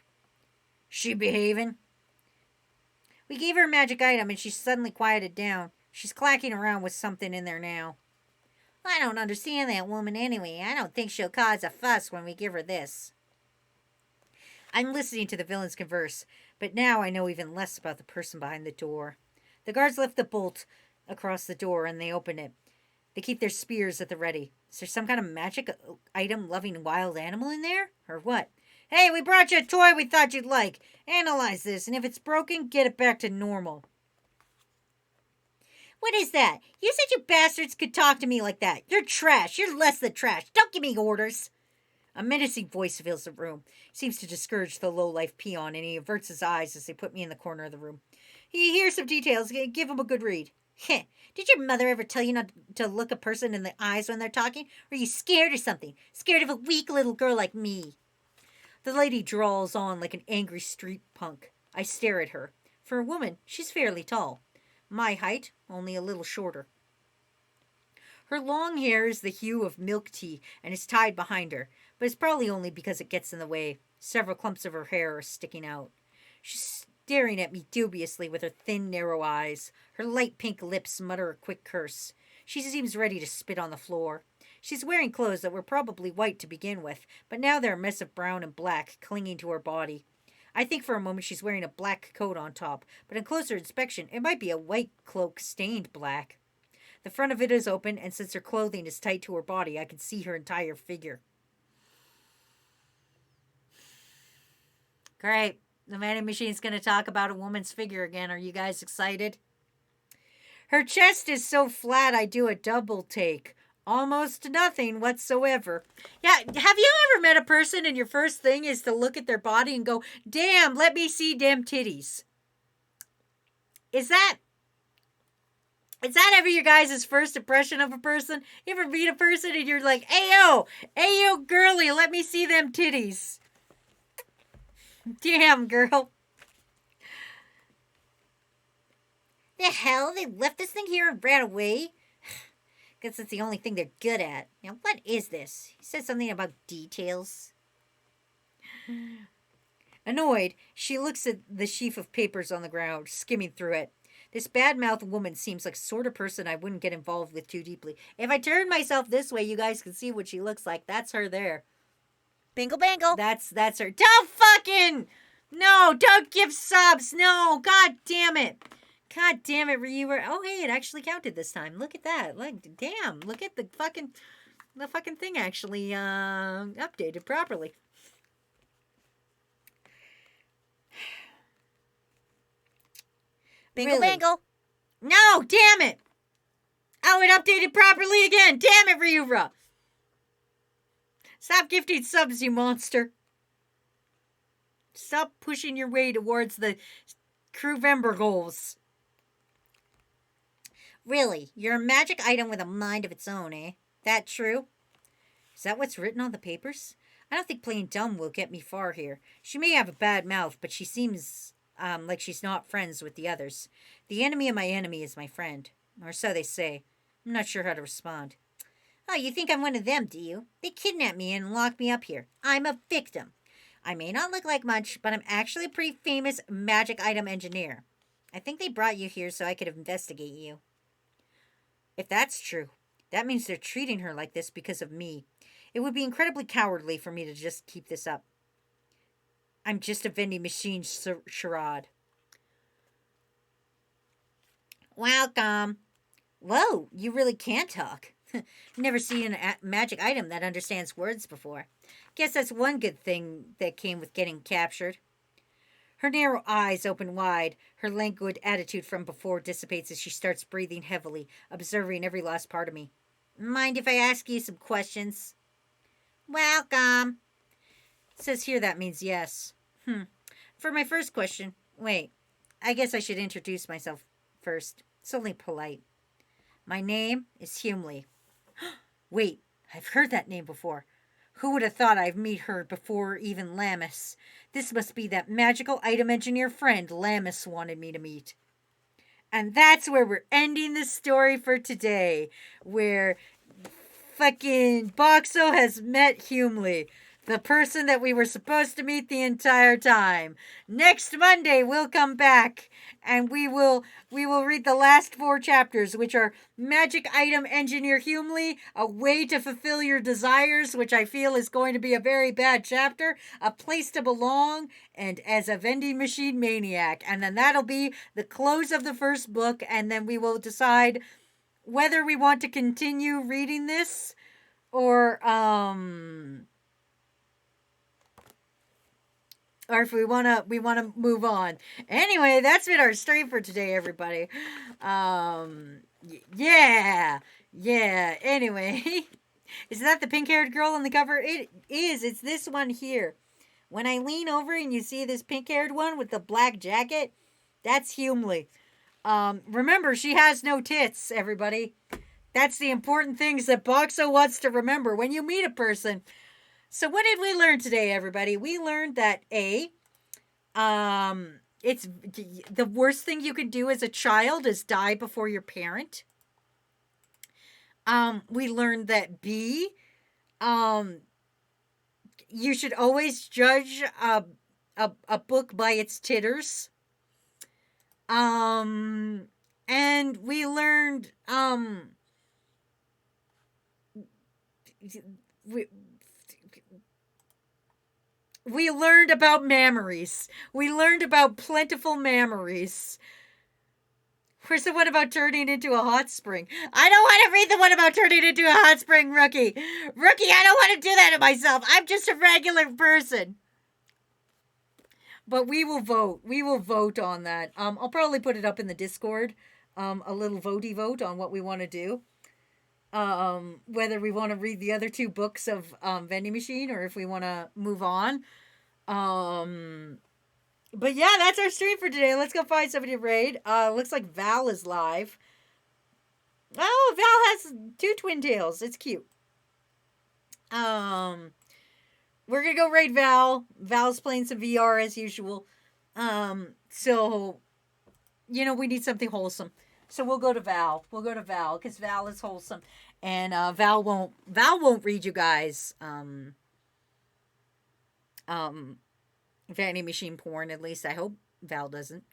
She behaving? We gave her a magic item and she's suddenly quieted down. She's clacking around with something in there now. I don't understand that woman anyway. I don't think she'll cause a fuss when we give her this. I'm listening to the villains converse, but now I know even less about the person behind the door. The guards lift the bolt across the door and they open it. They keep their spears at the ready. Is there some kind of magic item-loving wild animal in there? Or what? Hey, we brought you a toy we thought you'd like. Analyze this, and if it's broken, get it back to normal. What is that? You said you bastards could talk to me like that. You're trash. You're less than trash. Don't give me orders. A menacing voice fills the room. Seems to discourage the low-life peon, and he averts his eyes as they put me in the corner of the room. He hears some details. Give him a good read. Heh. Did your mother ever tell you not to look a person in the eyes when they're talking? Or are you scared or something? Scared of a weak little girl like me? The lady drawls on like an angry street punk. I stare at her. For a woman, she's fairly tall. My height, only a little shorter. Her long hair is the hue of milk tea and is tied behind her, but it's probably only because it gets in the way. Several clumps of her hair are sticking out. She's staring at me dubiously with her thin, narrow eyes. Her light pink lips mutter a quick curse. She seems ready to spit on the floor. She's wearing clothes that were probably white to begin with, but now they're a mess of brown and black clinging to her body. I think for a moment she's wearing a black coat on top, but on closer inspection, it might be a white cloak stained black. The front of it is open, and since her clothing is tight to her body, I can see her entire figure. Great. The vending machine's going to talk about a woman's figure again. Are you guys excited? Her chest is so flat I do a double take. Almost nothing whatsoever. Yeah, have you ever met a person and your first thing is to look at their body and go, damn, let me see them titties? Is that ever your guys' first impression of a person? You ever meet a person and you're like, ayo, girly, let me see them titties. Damn, girl. The the hell? They left this thing here and ran away? Guess that's the only thing they're good at. Now, what is this? He said something about details. Annoyed, she looks at the sheaf of papers on the ground, skimming through it. This bad-mouthed woman seems like the sort of person I wouldn't get involved with too deeply. If I turn myself this way, you guys can see what she looks like. That's her there. Bingle bangle. That's her. Don't fucking... No, don't give subs. No, god damn it. God damn it, Ryu. Oh, hey, it actually counted this time. Look at that. Like, damn. Look at the fucking thing actually updated properly. Bingle Really? bangle. No, damn it. Oh, it updated properly again. Damn it, Ryura. Stop gifting subs, you monster. Stop pushing your way towards the Crewvember goals. Really, you're a magic item with a mind of its own, eh? That true? Is that what's written on the papers? I don't think playing dumb will get me far here. She may have a bad mouth, but she seems like she's not friends with the others. The enemy of my enemy is my friend. Or so they say. I'm not sure how to respond. Oh, you think I'm one of them, do you? They kidnapped me and locked me up here. I'm a victim. I may not look like much, but I'm actually a pretty famous magic item engineer. I think they brought you here so I could investigate you. If that's true, that means they're treating her like this because of me. It would be incredibly cowardly for me to just keep this up. I'm just a vending machine charade. Welcome. Whoa, you really can talk. Never seen a magic item that understands words before. Guess that's one good thing that came with getting captured. Her narrow eyes open wide. Her languid attitude from before dissipates as she starts breathing heavily, observing every last part of me. Mind if I ask you some questions? Welcome. It says here that means yes. For my first question, wait, I guess I should introduce myself first. It's only polite. My name is Humley. Wait, I've heard that name before. Who would have thought I'd meet her before even Lammus? This must be that magical item engineer friend Lammus wanted me to meet. And that's where we're ending the story for today. Where fucking Boxo has met Humley, the person that we were supposed to meet the entire time. Next Monday we'll come back and we will read the last 4 chapters, which are Magic Item Engineer Humley, A Way to Fulfill Your Desires, which I feel is going to be a very bad chapter, A Place to Belong, and As a Vending Machine Maniac. And then that'll be the close of the first book, and then we will decide whether we want to continue reading this or if we wanna move on. Anyway, that's been our stream for today, everybody. Yeah. Anyway, is that the pink-haired girl on the cover? It is. It's this one here. When I lean over and you see this pink-haired one with the black jacket, that's Humley. Remember, she has no tits, everybody. That's the important things that Boxo wants to remember when you meet a person. So what did we learn today, everybody? We learned that it's the worst thing you can do as a child is die before your parent. We learned that B, you should always judge a book by its titters. And we learned we learned about mammaries. We learned about plentiful mammaries. Where's the one about turning into a hot spring? I don't want to read the one about turning into a hot spring, Rookie. Rookie, I don't want to do that to myself. I'm just a regular person. But we will vote. We will vote on that. I'll probably put it up in the Discord. A little votey vote on what we want to do. Whether we want to read the other 2 books of Vending Machine or if we want to move on. But yeah, that's our stream for today. Let's go find somebody to raid. Looks like Val is live. Oh, Val has 2 twin tails. It's cute. We're gonna go raid Val. Val's playing some VR as usual. So we need something wholesome. So we'll go to Val. We'll go to Val because Val is wholesome, and Val won't read you guys Vending Machine porn. At least I hope Val doesn't.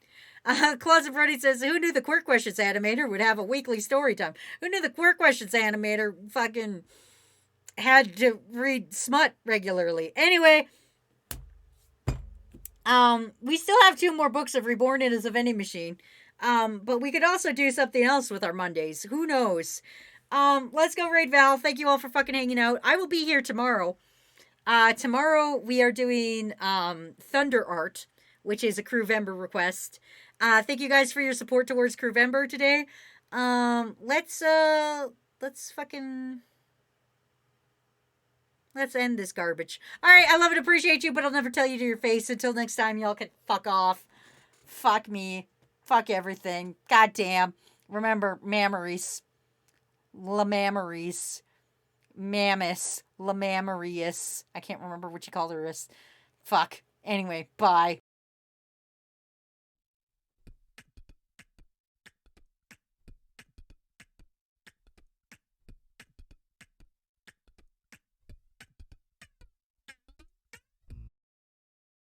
Closet Freddy says, "Who knew the Queer Questions animator would have a weekly story time? Who knew the Queer Questions animator fucking had to read smut regularly?" Anyway, we still have 2 more books of Reborn. It is a Vending Machine. But we could also do something else with our Mondays. Who knows? Let's go raid Val. Thank you all for fucking hanging out. I will be here tomorrow. Tomorrow we are doing Thunder Art, which is a Crewvember request. Thank you guys for your support towards Crewvember today. Let's end this garbage. Alright, I love and appreciate you, but I'll never tell you to your face. Until next time, y'all can fuck off. Fuck me. Fuck everything. Goddamn. Remember, mammaries. Lamammaries. Mammus. Lamammaries. I can't remember what you called her. Fuck. Anyway, bye.